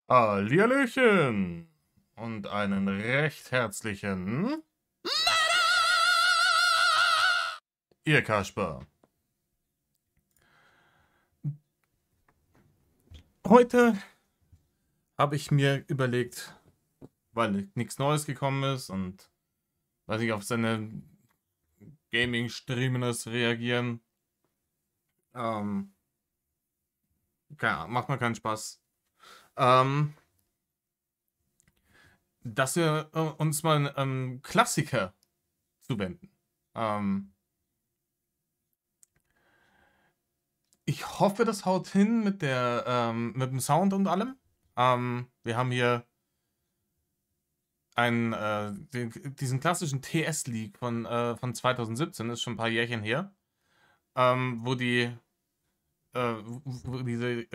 Hallihallöchen und einen recht herzlichen Ihr Kasper. Heute habe ich mir überlegt, weil nichts Neues gekommen ist und weil ich auf seine Gaming-Streamers reagieren, ähm, macht mir keinen Spaß, ähm, dass wir uns mal einen Klassiker zuwenden. Ähm, Ich hoffe, das haut hin mit dem Sound und allem. Wir haben hier diesen klassischen TS-League von 2017, ist schon ein paar Jährchen her, wo wo diese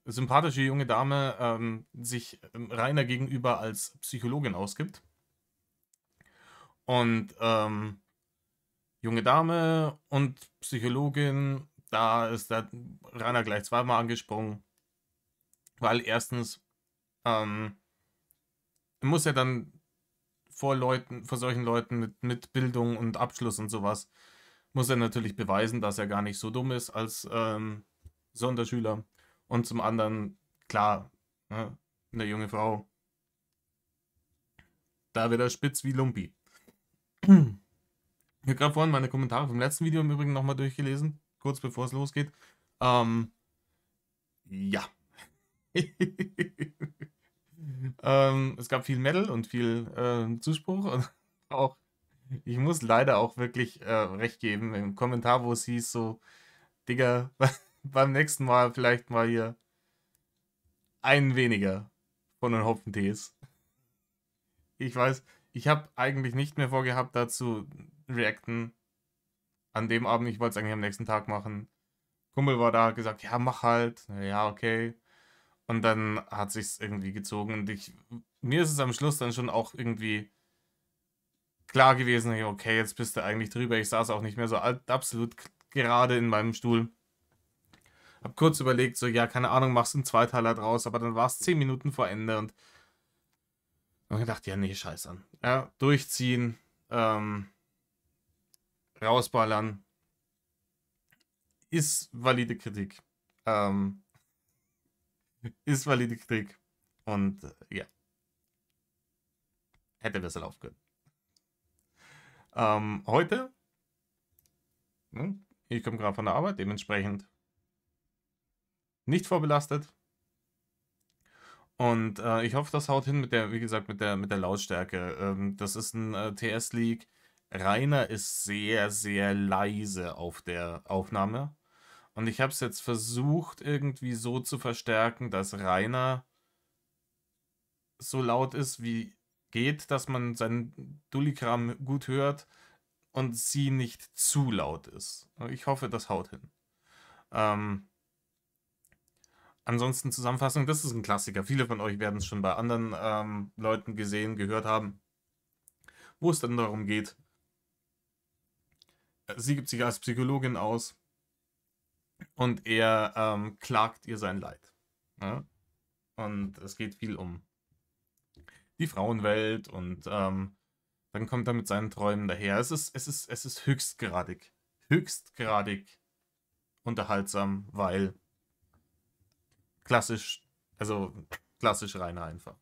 sympathische junge Dame sich Rainer gegenüber als Psychologin ausgibt. Und junge Dame und Psychologin, da ist der Rainer gleich zweimal angesprungen, weil erstens ähm, muss er dann vor solchen Leuten mit Bildung und Abschluss und sowas, muss er natürlich beweisen, dass er gar nicht so dumm ist als Sonderschüler. Und zum anderen, klar, ne, eine junge Frau, da wird er spitz wie Lumpi. Ich habe gerade vorhin meine Kommentare vom letzten Video im Übrigen nochmal durchgelesen, kurz bevor es losgeht. Ja. Es gab viel Metal und viel Zuspruch und auch, ich muss leider auch wirklich recht geben im Kommentar, wo es hieß so, Digga, beim nächsten Mal vielleicht mal hier ein weniger von den Hopfentees. Ich weiß, ich habe eigentlich nicht mehr vorgehabt, dazu reacten an dem Abend. Ich wollte es eigentlich am nächsten Tag machen. Kumpel war da, hat gesagt, ja, mach halt. Ja, okay. Und dann hat sich's irgendwie gezogen und mir ist es am Schluss dann schon auch irgendwie klar gewesen, ja, okay, jetzt bist du eigentlich drüber. Ich saß auch nicht mehr so absolut gerade in meinem Stuhl. Hab kurz überlegt, so, ja, keine Ahnung, machst einen Zweiteiler draus, aber dann war es 10 Minuten vor Ende und hab gedacht, ja, nee, scheiß an. Ja, durchziehen, ähm, rausballern, ist valide Kritik. Ähm, ist valide Kritik. Und ja, hätte besser laufen können. Heute, ne, ich komme gerade von der Arbeit, dementsprechend nicht vorbelastet. Und ich hoffe, das haut hin mit der, wie gesagt, mit der Lautstärke. Das ist ein TS-League. Rainer ist sehr, sehr leise auf der Aufnahme. Und ich habe es jetzt versucht, irgendwie so zu verstärken, dass Rainer so laut ist, wie geht, dass man seinen Dullikram gut hört und sie nicht zu laut ist. Ich hoffe, das haut hin. Ähm, Ansonsten Zusammenfassung, das ist ein Klassiker. Viele von euch werden es schon bei anderen Leuten gesehen, gehört haben, wo es dann darum geht, sie gibt sich als Psychologin aus und er klagt ihr sein Leid. Ja? Und es geht viel um die Frauenwelt und dann kommt er mit seinen Träumen daher. Es ist höchstgradig unterhaltsam, weil klassisch, also klassisch Rainer einfach.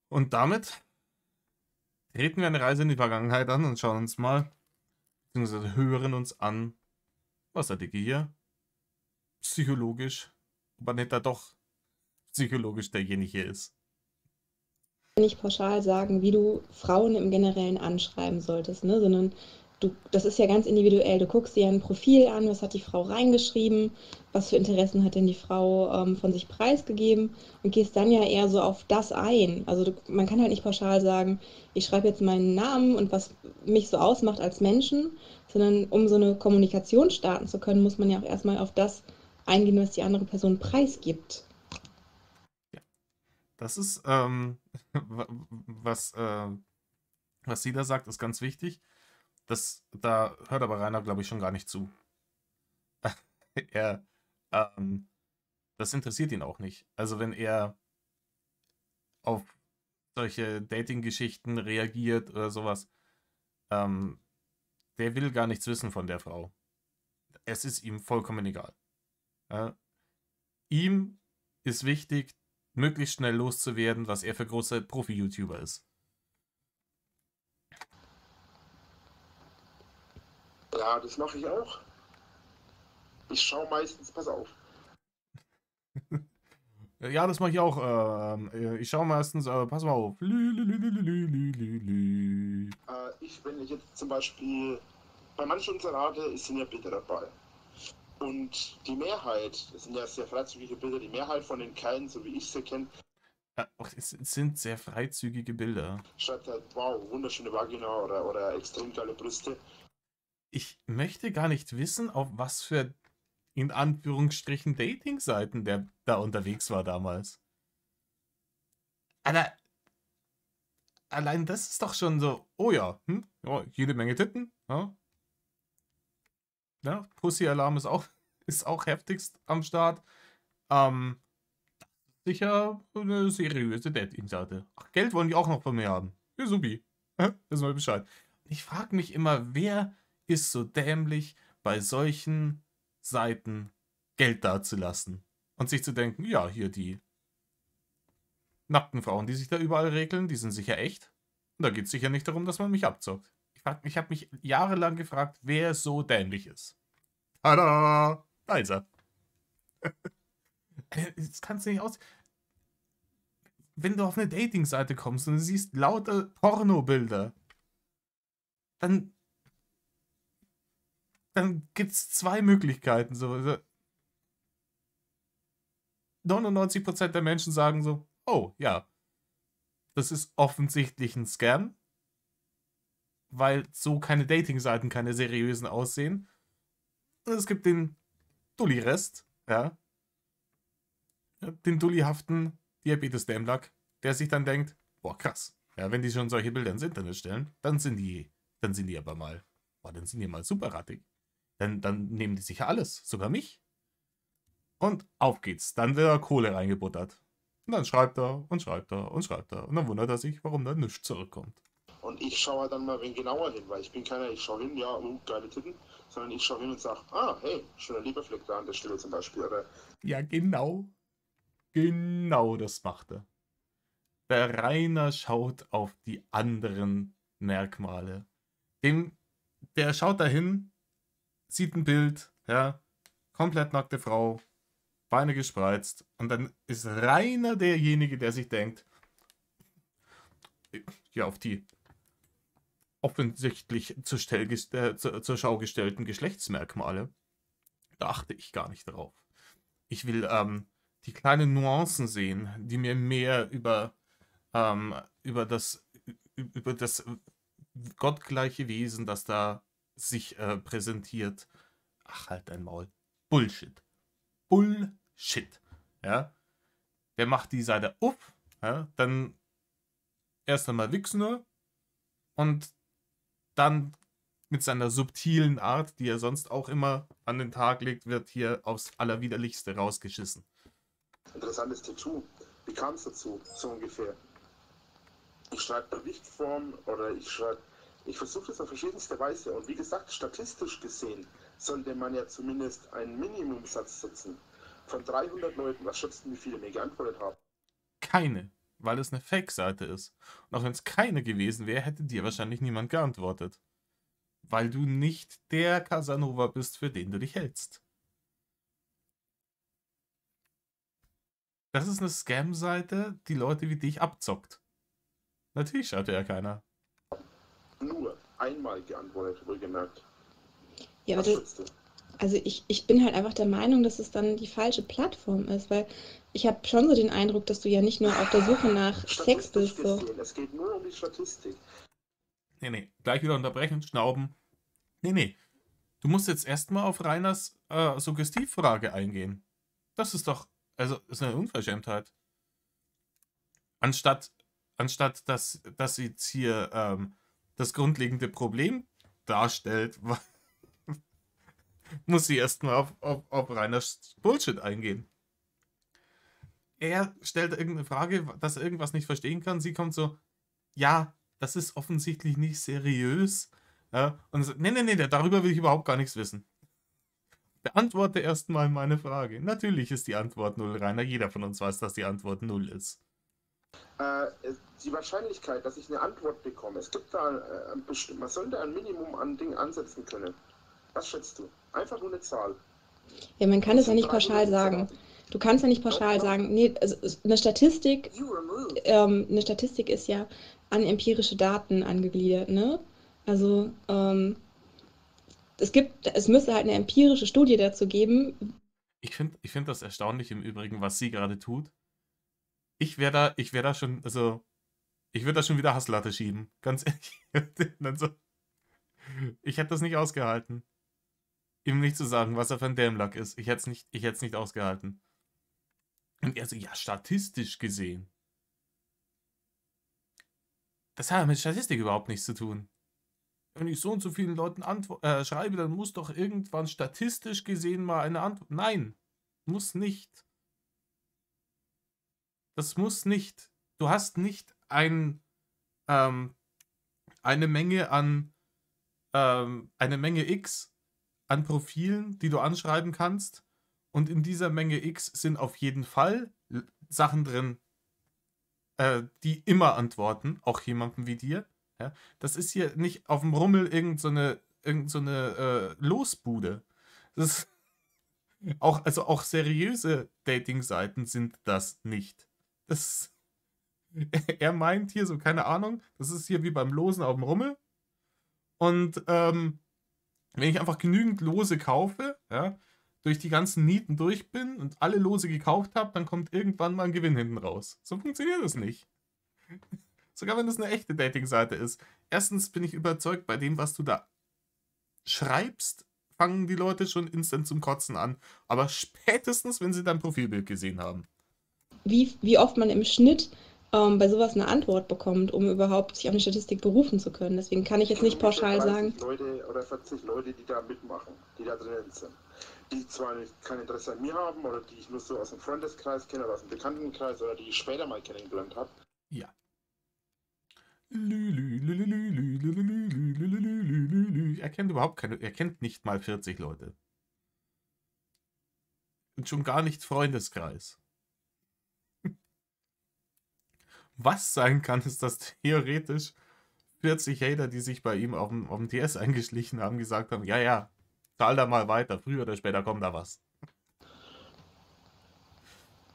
Und damit treten wir eine Reise in die Vergangenheit an und schauen uns mal, beziehungsweise hören uns an, was der Dicke hier psychologisch, aber nicht da doch psychologisch derjenige ist. Nicht pauschal sagen, wie du Frauen im Generellen anschreiben solltest, ne? Sondern das ist ja ganz individuell. Du guckst dir ein Profil an, was hat die Frau reingeschrieben, was für Interessen hat denn die Frau von sich preisgegeben und gehst dann ja eher so auf das ein. Also man kann halt nicht pauschal sagen, ich schreibe jetzt meinen Namen und was mich so ausmacht als Menschen, sondern um so eine Kommunikation starten zu können, muss man ja auch erstmal auf das eingehen, was die andere Person preisgibt. Ja, das ist, was, was sie da sagt, ist ganz wichtig. Da hört aber Rainer, glaube ich, schon gar nicht zu. Er, ähm, Das interessiert ihn auch nicht. Also wenn er auf solche Dating-Geschichten reagiert oder sowas, ähm, der will gar nichts wissen von der Frau. Es ist ihm vollkommen egal. Ja? Ihm ist wichtig, möglichst schnell loszuwerden, was er für großer Profi-YouTuber ist. Ja, das mache ich auch. Ich schaue meistens, pass auf. Ja, das mache ich auch. Ich schaue meistens, pass mal auf. Wenn ich jetzt zum Beispiel, bei manchen Inserate sind ja Bilder dabei. Und die Mehrheit, das sind ja sehr freizügige Bilder, die Mehrheit von den Kerlen, so wie ich sie kenne, Es sind sehr freizügige Bilder. schreibt halt, wow, wunderschöne Vagina oder extrem geile Brüste. Ich möchte gar nicht wissen, auf was für, in Anführungsstrichen, Dating-Seiten der da unterwegs war damals. Alter, allein das ist doch schon so, oh ja, ja, jede Menge Titten, ja. Ja, Pussy-Alarm ist auch heftigst am Start. Ähm, sicher eine seriöse Dating-Seite. Ach, Geld wollen die auch noch von mir haben. Ja, supi. Wissen wir Bescheid. Ich frage mich immer, wer ist so dämlich, bei solchen Seiten Geld dazulassen und sich zu denken, ja, hier die nackten Frauen, die sich da überall regeln, die sind sicher echt. Und da geht es sicher nicht darum, dass man mich abzockt. Ich habe mich jahrelang gefragt, wer so dämlich ist. Tada! Da ist er. Das kannst du nicht aus. Wenn du auf eine Dating-Seite kommst und du siehst lauter Pornobilder, dann gibt es zwei Möglichkeiten. So 99% der Menschen sagen so, oh ja, das ist offensichtlich ein Scam, weil so keine Dating-Seiten, keine seriösen aussehen. Und es gibt den Dulli-Rest, ja, den dullihaften Diabetes-Dämlack, der sich dann denkt, boah, krass, ja, wenn die schon solche Bilder ins Internet stellen, dann sind die aber mal, boah, dann sind die mal super rattig. Dann nehmen die sicher alles, sogar mich. Und auf geht's. Dann wird er Kohle reingebuttert. Und dann schreibt er und schreibt er und schreibt er. Und dann wundert er sich, warum da nichts zurückkommt. Und ich schaue dann mal ein wenig genauer hin, weil ich bin keiner, ich schaue hin, ja, geile Titten, sondern ich schaue hin und sage, ah, hey, schöner Leberfleck da an der Stelle zum Beispiel. Oder Ja, genau. Genau das macht er. Der Rainer schaut auf die anderen Merkmale. Der schaut dahin, sieht ein Bild, ja, komplett nackte Frau, Beine gespreizt. Und dann ist Rainer derjenige, der sich denkt, ja, auf die offensichtlich zur Schau gestellten Geschlechtsmerkmale, da achte ich gar nicht drauf. Ich will die kleinen Nuancen sehen, die mir mehr ähm, über das, über das gottgleiche Wesen, das da sich präsentiert. Ach, halt dein Maul. Bullshit. Bullshit. Ja? Der macht die Seite auf, ja? Dann erst einmal wichsen und dann mit seiner subtilen Art, die er sonst auch immer an den Tag legt, wird hier aufs Allerwiderlichste rausgeschissen. interessantes Tattoo. Wie kam es dazu, so ungefähr? Ich schreibe Berichtform oder ich versuche das auf verschiedenste Weise. Und wie gesagt, statistisch gesehen sollte man ja zumindest einen Minimumsatz setzen. Von 300 Leuten, was schätzt du, wie viele mir geantwortet haben? Keine, weil es eine Fake-Seite ist. Und auch wenn es keine gewesen wäre, hätte dir wahrscheinlich niemand geantwortet. Weil du nicht der Casanova bist, für den du dich hältst. Das ist eine Scam-Seite, die Leute wie dich abzockt. Natürlich schaut ja keiner. Nur einmal geantwortet, wohlgemerkt. Ja, Was aber schätzt du? also ich bin halt einfach der Meinung, dass es dann die falsche Plattform ist, weil ich habe schon so den Eindruck, dass du ja nicht nur auf der Suche nach Sex Statistisch bist, so. gesehen, es geht nur um die Statistik. Nee. Gleich wieder unterbrechen, schnauben. Nee. Du musst jetzt erstmal auf Rainers Suggestivfrage eingehen. Das ist doch, also, ist eine Unverschämtheit. Anstatt dass sie jetzt hier das grundlegende Problem darstellt, muss sie erstmal auf Rainers Bullshit eingehen. er stellt irgendeine Frage, dass er irgendwas nicht verstehen kann. Sie kommt so, ja, das ist offensichtlich nicht seriös. Ja, und so, nee, darüber will ich überhaupt gar nichts wissen. Beantworte erstmal meine Frage. Natürlich ist die Antwort 0, Rainer. Jeder von uns weiß, dass die Antwort 0 ist. Die Wahrscheinlichkeit, dass ich eine Antwort bekomme, es gibt da man sollte ein Minimum an Dingen ansetzen können. Was schätzt du? Einfach nur eine Zahl. Ja, man kann Das es ja sind nicht 300 pauschal sagen. Zahlen. Du kannst ja nicht pauschal Doch. sagen, nee, also eine Statistik You removed. eine Statistik ist ja an empirische Daten angegliedert, ne? Also es müsste halt eine empirische Studie dazu geben. Ich find das erstaunlich im Übrigen, was sie gerade tut. Ich wär da schon, also, ich würde da schon wieder Hasslatte schieben. Ganz ehrlich. Dann so, ich hätte das nicht ausgehalten. Ihm nicht zu sagen, was er für ein Dämlack ist. Ich hätte es nicht ausgehalten. Und er so, ja, statistisch gesehen. Das hat ja mit Statistik überhaupt nichts zu tun. Wenn ich so und so vielen Leuten schreibe, dann muss doch irgendwann statistisch gesehen mal eine Antwort. Nein, muss nicht. Das muss nicht. Du hast nicht eine Menge eine Menge X an Profilen, die du anschreiben kannst. Und in dieser Menge X sind auf jeden Fall Sachen drin, die immer antworten, auch jemandem wie dir. Ja? Das ist hier nicht auf dem Rummel irgend so eine Losbude. Das ist auch seriöse Dating-Seiten sind das nicht. Das, er meint hier so, keine Ahnung, das ist hier wie beim Losen auf dem Rummel. Und wenn ich einfach genügend Lose kaufe, ja, durch die ganzen Nieten durch bin und alle Lose gekauft habe, dann kommt irgendwann mal ein Gewinn hinten raus. So funktioniert das nicht. Sogar wenn das eine echte Dating-Seite ist. Erstens bin ich überzeugt, bei dem, was du da schreibst, fangen die Leute schon instant zum Kotzen an. Aber spätestens, wenn sie dein Profilbild gesehen haben. Wie oft man im Schnitt bei sowas eine Antwort bekommt, um überhaupt sich auf eine Statistik berufen zu können. Deswegen kann ich jetzt nicht pauschal sagen. 30 Leute oder 40 Leute, die da mitmachen, die da drinnen sind. Die zwar kein Interesse an mir haben oder die ich nur so aus dem Freundeskreis kenne oder aus dem Bekanntenkreis oder die ich später mal kennengelernt habe. Ja. Er kennt nicht mal 40 Leute. Und schon gar nicht Freundeskreis. Was sein kann, ist, dass theoretisch 40 Hater, die sich bei ihm auf dem TS eingeschlichen haben, gesagt haben, ja, zahl da mal weiter, früher oder später kommt da was.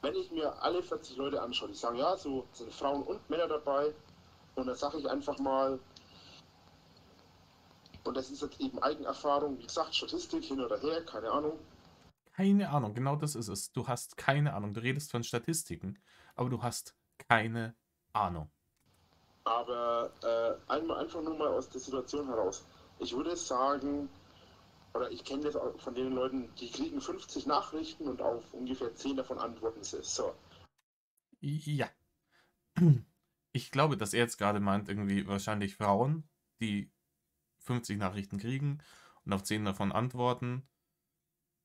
Wenn ich mir alle 40 Leute anschaue, die sagen, ja, so sind Frauen und Männer dabei, und dann sage ich einfach mal, und das ist jetzt eben Eigenerfahrung, wie gesagt, Statistik hin oder her, keine Ahnung. Keine Ahnung, genau das ist es. Du hast keine Ahnung. Du redest von Statistiken, aber du hast keine Ahnung. Aber einfach nur mal aus der Situation heraus. Ich würde sagen, oder ich kenne das auch von den Leuten, die kriegen 50 Nachrichten und auf ungefähr 10 davon antworten sie. So. Ja. Ich glaube, dass er jetzt gerade meint, irgendwie wahrscheinlich Frauen, die 50 Nachrichten kriegen und auf 10 davon antworten.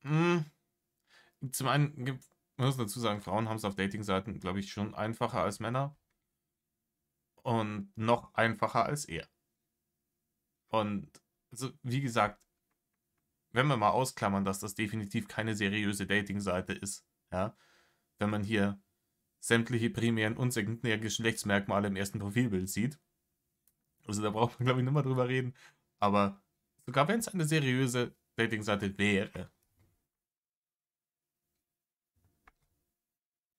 Zum einen muss man dazu sagen, Frauen haben es auf Dating-Seiten, glaube ich, schon einfacher als Männer. Und noch einfacher als er. Und also, wie gesagt, wenn wir mal ausklammern, dass das definitiv keine seriöse Dating-Seite ist, ja, wenn man hier sämtliche primären und sekundären Geschlechtsmerkmale im ersten Profilbild sieht. Also da braucht man, glaube ich, nicht mehr drüber reden. Aber sogar wenn es eine seriöse Dating-Seite wäre.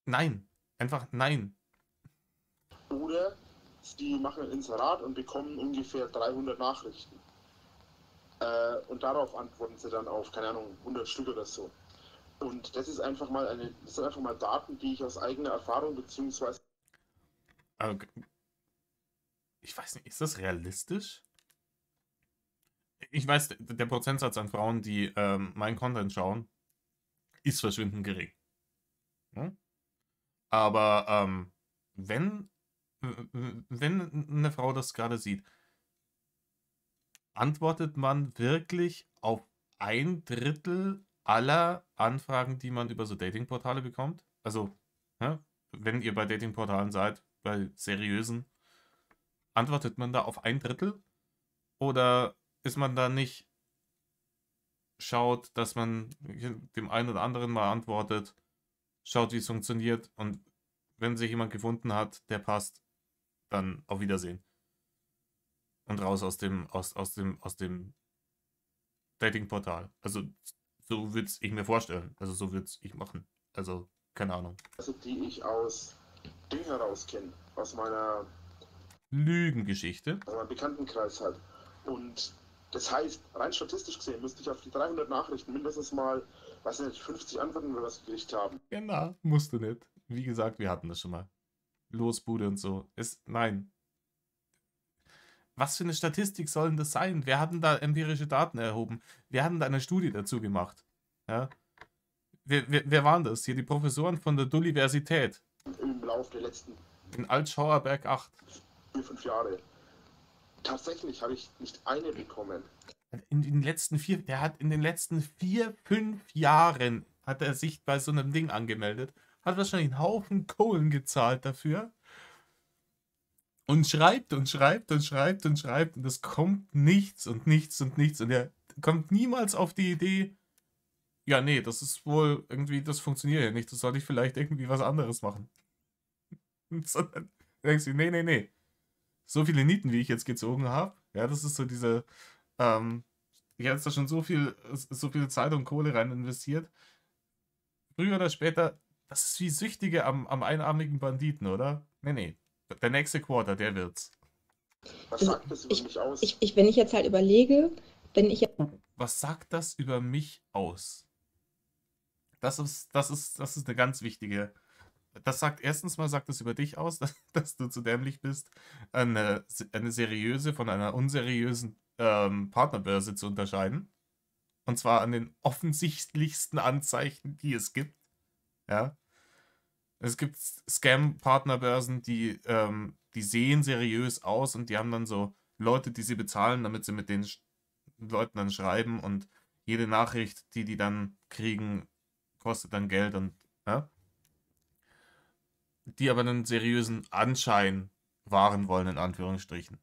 Nein. Einfach nein. Oder die machen ein Inserat und bekommen ungefähr 300 Nachrichten. Und darauf antworten sie dann auf, keine Ahnung, 100 Stück oder so. Und das ist einfach mal das sind einfach mal Daten, die ich aus eigener Erfahrung beziehungsweise. Ich weiß nicht, ist das realistisch? Ich weiß, der Prozentsatz an Frauen, die meinen Content schauen, ist verschwindend gering. Hm? Aber wenn eine Frau das gerade sieht, antwortet man wirklich auf 1/3 aller Anfragen, die man über so Datingportale bekommt? Also, wenn ihr bei Datingportalen seid, bei seriösen, antwortet man da auf 1/3? Oder ist man da nicht, schaut, dass man dem einen oder anderen mal antwortet, schaut, wie es funktioniert und wenn sich jemand gefunden hat, der passt, dann auf Wiedersehen. Und raus aus dem Datingportal. Also so würde ich mir vorstellen. Also so würde ich machen. Also, keine Ahnung. Also die ich aus Ding heraus kenne, aus meinem Lügengeschichte. Bekanntenkreis halt. Und das heißt, rein statistisch gesehen, müsste ich auf die 300 Nachrichten mindestens mal, weiß nicht, 50 Antworten oder was gekriegt haben. Genau, musst du nicht. Wie gesagt, wir hatten das schon mal. Losbude und so. Nein. Was für eine Statistik soll denn das sein? Wer hat denn da empirische Daten erhoben? Wer hat denn da eine Studie dazu gemacht? Ja? Wer waren das? Hier die Professoren von der Universität. Im Laufe der letzten In Altschauerberg 8. 4-5 Jahre. Tatsächlich habe ich nicht eine bekommen. Der hat in den letzten 4-5 Jahren hat er sich bei so einem Ding angemeldet, hat wahrscheinlich einen Haufen Kohlen gezahlt dafür und schreibt und schreibt und schreibt und schreibt und es kommt nichts und nichts und nichts und er kommt niemals auf die Idee, ja, nee, das ist wohl irgendwie, das funktioniert ja nicht, das sollte ich vielleicht irgendwie was anderes machen. Sondern denkst du, nee. So viele Nieten, wie ich jetzt gezogen habe, ja, das ist so diese, ich habe jetzt da schon so viel Zeit und Kohle rein investiert. Früher oder später, das ist wie Süchtige am einarmigen Banditen, oder? Nee. Der nächste Quarter, der wird's. Was sagt das über mich aus? Wenn ich jetzt halt überlege, wenn ich Was sagt das über mich aus? Das ist eine ganz wichtige. Erstens mal sagt es über dich aus, dass du zu dämlich bist, eine seriöse von einer unseriösen Partnerbörse zu unterscheiden. Und zwar an den offensichtlichsten Anzeichen, die es gibt. Ja. Es gibt Scam-Partnerbörsen, die sehen seriös aus und die haben dann so Leute, die sie bezahlen, damit sie mit den Leuten dann schreiben und jede Nachricht, die dann kriegen, kostet dann Geld und ja. Die aber einen seriösen Anschein wahren wollen, in Anführungsstrichen.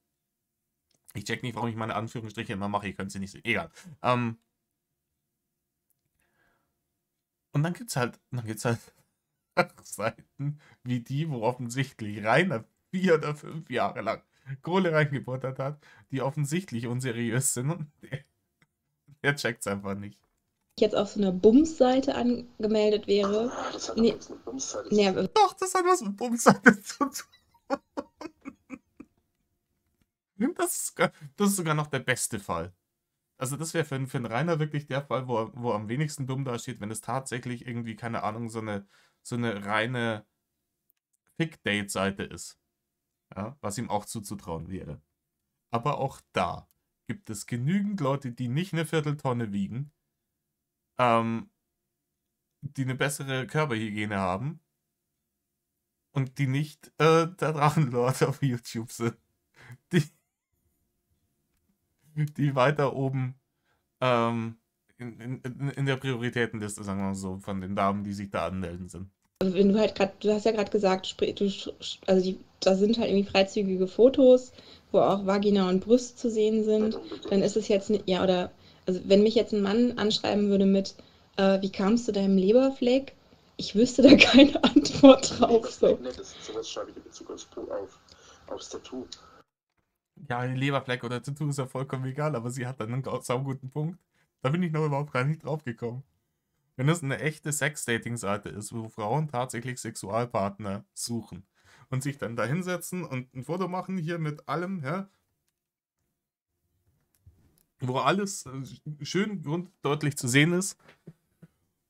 Ich check nicht, warum ich meine Anführungsstriche immer mache, ihr könnt sie nicht sehen. Egal. Und dann gibt's halt Seiten wie die, wo offensichtlich Rainer 4 oder 5 Jahre lang Kohle reingebuttert hat, die offensichtlich unseriös sind und der checkt's einfach nicht. jetzt auf so einer Bums-Seite angemeldet wäre. Das hat Nee. nichts mit Bumszeit. Nee, Doch, das hat was mit Bumseite zu tun. Das ist sogar noch der beste Fall. Also das wäre für einen Rainer wirklich der Fall, wo er am wenigsten dumm dasteht, wenn es tatsächlich irgendwie, keine Ahnung, so eine reine Fick-Date-Seite ist. Ja, was ihm auch zuzutrauen wäre. Aber auch da gibt es genügend Leute, die nicht eine Vierteltonne wiegen, die eine bessere Körperhygiene haben und die nicht der Drachenlord auf YouTube sind. Die weiter oben in der Prioritätenliste, sagen wir mal so, von den Damen, die sich da anmelden sind. wenn du halt gerade, du hast ja gerade gesagt, da sind halt irgendwie freizügige Fotos, wo auch Vagina und Brust zu sehen sind, dann ist es jetzt nicht, ja, oder, also wenn mich jetzt ein Mann anschreiben würde mit, wie kamst du deinem Leberfleck? Ich wüsste da keine Antwort drauf. So. Sowas schreibe ich in Bezug aufs Tattoo. Ja, ein Leberfleck oder Tattoo ist ja vollkommen egal, aber sie hat dann einen sauguten Punkt. Da bin ich noch überhaupt gar nicht drauf gekommen. Wenn das eine echte Sex-Dating-Seite ist, wo Frauen tatsächlich Sexualpartner suchen und sich dann da hinsetzen und ein Foto machen hier mit allem, ja, wo alles schön grunddeutlich zu sehen ist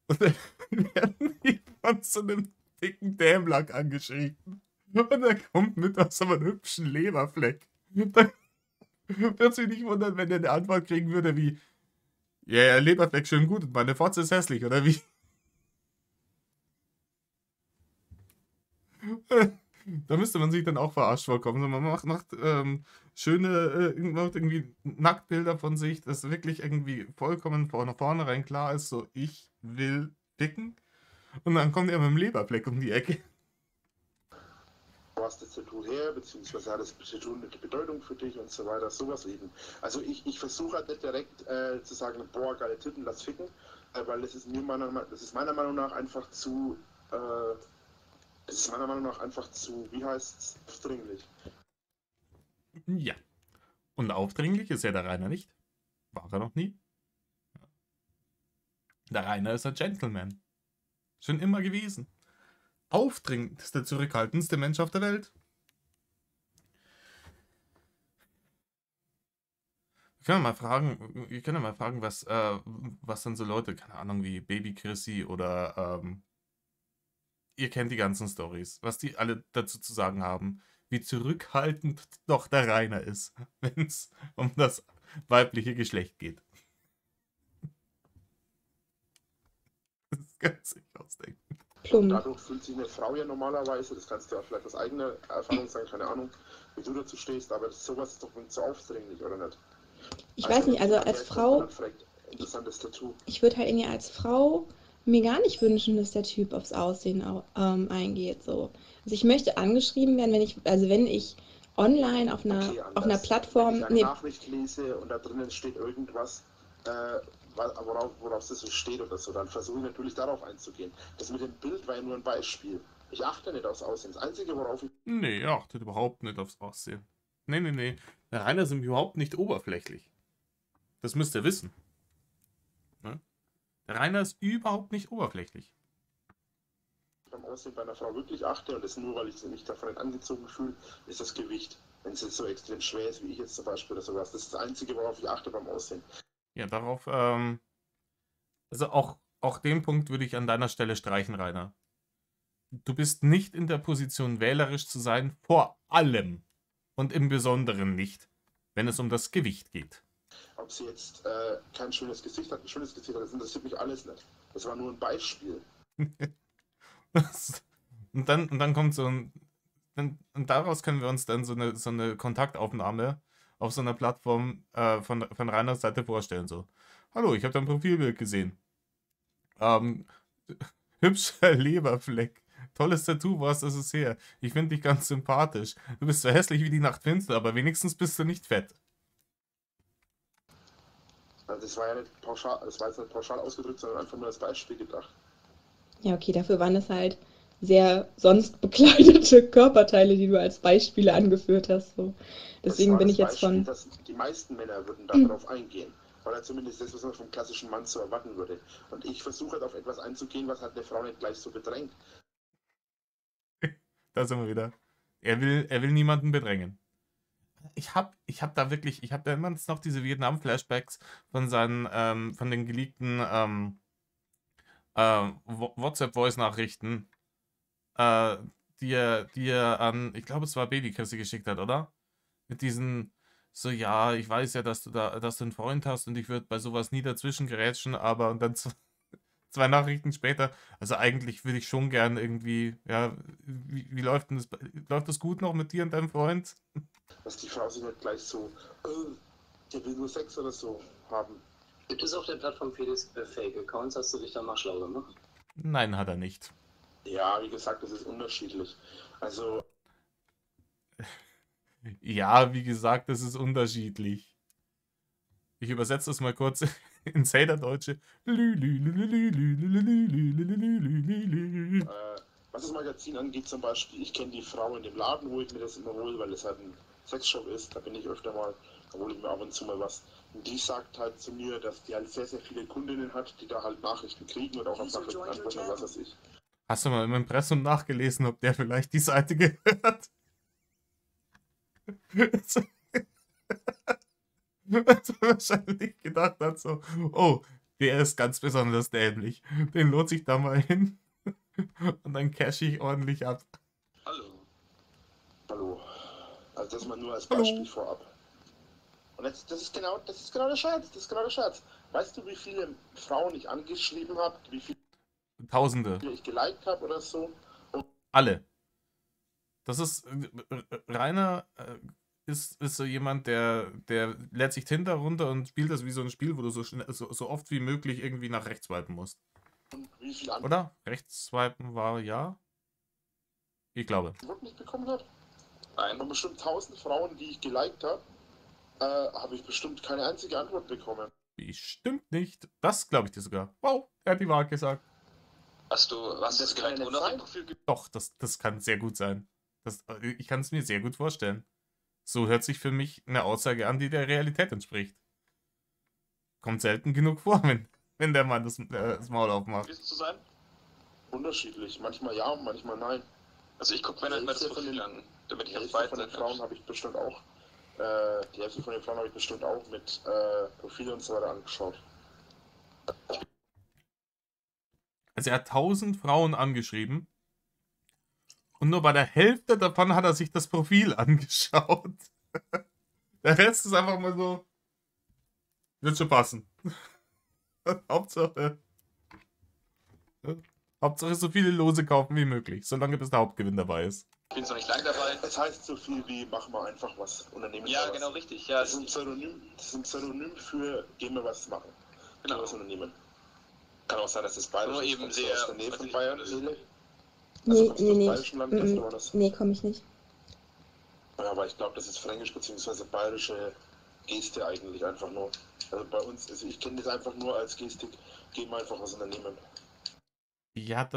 und dann werden die von so einem dicken Dämlack angeschrieben und er kommt mit aus so einem hübschen Leberfleck. Dann wird sich nicht wundern, wenn er eine Antwort kriegen würde wie, ja, Leberfleck schön gut und meine Fotze ist hässlich, oder wie? Da müsste man sich dann auch verarscht vorkommen. So, man macht schöne, macht irgendwie Nacktbilder von sich, dass wirklich irgendwie vollkommen von vornherein klar ist, so, ich will dicken. Und dann kommt er mit dem Leberfleck um die Ecke. was das Tattoo her, beziehungsweise hat das Tattoo eine Bedeutung für dich und so weiter, sowas eben. Also ich versuche halt nicht direkt zu sagen, boah, geile Titten, lass ficken, weil das ist meiner Meinung nach einfach zu, wie heißt's, aufdringlich. Ja. Und aufdringlich ist ja der Rainer nicht. War er noch nie. Der Rainer ist ein Gentleman. Schon immer gewesen. Aufdringlich ist der zurückhaltendste Mensch auf der Welt. Wir können mal fragen, was dann so Leute, keine Ahnung, wie Baby Chrissy oder ihr kennt die ganzen Stories, was die alle dazu zu sagen haben, wie zurückhaltend doch der Rainer ist, wenn es um das weibliche Geschlecht geht. Das kann sich ausdenken. Und dadurch fühlt sich eine Frau ja normalerweise, das kannst du ja vielleicht aus eigener Erfahrung sagen, keine Ahnung, wie du dazu stehst, aber sowas ist doch nicht so aufdringlich, oder nicht? Ich weiß nicht, also als Frau, interessantes Tattoo. ich würde halt irgendwie als Frau mir gar nicht wünschen, dass der Typ aufs Aussehen eingeht. So. Also ich möchte angeschrieben werden, wenn ich online auf einer Plattform. Wenn ich eine Nachricht lese und da drinnen steht irgendwas, worauf das so steht oder so, dann versuche ich natürlich darauf einzugehen. Das mit dem Bild war ja nur ein Beispiel. Ich achte nicht aufs Aussehen. Das Einzige, worauf ich... Nee, er achtet überhaupt nicht aufs Aussehen. Nee. Der Rainer ist überhaupt nicht oberflächlich. Das müsst ihr wissen. Ne? Der Rainer ist überhaupt nicht oberflächlich. Beim Aussehen bei einer Frau wirklich achte, und das nur, weil ich sie nicht davon nicht angezogen fühle, ist das Gewicht. Wenn es jetzt so extrem schwer ist, wie ich jetzt zum Beispiel oder sowas. Das ist das Einzige, worauf ich achte beim Aussehen. Ja, darauf, also auch den Punkt würde ich an deiner Stelle streichen, Rainer. Du bist nicht in der Position, wählerisch zu sein, vor allem und im Besonderen nicht, wenn es um das Gewicht geht. Ob sie jetzt kein schönes Gesicht hat, ein schönes Gesicht hat, das interessiert mich alles nicht. Das war nur ein Beispiel. Und dann kommt so ein... Und daraus können wir uns dann so eine Kontaktaufnahme auf so einer Plattform von Rainers Seite vorstellen. So, hallo, ich habe dein Profilbild gesehen. Hübscher Leberfleck. Tolles Tattoo, wo hast du es her? Ich finde dich ganz sympathisch. Du bist zwar hässlich wie die Nacht finster, aber wenigstens bist du nicht fett. Also das war ja nicht pauschal, das war jetzt nicht pauschal ausgedrückt, sondern einfach nur als Beispiel gedacht. Ja, okay, dafür waren es halt sehr sonst bekleidete Körperteile, die du als Beispiele angeführt hast. So. Deswegen bin ich jetzt Beispiel, von. dass die meisten Männer würden darauf eingehen. Oder zumindest das, was man vom klassischen Mann so erwarten würde. Und ich versuche halt auf etwas einzugehen, was halt eine Frau nicht gleich so bedrängt. Da sind wir wieder. Er will niemanden bedrängen. Ich hab da immer noch diese Vietnam-Flashbacks von von den geleakten WhatsApp-Voice-Nachrichten, die er an, ich glaube, es war Babyküsse geschickt hat, oder? Mit diesen, so, ja, ich weiß ja, dass du einen Freund hast und ich würde bei sowas nie dazwischen gerätschen, aber und dann zwei Nachrichten später, also eigentlich würde ich schon gern irgendwie, ja, wie läuft denn das? Läuft das gut noch mit dir und deinem Freund? Dass die Frau sich nicht gleich so, der will nur Sex oder so haben. Gibt es auf der Plattform Felix Fake-Accounts? Hast du dich da mal schlau gemacht? Nein, hat er nicht. Ja, wie gesagt, das ist unterschiedlich. Also. Ja, wie gesagt, das ist unterschiedlich. Ich übersetze das mal kurz ins Haderdeutsche. Was das Magazin angeht zum Beispiel, ich kenne die Frau in dem Laden, wo ich mir das immer hole, weil es halt ein Sexshop ist, da bin ich öfter mal, da hole ich mir ab und zu mal was. Und die sagt halt zu mir, dass die halt sehr, sehr viele Kundinnen hat, die da halt Nachrichten kriegen und auch auf Nachrichten antworten und was weiß ich. Hast du mal im Impressum nachgelesen, ob der vielleicht die Seite gehört? Wahrscheinlich gedacht hat so, oh, der ist ganz besonders dämlich. Den lohnt sich da mal hin. Und dann cash ich ordentlich ab. Hallo. Also das mal nur als Beispiel vorab. Und jetzt, das ist genau der Scherz. Weißt du, wie viele Frauen ich angeschrieben habe, wie viele Tausende. ich geliked habe oder so? Alle. Das ist Rainer ist so jemand, der lädt sich Tinder runter und spielt das wie so ein Spiel, wo du so oft wie möglich irgendwie nach rechts swipen musst. Oder? Rechts swipen war ja? Ich glaube. Antwort nicht bekommen habe? Nein. Von bestimmt 1000 Frauen, die ich geliked habe, habe ich bestimmt keine einzige Antwort bekommen. Bestimmt nicht. Das glaube ich dir sogar. Wow, er hat die Wahrheit gesagt. Hast du Das geliked, kann ja ohne nicht auf sein. dein Profil Doch, das kann sehr gut sein. Ich kann es mir sehr gut vorstellen. So hört sich für mich eine Aussage an, die der Realität entspricht. Kommt selten genug vor, wenn der Mann das Maul aufmacht. gewesen zu sein? Unterschiedlich. Manchmal ja und manchmal nein. Also ich gucke mir dann immer das Profil an, damit Die ich auf Hälfte beiden von den Seiten Frauen habe ich bestimmt auch. Die Hälfte von den Frauen habe ich bestimmt auch mit Profil und so weiter angeschaut. Also er hat 1000 Frauen angeschrieben und nur bei der Hälfte davon hat er sich das Profil angeschaut. Der Rest ist einfach mal so, wird schon passen. Hauptsache so viele Lose kaufen wie möglich, solange bis der Hauptgewinn dabei ist. Ich bin noch nicht lange dabei. Das heißt so viel wie, machen wir einfach was, unternehmen Ja, wir genau, was. richtig. Ja, Das ist ein Synonym für, gehen wir was machen. Gehen wir was unternehmen. Kann auch sein, dass das bayerisch Nur ist. eben Kommst du sehr- aus der Nähe weiß von ich Bayern, nicht. Nele? Nee, kommst du nee, aus nee. bayerischen Landkreis oder war das? Nee, komme ich nicht. Ja, aber ich glaube, das ist fränkisch bzw. bayerische Geste eigentlich einfach nur. Also bei uns, also ich kenne das einfach nur als Gestik, gehen wir einfach was unternehmen. Ja,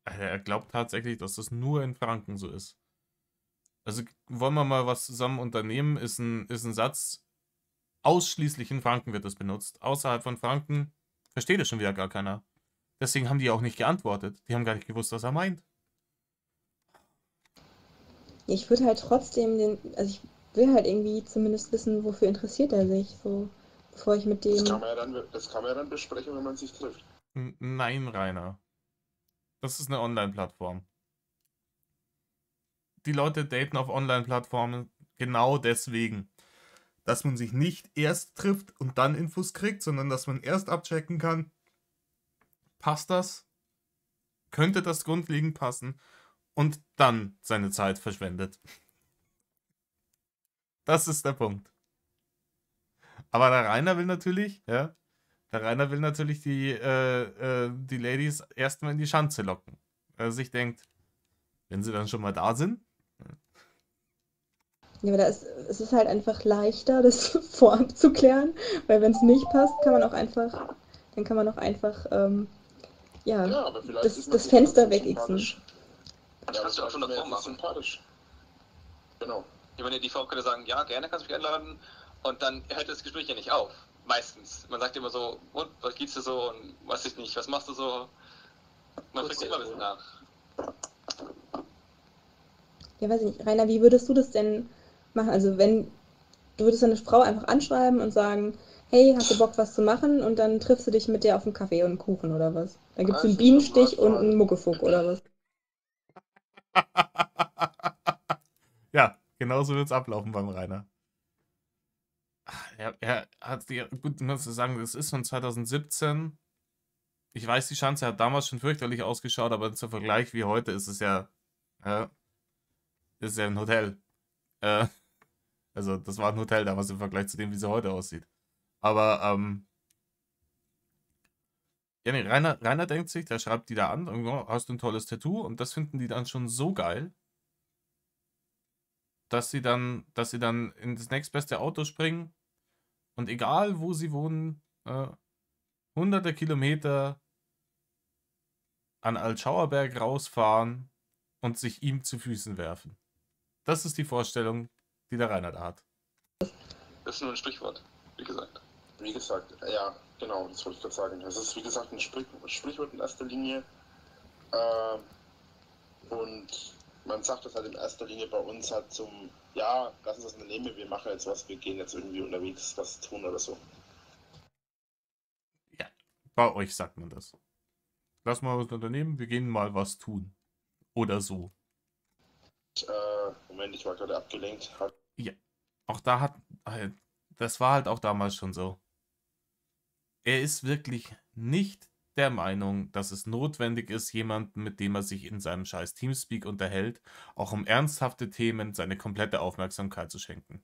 er glaubt tatsächlich, dass das nur in Franken so ist. Also wollen wir mal was zusammen unternehmen, ist ein Satz, ausschließlich in Franken wird das benutzt. Außerhalb von Franken versteht es schon wieder gar keiner. Deswegen haben die auch nicht geantwortet. Die haben gar nicht gewusst, was er meint. Ich würde halt trotzdem also ich will halt irgendwie zumindest wissen, wofür interessiert er sich, so, bevor ich mit Das dem. kann man ja dann besprechen, wenn man sich trifft. Nein, Rainer. Das ist eine Online-Plattform. Die Leute daten auf Online-Plattformen genau deswegen. Dass man sich nicht erst trifft und dann Infos kriegt, sondern dass man erst abchecken kann, passt das? Könnte das grundlegend passen? Und dann seine Zeit verschwendet. Das ist der Punkt. Aber der Rainer will natürlich, ja, die Ladies erstmal in die Schanze locken. Weil er sich denkt, wenn sie dann schon mal da sind. Ja, aber es ist halt einfach leichter, das vorab zu klären, weil wenn es nicht passt, kann man auch einfach, ja, Ja, aber vielleicht ist man das sich Fenster trotzdem wegixen. sympathisch. das Ja, kannst du auch schon aber davor vielleicht ist machen. sympathisch. Genau. Ich meine, die Frau könnte sagen, ja, gerne kannst du mich einladen. Und dann hört das Gespräch ja nicht auf. Meistens. Man sagt immer so, und was geht's dir so und weiß ich nicht, was machst du so? Man fragt immer ein bisschen nach. Ja, weiß ich nicht. Rainer, wie würdest du das denn machen? Also wenn du würdest eine Frau einfach anschreiben und sagen, hey, hast du Bock, was zu machen? Und dann triffst du dich mit der auf einen Kaffee und einen Kuchen oder was? Dann gibt es einen Also, Bienenstich normal- und einen Muckefuck oder was? Ja, genauso wird es ablaufen beim Rainer. Er hat die, gut, muss ich sagen, das ist von 2017. Ich weiß, die Schanze hat damals schon fürchterlich ausgeschaut, aber zum Vergleich wie heute ist es ja ein Hotel. Also, das war ein Hotel damals im Vergleich zu dem, wie sie heute aussieht. Aber, ja, nee, Rainer denkt sich, der schreibt die da an, und, oh, hast du ein tolles Tattoo? Und das finden die dann schon so geil, dass sie dann in das nächstbeste Auto springen und egal, wo sie wohnen, hunderte Kilometer an Altschauerberg rausfahren und sich ihm zu Füßen werfen. Das ist die Vorstellung, die der Rainer da hat. Das ist nur ein Sprichwort, wie gesagt. Wie gesagt, ja, genau, das wollte ich gerade sagen. Das ist, wie gesagt, ein Sprichwort in erster Linie. Und man sagt das halt in erster Linie bei uns halt zum, ja, lass uns das unternehmen, wir machen jetzt was, wir gehen jetzt irgendwie unterwegs was tun oder so. Ja, bei euch sagt man das. Lass mal was unternehmen, wir gehen mal was tun. Oder so. Moment, ich war gerade abgelenkt. Ja, auch da das war halt auch damals schon so. Er ist wirklich nicht der Meinung, dass es notwendig ist, jemanden, mit dem er sich in seinem scheiß Teamspeak unterhält, auch um ernsthafte Themen seine komplette Aufmerksamkeit zu schenken.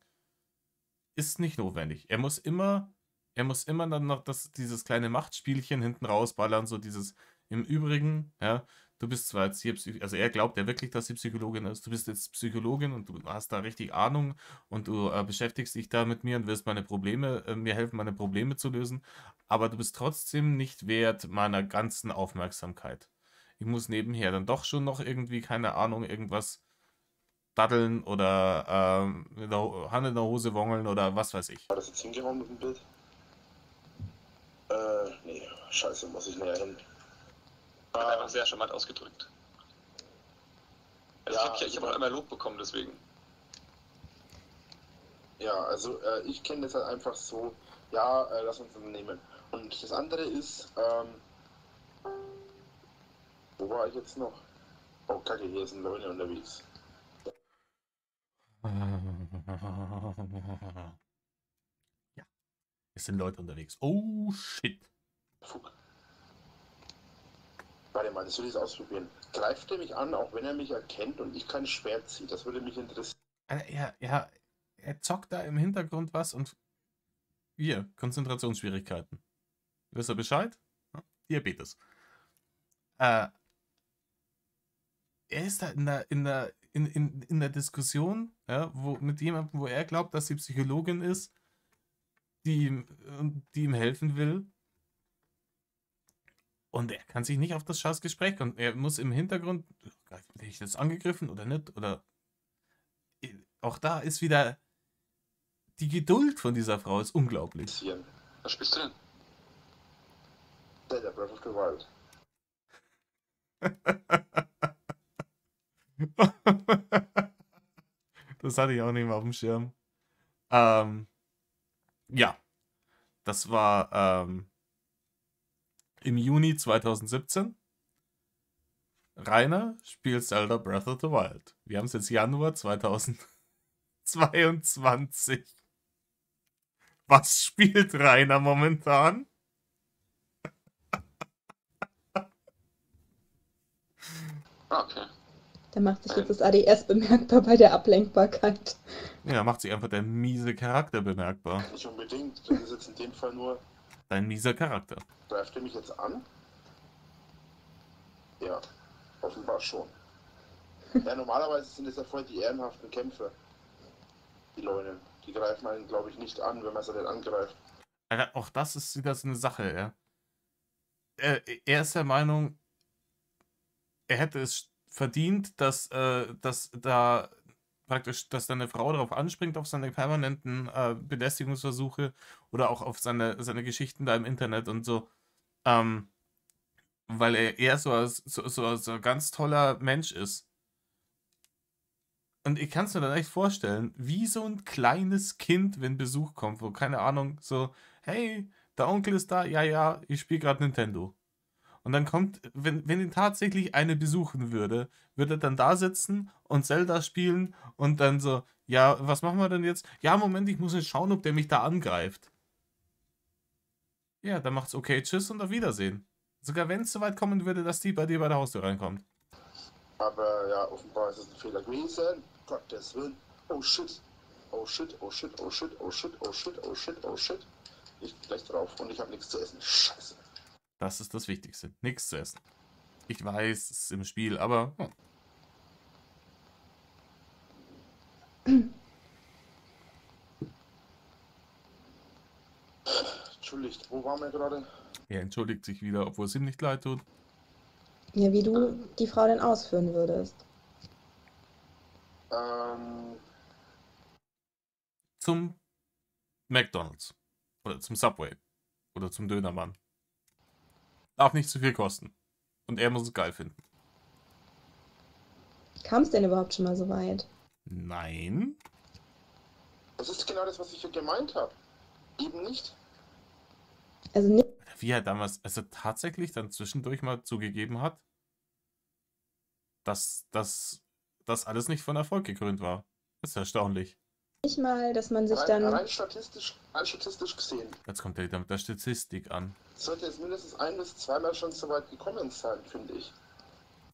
Ist nicht notwendig. Er muss immer dann noch dieses kleine Machtspielchen hinten rausballern, so dieses im Übrigen, ja, du bist zwar jetzt hier, also er glaubt ja wirklich, dass sie Psychologin ist. Du bist jetzt Psychologin und du hast da richtig Ahnung und du beschäftigst dich da mit mir und wirst mir helfen, meine Probleme zu lösen. Aber du bist trotzdem nicht wert meiner ganzen Aufmerksamkeit. Ich muss nebenher dann doch schon noch irgendwie, keine Ahnung, irgendwas daddeln oder Hand in der Hose wongeln oder was weiß ich. War das jetzt hingehauen mit dem Bild? Nee, scheiße, muss ich näher hin. Einfach sehr charmant ausgedrückt. Also Ja, ich habe auch einmal Lob bekommen, deswegen. Ja, also ich kenne das halt einfach so, ja, lass uns dann nehmen. Und das andere ist, wo war ich jetzt noch? Oh, kacke, hier sind Leute unterwegs. Ja, es sind Leute unterwegs. Oh, shit. Fuck. Warte mal, das will ich jetzt ausprobieren. Greift er mich an, auch wenn er mich erkennt und ich kein Schwert ziehe? Das würde mich interessieren. Ja, er zockt da im Hintergrund was und hier, Konzentrationsschwierigkeiten. Wisst ihr Bescheid? Ja, Diabetes. Er ist da in der Diskussion, ja, mit jemandem, wo er glaubt, dass sie Psychologin ist, die ihm helfen will. Und er kann sich nicht auf das scheiß Gespräch kommen. Er muss im Hintergrund, bin ich jetzt angegriffen oder nicht? Oder auch da ist wieder die Geduld von dieser Frau ist unglaublich. Was spielst du denn? Zelda Breath of the Wild. Das hatte ich auch nicht mehr auf dem Schirm. Ja, das war im Juni 2017. Rainer spielt Zelda Breath of the Wild. Wir haben es jetzt Januar 2022. Was spielt Rainer momentan? Okay. Da macht sich jetzt das ADS bemerkbar bei der Ablenkbarkeit. Ja, macht sich einfach der miese Charakter bemerkbar. Nicht unbedingt, das ist jetzt in dem Fall nur, Dein mieser Charakter. greift er mich jetzt an? Ja, offenbar schon. Ja, normalerweise sind es ja voll die ehrenhaften Kämpfer. Die Leute, die greifen einen, glaube ich, nicht an, wenn man sie nicht angreift. Alter, auch das ist wieder so eine Sache, ja. Er ist der Meinung, er hätte es verdient, dass da praktisch, dass dann eine Frau darauf anspringt, auf seine permanenten Belästigungsversuche oder auch auf seine Geschichten da im Internet und so. Weil er eher so ein ganz toller Mensch ist. Und ich kann es mir dann echt vorstellen, wie so ein kleines Kind, wenn Besuch kommt, wo, keine Ahnung, so, hey, der Onkel ist da, ja, ich spiele gerade Nintendo. Und dann kommt, wenn ihn tatsächlich eine besuchen würde, würde er dann da sitzen und Zelda spielen und dann so, ja, was machen wir denn jetzt? Ja, Moment, ich muss jetzt schauen, ob der mich da angreift. Ja, dann macht's okay, tschüss und auf Wiedersehen. Sogar wenn es so weit kommen würde, dass die bei dir bei der Haustür reinkommt. Aber ja, offenbar ist es ein Fehler gewesen. Gottes Willen. Oh shit. Oh shit, oh shit, oh shit, oh shit, oh shit, oh shit, oh shit. Ich bin gleich drauf und ich habe nichts zu essen. Scheiße. Das ist das Wichtigste. Nichts zu essen. Ich weiß, es ist im Spiel, aber... Entschuldigt, wo waren wir gerade? Er entschuldigt sich wieder, obwohl es ihm nicht leid tut. Ja, wie du die Frau denn ausführen würdest. Zum McDonald's. Oder zum Subway. Oder zum Dönermann. Darf nicht zu viel kosten. Und er muss es geil finden. Kam es denn überhaupt schon mal so weit? Nein. Das ist genau das, was ich hier gemeint habe. Eben nicht. Also nicht. Wie er damals, also tatsächlich dann zwischendurch mal zugegeben hat, dass das alles nicht von Erfolg gekrönt war. Das ist erstaunlich. Nicht mal, dass man sich Rein dann. statistisch gesehen, Jetzt kommt er wieder mit der Statistik an. sollte es mindestens ein- bis zweimal schon so weit gekommen sein, finde ich.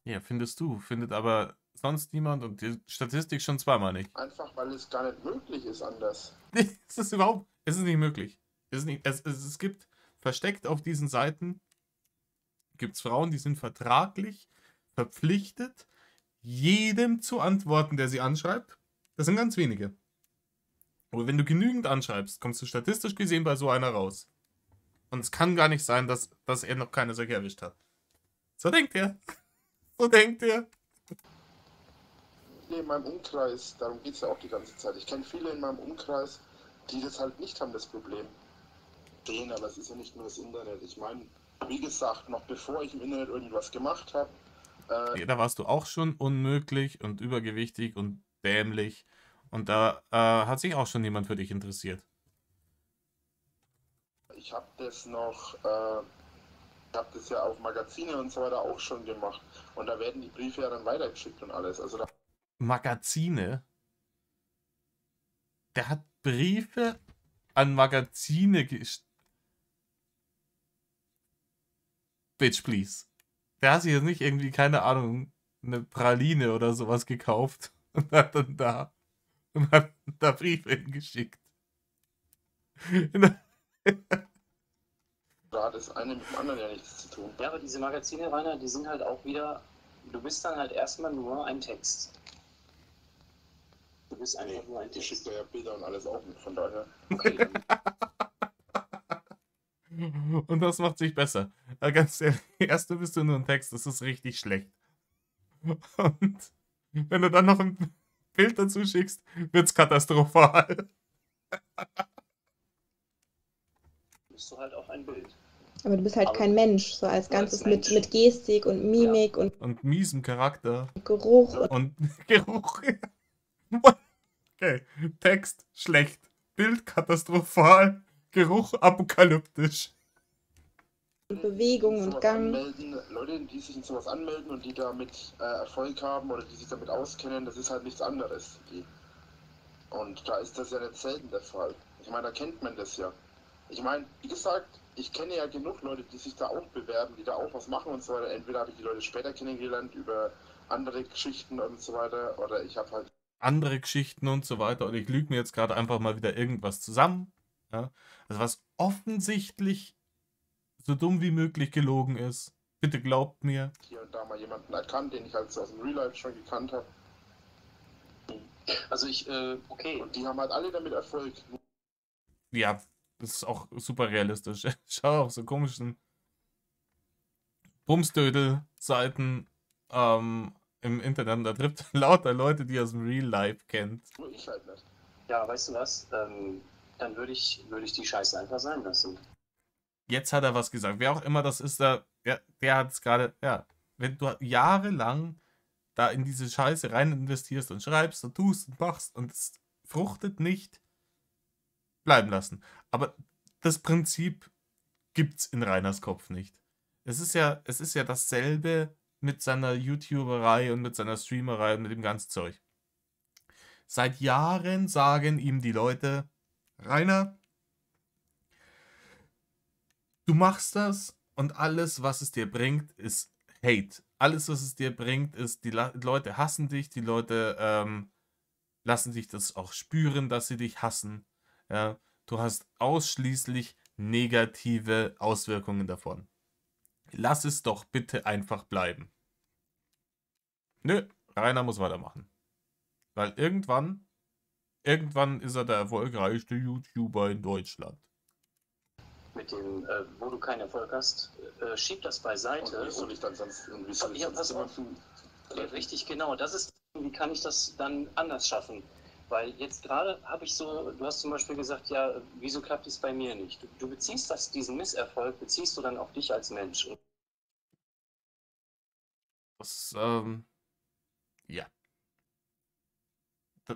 Ja, findest du. Findet aber sonst niemand und die Statistik schon zweimal nicht. Einfach weil es gar nicht möglich ist anders. Nee, es ist nicht möglich. Es gibt versteckt auf diesen Seiten, gibt es Frauen, die sind vertraglich verpflichtet, jedem zu antworten, der sie anschreibt. Das sind ganz wenige. Aber wenn du genügend anschreibst, kommst du statistisch gesehen bei so einer raus. Und es kann gar nicht sein, dass er noch keine solche erwischt hat. So denkt er. So denkt er. In meinem Umkreis, darum geht es ja auch die ganze Zeit. Ich kenne viele in meinem Umkreis, die das halt nicht haben, das Problem. Aber es ist ja nicht nur das Internet. Ich meine, wie gesagt, noch bevor ich im Internet irgendwas gemacht habe, Ja, da warst du auch schon unmöglich und übergewichtig und dämlich. Und da hat sich auch schon niemand für dich interessiert. ich habe das noch, ich habe das ja auf Magazine und so weiter auch schon gemacht. Und da werden die Briefe ja dann weitergeschickt und alles. Also da Magazine? Der hat Briefe an Magazine Bitch, please. Der hat sich jetzt nicht irgendwie, keine Ahnung, eine Praline oder sowas gekauft und hat dann da Briefe hingeschickt. da hat das eine mit dem anderen ja nichts zu tun. Ja, aber diese Magazine, Rainer, die sind halt auch wieder, du bist dann halt erstmal nur ein Text. Du bist einfach nur ein Die Text. schickt ja Bilder und alles auch mit, von daher. Okay, dann Und das macht sich besser. Aber ganz ehrlich, erst du bist du nur ein Text, das ist richtig schlecht. Und wenn du dann noch ein Bild dazu schickst, wird's katastrophal. bist du halt auch ein Bild. Aber du bist halt Aber kein Mensch, so als du als Ganzes Mensch. mit Gestik und Mimik und Und miesem Charakter. Geruch. Und Geruch. Okay. Text schlecht. Bild katastrophal. Geruch apokalyptisch. Und Bewegung und Sowas Gang. anmelden, Leute, die sich in sowas anmelden und die damit Erfolg haben oder die sich damit auskennen, das ist halt nichts anderes. Und da ist das ja nicht selten der Fall. Ich meine, da kennt man das ja. Ich meine, wie gesagt, ich kenne ja genug Leute, die sich da auch bewerben, die da auch was machen und so weiter. Entweder habe ich die Leute später kennengelernt über andere Geschichten und so weiter, oder ich habe halt Andere Geschichten und so weiter. Und ich lüge mir jetzt gerade einfach mal wieder irgendwas zusammen. Ja? Also was offensichtlich so dumm wie möglich gelogen ist. Bitte glaubt mir. hier und da mal jemanden erkannt, den ich halt so aus dem Real Life schon gekannt habe. Also okay. Und die haben halt alle damit Erfolg. Ja, das ist auch super realistisch. Schau auf so komischen Bumsdödel-Seiten im Internet. Und da trifft lauter Leute, die aus dem Real Life kennt. Nur ich halt nicht. Ja, weißt du was? Dann würde ich die Scheiße einfach sein lassen. Jetzt hat er was gesagt. Wer auch immer das ist, der hat es gerade, ja, wenn du jahrelang da in diese Scheiße rein investierst und schreibst und tust und machst und es fruchtet nicht, bleiben lassen. Aber das Prinzip gibt's in Rainers Kopf nicht. Es ist ja dasselbe mit seiner YouTuberei und mit seiner Streamerei und mit dem ganzen Zeug. Seit Jahren sagen ihm die Leute, Rainer, du machst das und alles, was es dir bringt, ist Hate. Alles, was es dir bringt, ist, die Leute hassen dich, die Leute lassen dich das auch spüren, dass sie dich hassen. Ja? Du hast ausschließlich negative Auswirkungen davon. Lass es doch bitte einfach bleiben. Nö, Rainer muss weitermachen. Weil irgendwann ist er der erfolgreichste YouTuber in Deutschland. Mit dem, wo du keinen Erfolg hast, schieb das beiseite. Und wie soll ich dann sonst irgendwie soll ich Ja, sonst pass auf. jemanden Ja, richtig, genau. Das ist, wie kann ich das dann anders schaffen? Weil jetzt gerade habe ich so, du hast zum Beispiel gesagt, ja, wieso klappt es bei mir nicht? Du beziehst diesen Misserfolg, beziehst du dann auf dich als Mensch. Und Das, ja.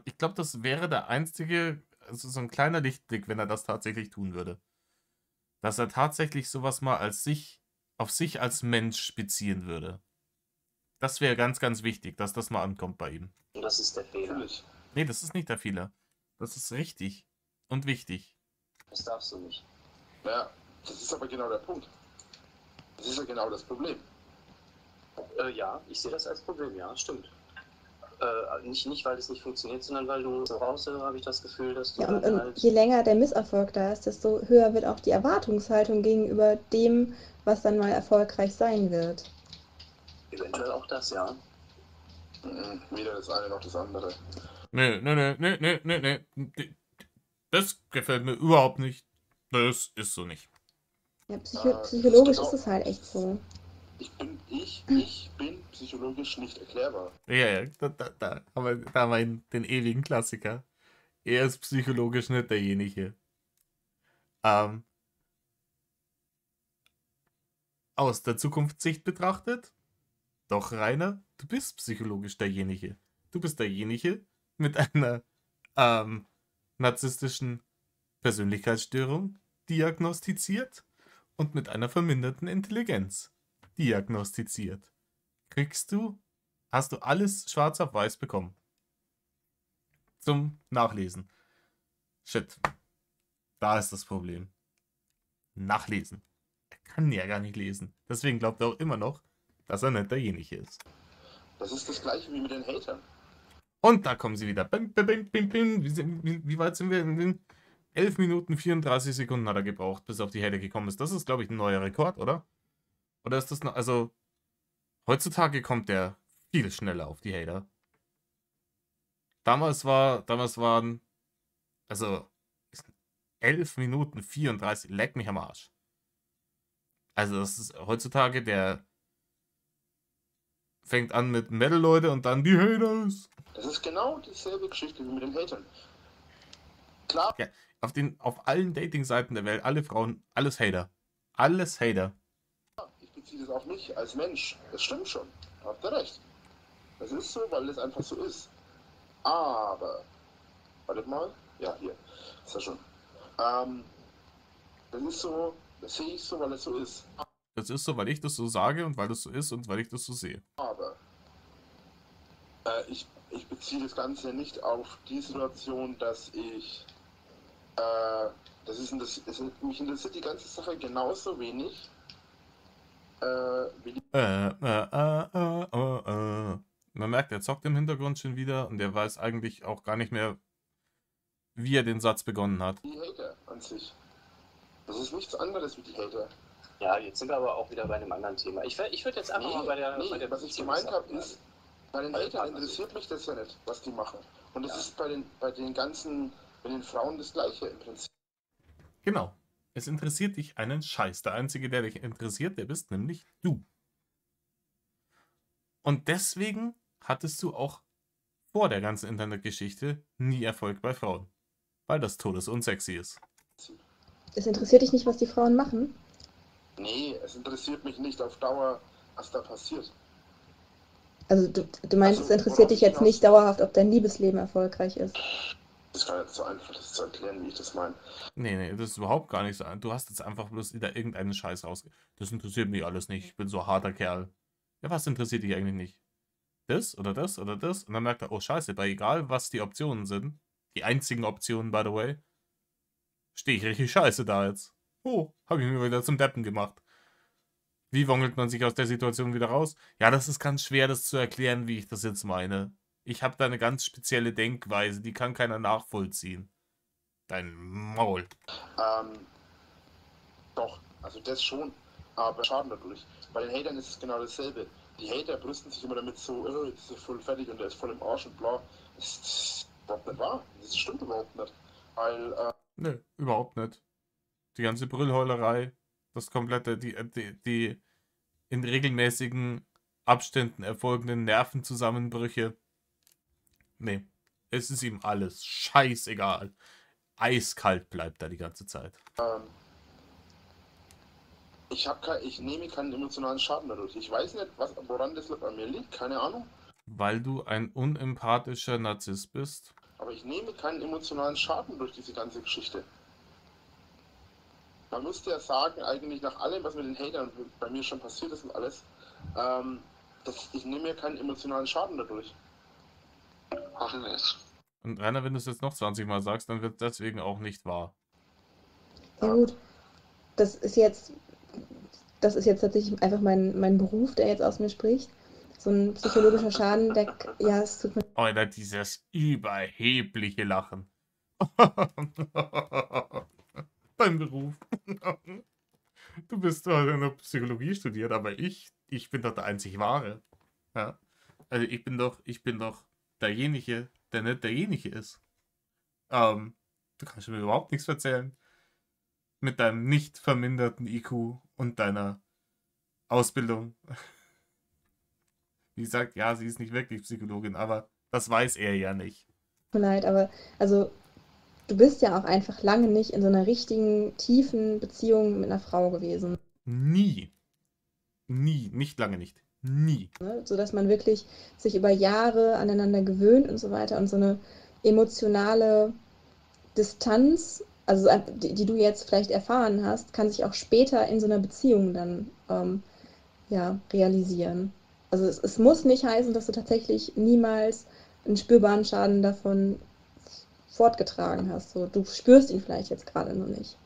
Ich glaube, das wäre der einzige, also so ein kleiner Lichtblick, wenn er das tatsächlich tun würde. Dass er tatsächlich sowas mal auf sich als Mensch beziehen würde. Das wäre ganz, ganz wichtig, dass das mal ankommt bei ihm. das ist der Fehler. natürlich. Nee, das ist nicht der Fehler. Das ist richtig und wichtig. Das darfst du nicht. Ja, das ist aber genau der Punkt. Das ist ja genau das Problem. Ja, ich sehe das als Problem, ja, stimmt. Nicht, weil es nicht funktioniert, sondern weil du so raushöre, habe ich das Gefühl, dass du Ja, dann und halt... je länger der Misserfolg da ist, desto höher wird auch die Erwartungshaltung gegenüber dem, was dann mal erfolgreich sein wird. Eventuell auch das, ja. Weder das eine noch das andere. Nee. Das gefällt mir überhaupt nicht. Das ist so nicht. Ja, Das psychologisch genau- ist es halt echt so. Ich bin psychologisch nicht erklärbar. Ja, da haben wir den ewigen Klassiker. Er ist psychologisch nicht derjenige. Aus der Zukunftssicht betrachtet, doch Rainer, du bist psychologisch derjenige. Du bist derjenige mit einer narzisstischen Persönlichkeitsstörung diagnostiziert und mit einer verminderten Intelligenz diagnostiziert. Hast du alles schwarz auf weiß bekommen. Zum Nachlesen. Shit. Da ist das Problem. Nachlesen. Er kann ja gar nicht lesen. Deswegen glaubt er auch immer noch, dass er nicht derjenige ist. Das ist das gleiche wie mit den Hatern. Und da kommen sie wieder. Bim, bim, bim, bim, bim. Wie weit sind wir? In den 11 Minuten 34 Sekunden hat er gebraucht, bis er auf die Hater gekommen ist. Das ist, glaube ich, ein neuer Rekord, oder? Oder ist das noch... Also, heutzutage kommt der viel schneller auf die Hater. Damals waren... Also, 11 Minuten 34. Leck mich am Arsch. Also, das ist heutzutage der... Fängt an mit Metal-Leute und dann die Haters. Das ist genau dieselbe Geschichte wie mit den Hatern. Klar, Ja, auf allen Dating-Seiten der Welt, alle Frauen, alles Hater. Alles Hater. ich beziehe das auf mich als Mensch. Das stimmt schon. Habt ihr recht. Das ist so, weil es einfach so ist. Aber, wartet mal. Ja, hier. Ist ja schon. Das ist so, das sehe ich so, weil es so ist. Das ist so, weil ich das so sage und weil das so ist und weil ich das so sehe. Aber ich beziehe das Ganze nicht auf die Situation, dass ich mich interessiert die ganze Sache genauso wenig wie die. Man merkt, er zockt im Hintergrund schon wieder und er weiß eigentlich auch gar nicht mehr, wie er den Satz begonnen hat. Die Hater an sich. Das ist nichts anderes wie die Hater. Ja, jetzt sind wir aber auch wieder bei einem anderen Thema. Ich würde jetzt einfach mal bei der was ich gemeint habe, ist, bei den Hatern interessiert mich das ja nicht, was die machen. Und das ist bei den Frauen das Gleiche im Prinzip. Genau. Es interessiert dich einen Scheiß. Der Einzige, der dich interessiert, der bist nämlich du. Und deswegen hattest du auch vor der ganzen Internetgeschichte nie Erfolg bei Frauen. Weil das todesunsexy ist. Es interessiert dich nicht, was die Frauen machen? Nee, es interessiert mich nicht auf Dauer, was da passiert. Also du meinst, Also, es interessiert dich jetzt worauf nicht dauerhaft, ob dein Liebesleben erfolgreich ist? Das ist gar nicht so einfach, das zu erklären, wie ich das meine. Nee, das ist überhaupt gar nicht so. Du hast jetzt einfach bloß wieder irgendeinen Scheiß raus. Das interessiert mich alles nicht. Ich bin so ein harter Kerl. Ja, was interessiert dich eigentlich nicht? Das oder das oder das? Und dann merkt er, oh Scheiße, bei egal was die Optionen sind, die einzigen Optionen, by the way, stehe ich richtig scheiße da jetzt. Oh, habe ich mir wieder zum Deppen gemacht. Wie wongelt man sich aus der Situation wieder raus? Ja, das ist ganz schwer, das zu erklären, wie ich das jetzt meine. Ich habe da eine ganz spezielle Denkweise, die kann keiner nachvollziehen. Dein Maul. Doch, also das schon, aber Schaden dadurch. Bei den Hatern ist es genau dasselbe. Die Hater brüsten sich immer damit so, das ist voll fertig und der ist voll im Arsch und bla. Das ist überhaupt nicht wahr. Das stimmt überhaupt nicht. Weil, Nö, überhaupt nicht. Die ganze Brüllheulerei, das komplette, die in regelmäßigen Abständen erfolgenden Nervenzusammenbrüche. Nee, es ist ihm alles scheißegal. Eiskalt bleibt er die ganze Zeit. ich nehme keinen emotionalen Schaden dadurch. Ich weiß nicht, woran das an mir liegt, keine Ahnung. Weil du ein unempathischer Narzisst bist. Aber ich nehme keinen emotionalen Schaden durch diese ganze Geschichte. Man müsste ja sagen, eigentlich nach allem, was mit den Hatern bei mir schon passiert ist und alles, ich nehme mir keinen emotionalen Schaden dadurch. Hoffen wir es. Und Rainer, wenn du es jetzt noch 20 Mal sagst, dann wird es deswegen auch nicht wahr. Ja gut, das ist jetzt tatsächlich einfach mein Beruf, der jetzt aus mir spricht. So ein psychologischer Schaden, ja, es tut mir Oder dieses überhebliche Lachen. Dein Beruf. Du bist in der Psychologie studiert, aber ich bin doch der einzig Wahre. Ja. Also ich bin doch derjenige, der nicht derjenige ist. Du kannst mir überhaupt nichts erzählen. Mit deinem nicht verminderten IQ und deiner Ausbildung. Wie gesagt, ja, sie ist nicht wirklich Psychologin, aber das weiß er ja nicht. Tut mir leid, aber also du bist ja auch einfach lange nicht in so einer richtigen, tiefen Beziehung mit einer Frau gewesen, Nie. Nie. Nicht lange nicht. Nie. ne? Sodass man wirklich sich über Jahre aneinander gewöhnt und so weiter und so eine emotionale Distanz, also die du jetzt vielleicht erfahren hast, kann sich auch später in so einer Beziehung dann ja, realisieren. Also es muss nicht heißen, dass du tatsächlich niemals einen spürbaren Schaden davon fortgetragen hast. So, du spürst ihn vielleicht jetzt gerade noch nicht.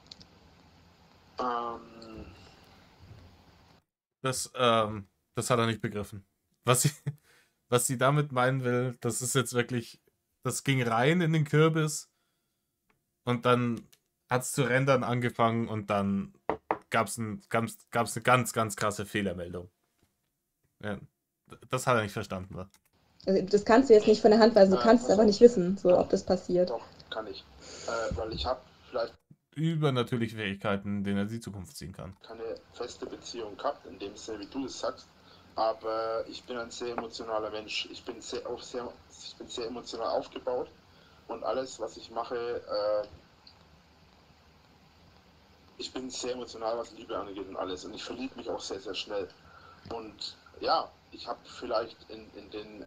Das hat er nicht begriffen. Was sie damit meinen will, das ist jetzt wirklich, das ging rein in den Kürbis und dann hat es zu rendern angefangen und dann gab es eine ganz, ganz krasse Fehlermeldung. Ja, das hat er nicht verstanden. Ne? Also, das kannst du jetzt nicht von der Hand weisen, du kannst es einfach nicht wissen, so, ob das passiert. Doch, kann ich. Weil ich habe vielleicht Übernatürliche Fähigkeiten, denen er die Zukunft ziehen kann. keine feste Beziehung gehabt, in dem Sinne, wie du es sagst. Aber ich bin ein sehr emotionaler Mensch. Ich bin sehr emotional aufgebaut. Und alles, was ich mache, ich bin sehr emotional, was Liebe angeht und alles. Und ich verliebe mich auch sehr, sehr schnell. Und ja, ich habe vielleicht in den...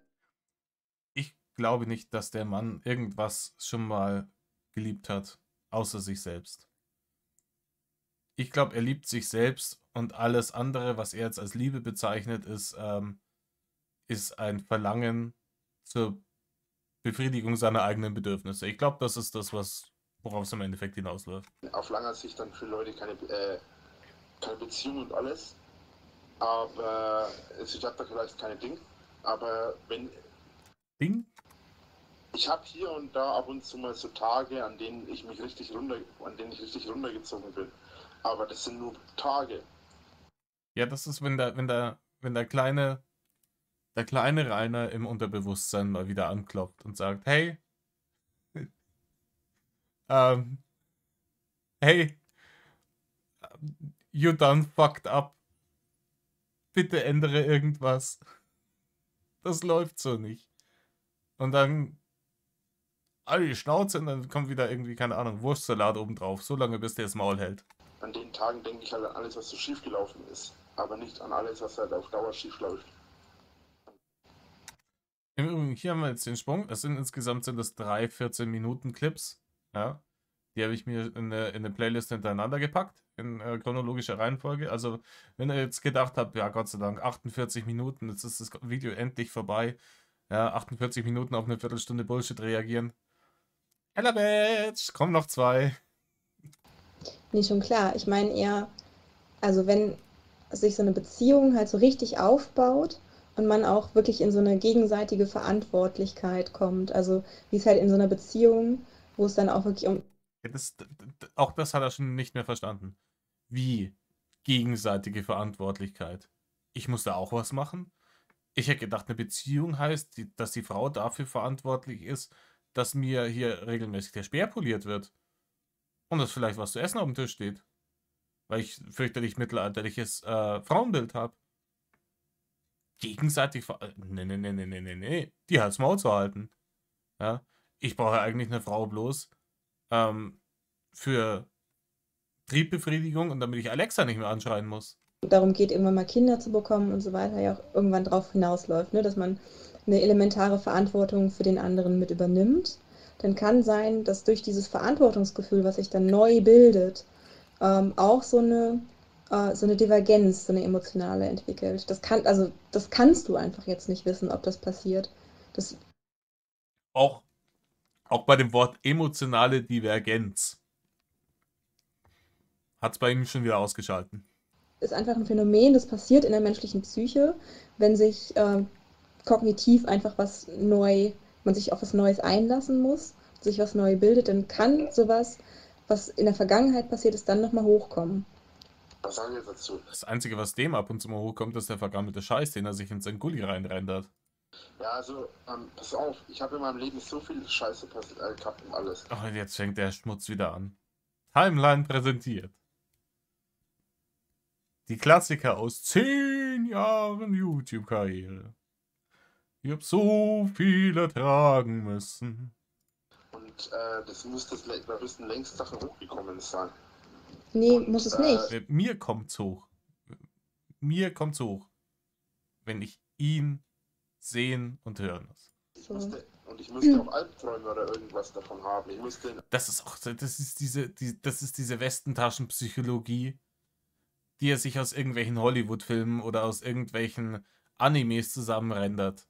Ich glaube nicht, dass der Mann irgendwas schon mal geliebt hat, außer sich selbst. Ich glaube, er liebt sich selbst und alles andere, was er jetzt als Liebe bezeichnet, ist ein Verlangen zur Befriedigung seiner eigenen Bedürfnisse. Ich glaube, das ist das, worauf es im Endeffekt hinausläuft. Auf langer Sicht dann für Leute keine Beziehung und alles. Aber ich habe da vielleicht keine Ding. Aber wenn... Ding? Ich habe hier und da ab und zu mal so Tage, an denen ich richtig runtergezogen bin. Aber das sind nur Tage. Ja, das ist, wenn der kleine Rainer im Unterbewusstsein mal wieder anklopft und sagt, hey, hey, you done fucked up. Bitte ändere irgendwas. Das läuft so nicht. Und dann alle die Schnauze und dann kommt wieder irgendwie, keine Ahnung, Wurstsalat obendrauf, so lange bis der das Maul hält. An den Tagen denke ich halt an alles, was so schief gelaufen ist, aber nicht an alles, was halt auf Dauer schief läuft. Im Übrigen, hier haben wir jetzt den Sprung. Es sind insgesamt 3 14-Minuten-Clips. Ja. Die habe ich mir in eine Playlist hintereinander gepackt, in chronologischer Reihenfolge. Also, wenn ihr jetzt gedacht habt, ja, Gott sei Dank, 48 Minuten, jetzt ist das Video endlich vorbei. Ja, 48 Minuten auf eine Viertelstunde Bullshit reagieren. Hello, Bitch! Kommen noch 2. Nee, schon klar. Ich meine eher, also wenn sich so eine Beziehung halt so richtig aufbaut und man auch wirklich in so eine gegenseitige Verantwortlichkeit kommt. Also wie es halt in so einer Beziehung, wo es dann auch wirklich um... Ja, auch das hat er schon nicht mehr verstanden. Wie gegenseitige Verantwortlichkeit? Ich muss da auch was machen? Ich hätte gedacht, eine Beziehung heißt, dass die Frau dafür verantwortlich ist, dass mir hier regelmäßig der Speer poliert wird. Und dass vielleicht was zu essen auf dem Tisch steht. Weil ich fürchterlich mittelalterliches Frauenbild habe. Gegenseitig Nee. Die hat's Maul zu halten. Ja? Ich brauche eigentlich eine Frau bloß für Triebbefriedigung und damit ich Alexa nicht mehr anschreien muss. darum geht, irgendwann mal Kinder zu bekommen und so weiter, ja auch irgendwann drauf hinausläuft, ne? Dass man eine elementare Verantwortung für den anderen mit übernimmt. Dann kann sein, dass durch dieses Verantwortungsgefühl, was sich dann neu bildet, auch so eine Divergenz, so eine emotionale entwickelt. Das kannst du einfach jetzt nicht wissen, ob das passiert. Das Auch bei dem Wort emotionale Divergenz hat es bei ihm schon wieder ausgeschalten. ist einfach ein Phänomen, das passiert in der menschlichen Psyche, wenn sich kognitiv einfach man sich auf was Neues einlassen muss, sich was Neues bildet, dann kann sowas, was in der Vergangenheit passiert ist, dann nochmal hochkommen. Was sagen wir jetzt dazu? Das Einzige, was dem ab und zu mal hochkommt, ist der vergammelte Scheiß, den er sich in seinen Gully reinrendert. Ja, also, pass auf, ich habe in meinem Leben so viel Scheiße gehabt und alles. Ach, und jetzt fängt der Schmutz wieder an. Timeline präsentiert. Die Klassiker aus 10 Jahren YouTube-Karriere. Ich hab so viel ertragen müssen. Und da müssten längst Sachen hochgekommen sein. Nee, Und, muss es nicht. Mir kommt's hoch. Mir kommt's hoch. Wenn ich ihn sehen und hören muss. Ich müsste auch Albträume oder irgendwas davon haben. Das ist diese Westentaschenpsychologie, die er sich aus irgendwelchen Hollywood-Filmen oder aus irgendwelchen Animes zusammenrendert.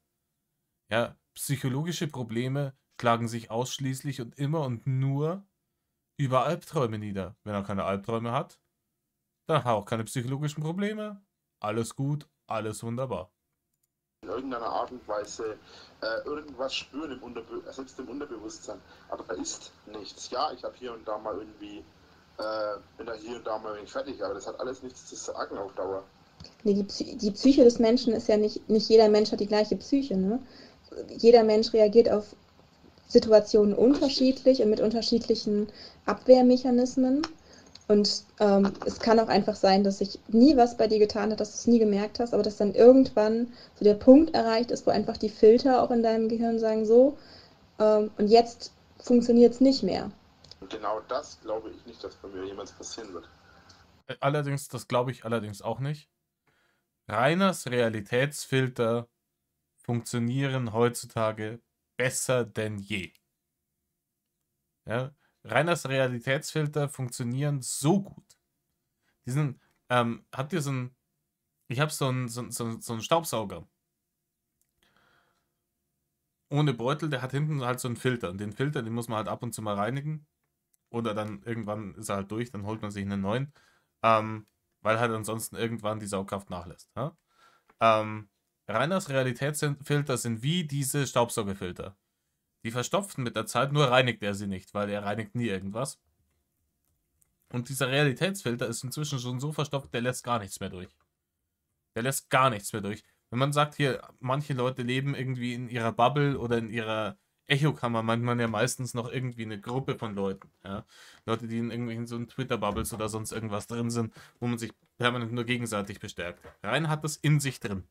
Ja, psychologische Probleme schlagen sich ausschließlich und immer und nur über Albträume nieder. Wenn er keine Albträume hat, dann hat er auch keine psychologischen Probleme. Alles gut, alles wunderbar. In irgendeiner Art und Weise irgendwas spüren, selbst im Unterbewusstsein. Aber da ist nichts. Ja, ich habe hier und da mal irgendwie, bin da hier und da mal wenig fertig, aber das hat alles nichts zu sagen auf Dauer. Nee, die Psyche des Menschen ist ja nicht jeder Mensch hat die gleiche Psyche, ne? Jeder Mensch reagiert auf Situationen unterschiedlich und mit unterschiedlichen Abwehrmechanismen. Und es kann auch einfach sein, dass sich nie was bei dir getan hat, dass du es nie gemerkt hast, aber dass dann irgendwann so der Punkt erreicht ist, wo einfach die Filter auch in deinem Gehirn sagen, so, und jetzt funktioniert es nicht mehr. Und genau das glaube ich nicht, dass bei mir jemals passieren wird. Allerdings, das glaube ich allerdings auch nicht. Rainers Realitätsfilter funktionieren heutzutage besser denn je. Ja, Rainers Realitätsfilter funktionieren so gut. Habt ihr ich habe so einen Staubsauger. Ohne Beutel, der hat hinten halt so einen Filter. Und den Filter, den muss man halt ab und zu mal reinigen. Oder dann irgendwann ist er halt durch, dann holt man sich einen neuen. Weil halt ansonsten irgendwann die Saugkraft nachlässt. Ja? Rainers Realitätsfilter sind wie diese Staubsaugerfilter. Die verstopfen mit der Zeit, nur reinigt er sie nicht, weil er reinigt nie irgendwas. Und dieser Realitätsfilter ist inzwischen schon so verstopft, der lässt gar nichts mehr durch. Der lässt gar nichts mehr durch. Wenn man sagt, hier, manche Leute leben irgendwie in ihrer Bubble oder in ihrer Echokammer, meint man ja meistens noch irgendwie eine Gruppe von Leuten. Ja? Leute, die in irgendwelchen so Twitter-Bubbles oder sonst irgendwas drin sind, wo man sich permanent nur gegenseitig bestärkt. Rainer hat das in sich drin.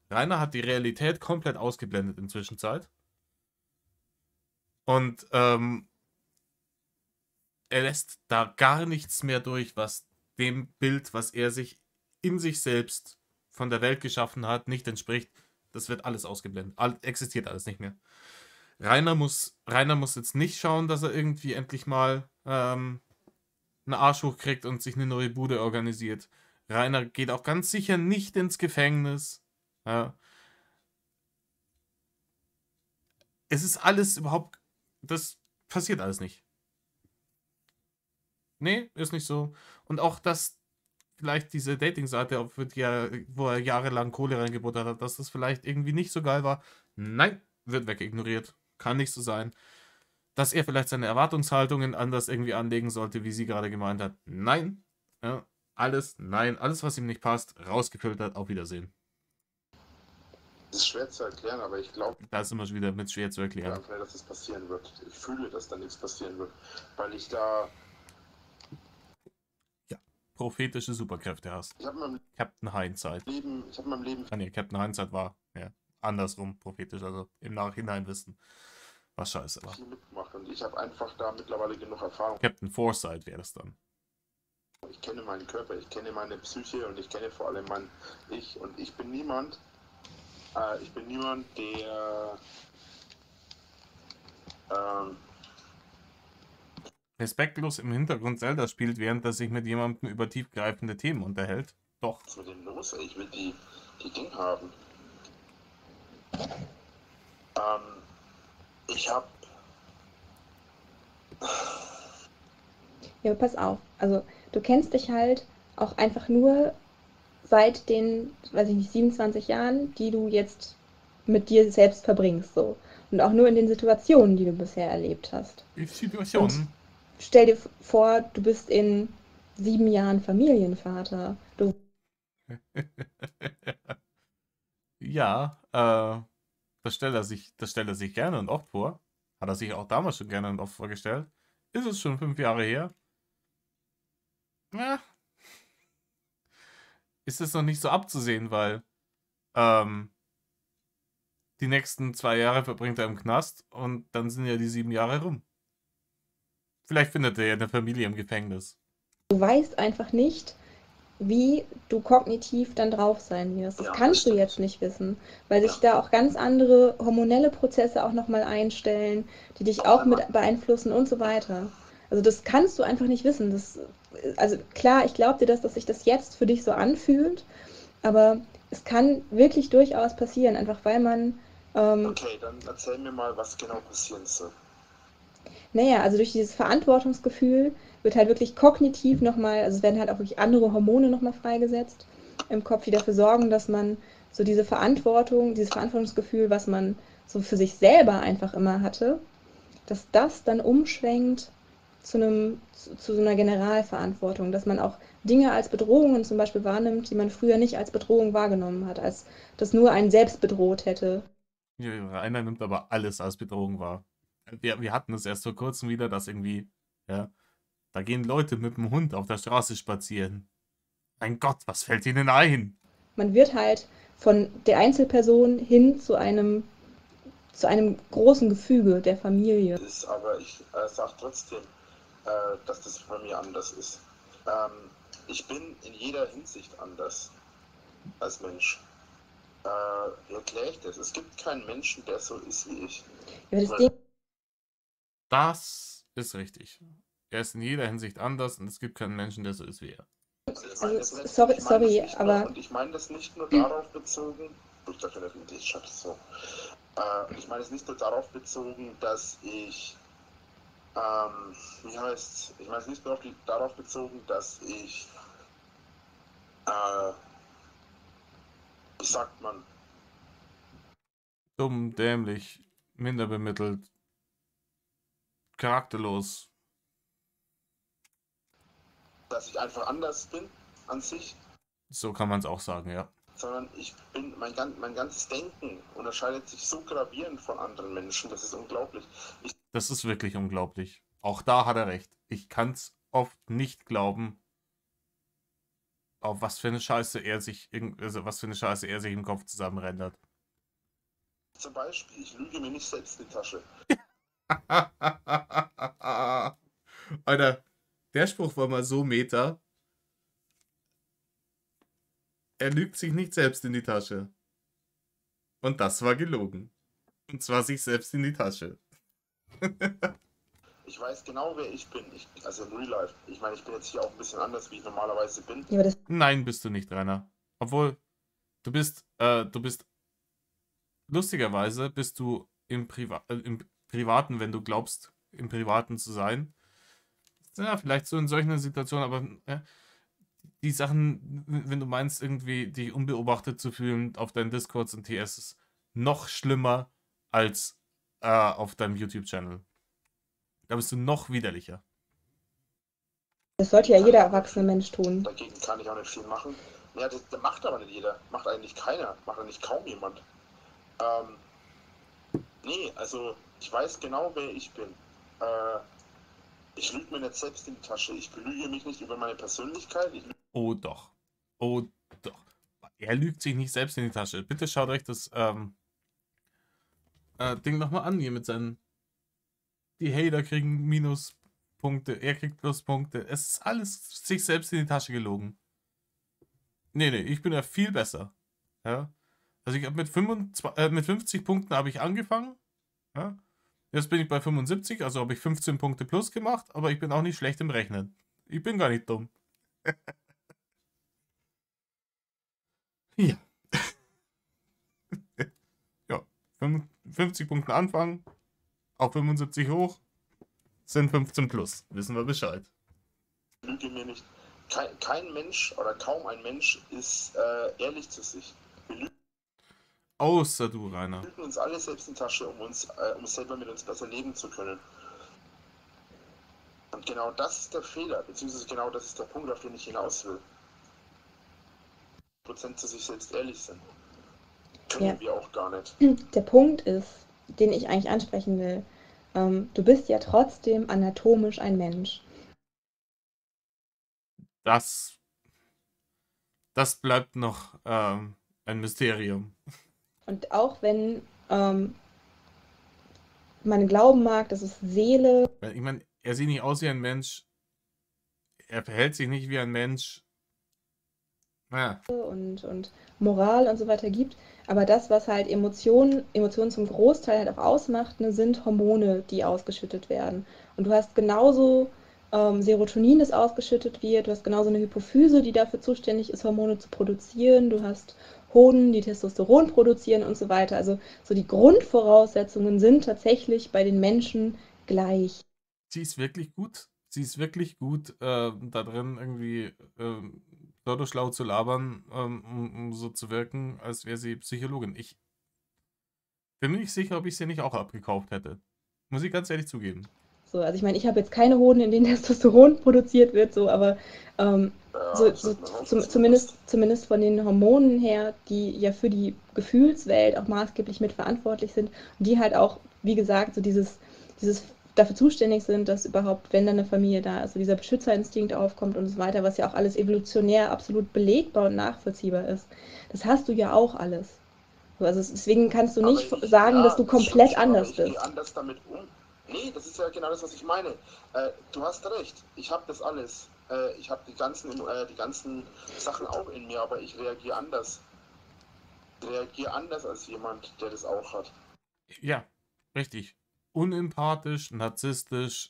Rainer hat die Realität komplett ausgeblendet in Zwischenzeit. Und er lässt da gar nichts mehr durch, was dem Bild, was er sich in sich selbst von der Welt geschaffen hat, nicht entspricht. Das wird alles ausgeblendet. Existiert alles nicht mehr. Rainer muss jetzt nicht schauen, dass er irgendwie endlich mal einen Arsch hochkriegt und sich eine neue Bude organisiert. Rainer geht auch ganz sicher nicht ins Gefängnis. Ja. Es ist alles überhaupt... Das passiert alles nicht. Nee, ist nicht so. Und auch, dass vielleicht diese Dating-Seite, wo er jahrelang Kohle reingebuttert hat, dass das vielleicht irgendwie nicht so geil war. Nein, wird wegignoriert. Kann nicht so sein. Dass er vielleicht seine Erwartungshaltungen anders irgendwie anlegen sollte, wie sie gerade gemeint hat. Nein. Ja, alles, was ihm nicht passt, rausgefiltert, auf Wiedersehen. Das ist schwer zu erklären, aber ich glaube... Da ist immer wieder mit schwer zu erklären. Einfach nicht, dass das passieren wird. Ich fühle, dass da nichts passieren wird. Weil ich da... Ja, prophetische Superkräfte hast. Ich habe Captain Hindsight. in meinem Leben... Ah nee, Captain Hindsight war ja andersrum prophetisch, also im Nachhinein wissen, was scheiße war. viel mitgemacht und ich habe einfach da mittlerweile genug Erfahrung. Captain Foresight wäre das dann. Ich kenne meinen Körper, ich kenne meine Psyche und ich kenne vor allem mein Ich. Und ich bin niemand, der respektlos im Hintergrund Zelda spielt, während er sich mit jemandem über tiefgreifende Themen unterhält. Doch. Was ist mit dem los? Ey? Ich will die Ding haben. Ich hab... Ja, pass auf. Also, du kennst dich halt auch einfach nur seit den, weiß ich nicht, 27 Jahren, die du jetzt mit dir selbst verbringst, so. Und auch nur in den Situationen, die du bisher erlebt hast. Die Situation. Stell dir vor, du bist in 7 Jahren Familienvater. Du Ja, das stellt er sich gerne und oft vor. Hat er sich auch damals schon gerne und oft vorgestellt. Ist es schon 5 Jahre her? Ja, ist es noch nicht so abzusehen, weil ähm, die nächsten 2 Jahre verbringt er im Knast und dann sind ja die 7 Jahre rum. Vielleicht findet er ja eine Familie im Gefängnis. weißt einfach nicht, wie du kognitiv dann drauf sein wirst. Das Ja, das kannst du stimmt. jetzt nicht wissen, weil sich Ja. da auch ganz andere hormonelle Prozesse auch nochmal einstellen, die dich auch mit beeinflussen und so weiter. Also das kannst du einfach nicht wissen. Also klar, ich glaube dir, dass sich das jetzt für dich so anfühlt, aber es kann wirklich durchaus passieren, einfach weil man, Okay, dann erzähl mir mal, was genau passieren soll. naja, also durch dieses Verantwortungsgefühl wird halt wirklich kognitiv nochmal, also es werden halt auch wirklich andere Hormone nochmal freigesetzt im Kopf, die dafür sorgen, dass man so diese Verantwortung, dieses Verantwortungsgefühl, was man so für sich selber einfach immer hatte, dass das dann umschwenkt zu so einer Generalverantwortung, dass man auch Dinge als Bedrohungen zum Beispiel wahrnimmt, die man früher nicht als Bedrohung wahrgenommen hat, als das nur einen selbst bedroht hätte. Ja, Rainer nimmt aber alles als Bedrohung wahr. Wir hatten es erst vor kurzem wieder, dass irgendwie, ja, da gehen Leute mit dem Hund auf der Straße spazieren. Mein Gott, was fällt ihnen ein? Man wird halt von der Einzelperson hin zu einem großen Gefüge der Familie. Ist, aber ich sage trotzdem, dass das bei mir anders ist. Ich bin in jeder Hinsicht anders als Mensch. Wie erkläre ich das? Es gibt keinen Menschen, der so ist wie ich. Aber das Ding Das ist richtig. Er ist in jeder Hinsicht anders und es gibt keinen Menschen, der so ist wie er. Also, sorry, aber Und ich meine das nicht nur darauf bezogen, ich dachte, ich schaffe es so. Ich meine es nicht nur darauf bezogen, dass ich, ich meine es nicht nur darauf bezogen, dass ich, wie sagt man, Dumm, dämlich, minderbemittelt, charakterlos. dass ich einfach anders bin an sich, So kann man es auch sagen, ja. sondern ich bin, mein ganzes Denken unterscheidet sich so gravierend von anderen Menschen, das ist unglaublich. Das ist wirklich unglaublich. Auch da hat er recht. Ich kann es oft nicht glauben, auf was für eine Scheiße er sich, also was für eine Scheiße er sich im Kopf zusammenrendert. Zum Beispiel, ich lüge mir nicht selbst in die Tasche. Alter, der Spruch war mal so meta. Er lügt sich nicht selbst in die Tasche. Und das war gelogen. Und zwar sich selbst in die Tasche. Ich weiß genau, wer ich bin. Also im Real Life. Ich meine, ich bin jetzt hier auch ein bisschen anders, wie ich normalerweise bin. ja, aber das Nein, bist du nicht, Rainer. Obwohl, du bist lustigerweise bist du im Privaten, wenn du glaubst, im Privaten zu sein. Ja, vielleicht so in solchen Situationen, aber die Sachen, wenn du meinst, irgendwie dich unbeobachtet zu fühlen auf deinen Discords und TS, ist noch schlimmer als auf deinem YouTube-Channel. Da bist du noch widerlicher. sollte ja jeder erwachsene Mensch tun. Dagegen kann ich auch nicht viel machen. Ja, das macht aber nicht jeder. Macht eigentlich keiner. Macht eigentlich kaum jemand. Nee, also ich weiß genau, wer ich bin. Ich lüge mir nicht selbst in die Tasche. Ich belüge mich nicht über meine Persönlichkeit. Oh doch. Oh doch. Er lügt sich nicht selbst in die Tasche. Bitte schaut euch das Ding nochmal an hier mit seinen. Die Hater kriegen Minuspunkte, er kriegt Pluspunkte. Es ist alles sich selbst in die Tasche gelogen. Nee, ich bin ja viel besser. Ja? Also ich habe mit 50 Punkten habe ich angefangen. Ja? Jetzt bin ich bei 75, also habe ich 15 Punkte plus gemacht, aber ich bin auch nicht schlecht im Rechnen. Ich bin gar nicht dumm. Ja. Ja, 50 Punkte anfangen, auf 75 hoch, sind 15 plus. Wissen wir Bescheid. Ich lüge mir nicht. Kein Mensch oder kaum ein Mensch ist ehrlich zu sich. Wir Außer du, Rainer. lügen uns alle selbst in die Tasche, um selber mit uns besser leben zu können. Und genau das ist der Fehler, beziehungsweise genau das ist der Punkt, auf den ich hinaus will. Prozent zu sich selbst ehrlich sind. Können Ja. wir auch gar nicht. Der Punkt ist, den ich eigentlich ansprechen will, du bist ja trotzdem anatomisch ein Mensch. Das bleibt noch ein Mysterium. Und auch wenn man glauben mag, dass es Seele Ich meine, er sieht nicht aus wie ein Mensch. Er verhält sich nicht wie ein Mensch. Naja, und Moral und so weiter gibt, aber das, was halt Emotionen zum Großteil halt auch ausmacht, ne, sind Hormone, die ausgeschüttet werden. Und du hast genauso Serotonin, das ausgeschüttet wird, du hast genauso eine Hypophyse, die dafür zuständig ist, Hormone zu produzieren, du hast Hoden, die Testosteron produzieren und so weiter. Also so die Grundvoraussetzungen sind tatsächlich bei den Menschen gleich. sie ist wirklich gut. Sie ist wirklich gut, da drin irgendwie pseudoschlau zu labern, um so zu wirken, als wäre sie Psychologin. Ich bin mir nicht sicher, ob ich sie nicht auch abgekauft hätte. Muss ich ganz ehrlich zugeben. So, also ich meine, ich habe jetzt keine Hoden, in denen Testosteron produziert wird, so, aber zumindest von den Hormonen her, die ja für die Gefühlswelt auch maßgeblich mitverantwortlich sind und die halt auch, wie gesagt, so dieses dafür zuständig sind, dass überhaupt, wenn dann eine Familie da ist, so dieser Beschützerinstinkt aufkommt und so weiter, was ja auch alles evolutionär absolut belegbar und nachvollziehbar ist. Das hast du ja auch alles. So, also deswegen kannst du nicht sagen, dass du komplett anders bist. Ich gehe anders damit um. Nee, das ist ja genau das, was ich meine. Du hast recht, ich habe das alles. Ich habe die ganzen Sachen auch in mir, aber ich reagiere anders. Ich reagiere anders als jemand, der das auch hat. Ja, richtig. Unempathisch, narzisstisch,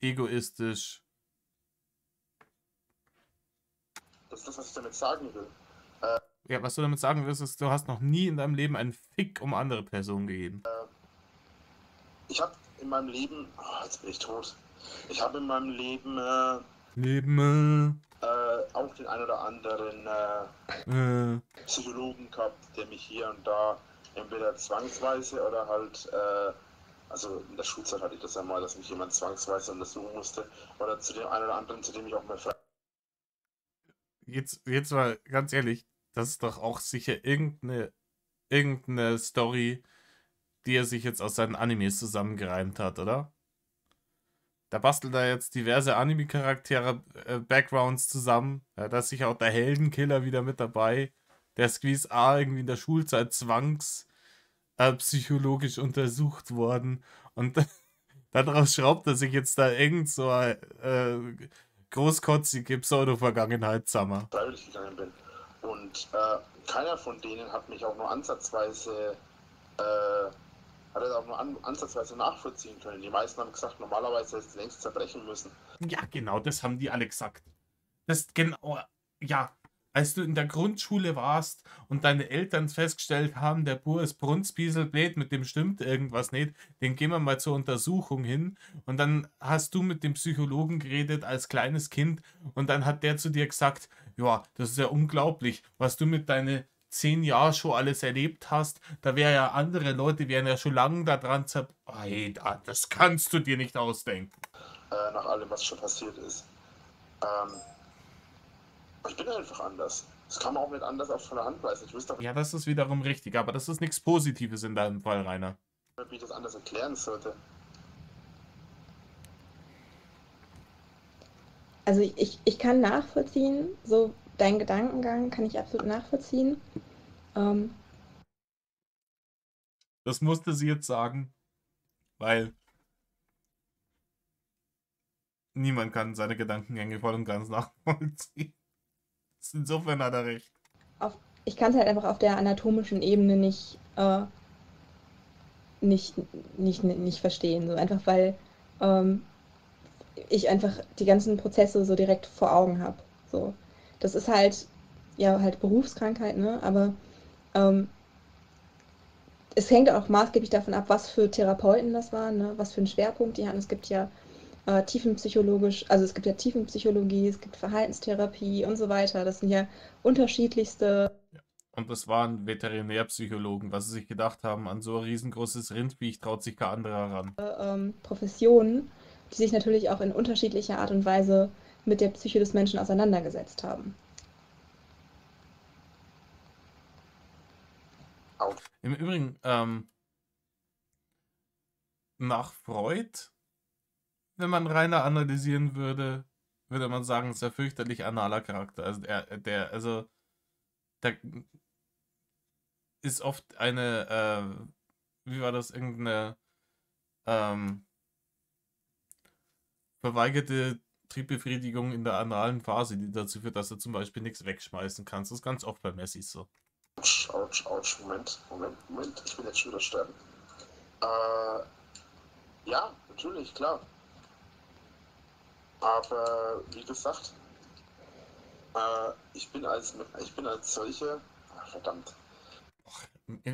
egoistisch. Das ist das, was ich damit sagen will. Ja, was du damit sagen willst, ist, du hast noch nie in deinem Leben einen Fick um andere Personen gegeben. Ich habe in meinem Leben, jetzt bin ich tot. Ich habe in meinem Leben auch den ein oder anderen Psychologen gehabt, der mich hier und da entweder zwangsweise oder halt, also in der Schulzeit hatte ich das einmal, dass mich jemand zwangsweise untersuchen musste, oder zu dem einen oder anderen, zu dem ich auch mal Jetzt mal ganz ehrlich, das ist doch auch sicher irgendeine Story, die er sich jetzt aus seinen Animes zusammengereimt hat, oder? Da bastelt er jetzt diverse Anime-Charaktere, Backgrounds zusammen. Ja, da ist sicher auch der Heldenkiller wieder mit dabei. Der Squeeze A irgendwie in der Schulzeit psychologisch untersucht worden. Und daraus schraubt er sich jetzt da irgend so großkotzige Pseudo-Vergangenheit zusammen. freiwillig gegangen bin. Und keiner von denen hat mich auch nur ansatzweise nachvollziehen können. Die meisten haben gesagt, normalerweise hätte es längst zerbrechen müssen. Ja, genau, das haben die alle gesagt. Das genau, ja. Als du in der Grundschule warst und deine Eltern festgestellt haben, der Bur ist brunzpieselblöd, mit dem stimmt irgendwas nicht, den gehen wir mal zur Untersuchung hin. Und dann hast du mit dem Psychologen geredet als kleines Kind und dann hat der zu dir gesagt, ja, das ist ja unglaublich, was du mit deinen 10 Jahren schon alles erlebt hast. Da wären ja andere Leute, wären ja schon lange daran das kannst du dir nicht ausdenken. Nach allem, was schon passiert ist. Ich bin einfach anders. Das kann man auch nicht anders auf von der Hand weisen. Ich wüsste auch Ja, das ist wiederum richtig, aber das ist nichts Positives in deinem Fall, Rainer. nicht, wie ich das anders erklären sollte. Also ich kann nachvollziehen, so deinen Gedankengang kann ich absolut nachvollziehen. Das musste sie jetzt sagen, weil niemand kann seine Gedankengänge voll und ganz nachvollziehen. Insofern hat er recht. Ich kann es halt einfach auf der anatomischen Ebene nicht verstehen. So einfach weil ich einfach die ganzen Prozesse so direkt vor Augen habe. So. Das ist halt, ja, halt Berufskrankheit, ne? Aber es hängt auch maßgeblich davon ab, was für Therapeuten das waren, ne? Was für einen Schwerpunkt die hatten. Es gibt ja tiefenpsychologie, es gibt Verhaltenstherapie und so weiter. Das sind ja unterschiedlichste. Und das waren Veterinärpsychologen, was sie sich gedacht haben, an so ein riesengroßes Rindviech traut sich kein anderer ran. Professionen, die sich natürlich auch in unterschiedlicher Art und Weise mit der Psyche des Menschen auseinandergesetzt haben. Im Übrigen, nach Freud, wenn man Rainer analysieren würde, würde man sagen, es ist ein fürchterlich analer Charakter. Also da ist oft eine, wie war das, irgendeine verweigerte Triebbefriedigung in der analen Phase, die dazu führt, dass du zum Beispiel nichts wegschmeißen kannst. Das ist ganz oft bei Messis so. Autsch. Moment. Ich bin jetzt schon wieder sterben. Ja, natürlich, klar. Aber wie gesagt, ich bin als solche. Verdammt.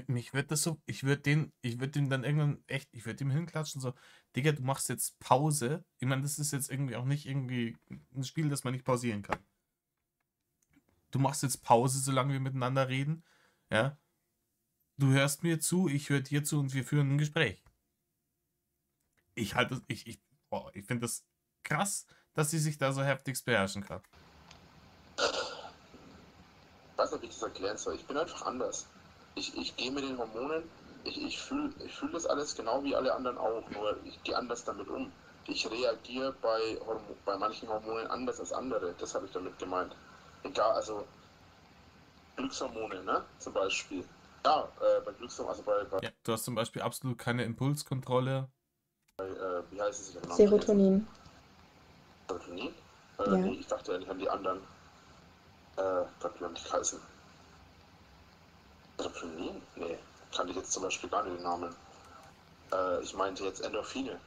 Mich wird das so, ich würde ihm dann irgendwann echt, ich würde ihm hinklatschen, so, Digga, du machst jetzt Pause. Ich meine, das ist jetzt irgendwie auch nicht irgendwie ein Spiel, das man nicht pausieren kann. Du machst jetzt Pause, solange wir miteinander reden, ja. Du hörst mir zu, ich höre dir zu und wir führen ein Gespräch. Ich finde das krass, dass sie sich da so heftig beherrschen kann. Ich weiß nicht, wie ich das erklären soll. Ich bin einfach anders. Ich gehe mit den Hormonen, ich fühl das alles genau wie alle anderen auch, nur ich gehe anders damit um. Ich reagiere bei manchen Hormonen anders als andere, das habe ich damit gemeint. Egal, also Glückshormone, ne, zum Beispiel. Ja, bei Glückshormonen, also Ja, du hast zum Beispiel absolut keine Impulskontrolle. wie heißt es? Ich hab den Namen Serotonin. vergessen. Serotonin? Ja. Nee, ich dachte eigentlich an die anderen. Gott, wie haben die geheißen? Serotonin? Nee, kannte ich jetzt zum Beispiel gar nicht den Namen. Ich meinte jetzt Endorphine.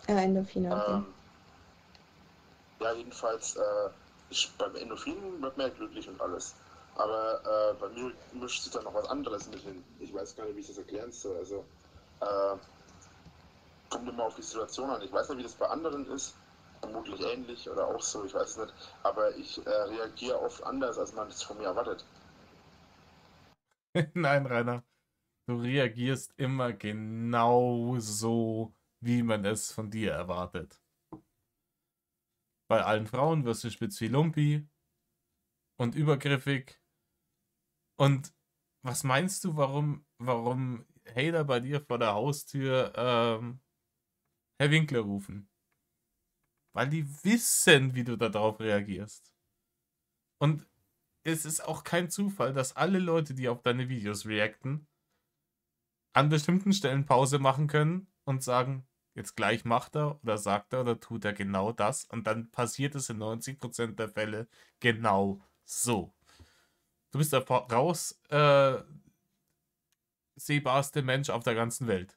Endorphine, okay. Ja, jedenfalls, beim Endorphinen wird man ja glücklich und alles. Aber bei mir mischt sich da noch was anderes mit hin. Ich weiß gar nicht, wie ich das erklären soll. Also, kommt immer auf die Situation an. Ich weiß nicht, wie das bei anderen ist. Vermutlich ähnlich oder auch so, ich weiß es nicht. Aber ich reagiere oft anders, als man es von mir erwartet. Nein, Rainer. Du reagierst immer genau so, wie man es von dir erwartet. Bei allen Frauen wirst du spitz wie Lumpi und übergriffig. Und was meinst du, warum Hater bei dir vor der Haustür Herr Winkler rufen? Weil die wissen, wie du darauf reagierst. Und es ist auch kein Zufall, dass alle Leute, die auf deine Videos reacten, an bestimmten Stellen Pause machen können und sagen, jetzt gleich macht er oder sagt er oder tut er genau das und dann passiert es in 90% der Fälle genau so. Du bist der sehbarste Mensch auf der ganzen Welt.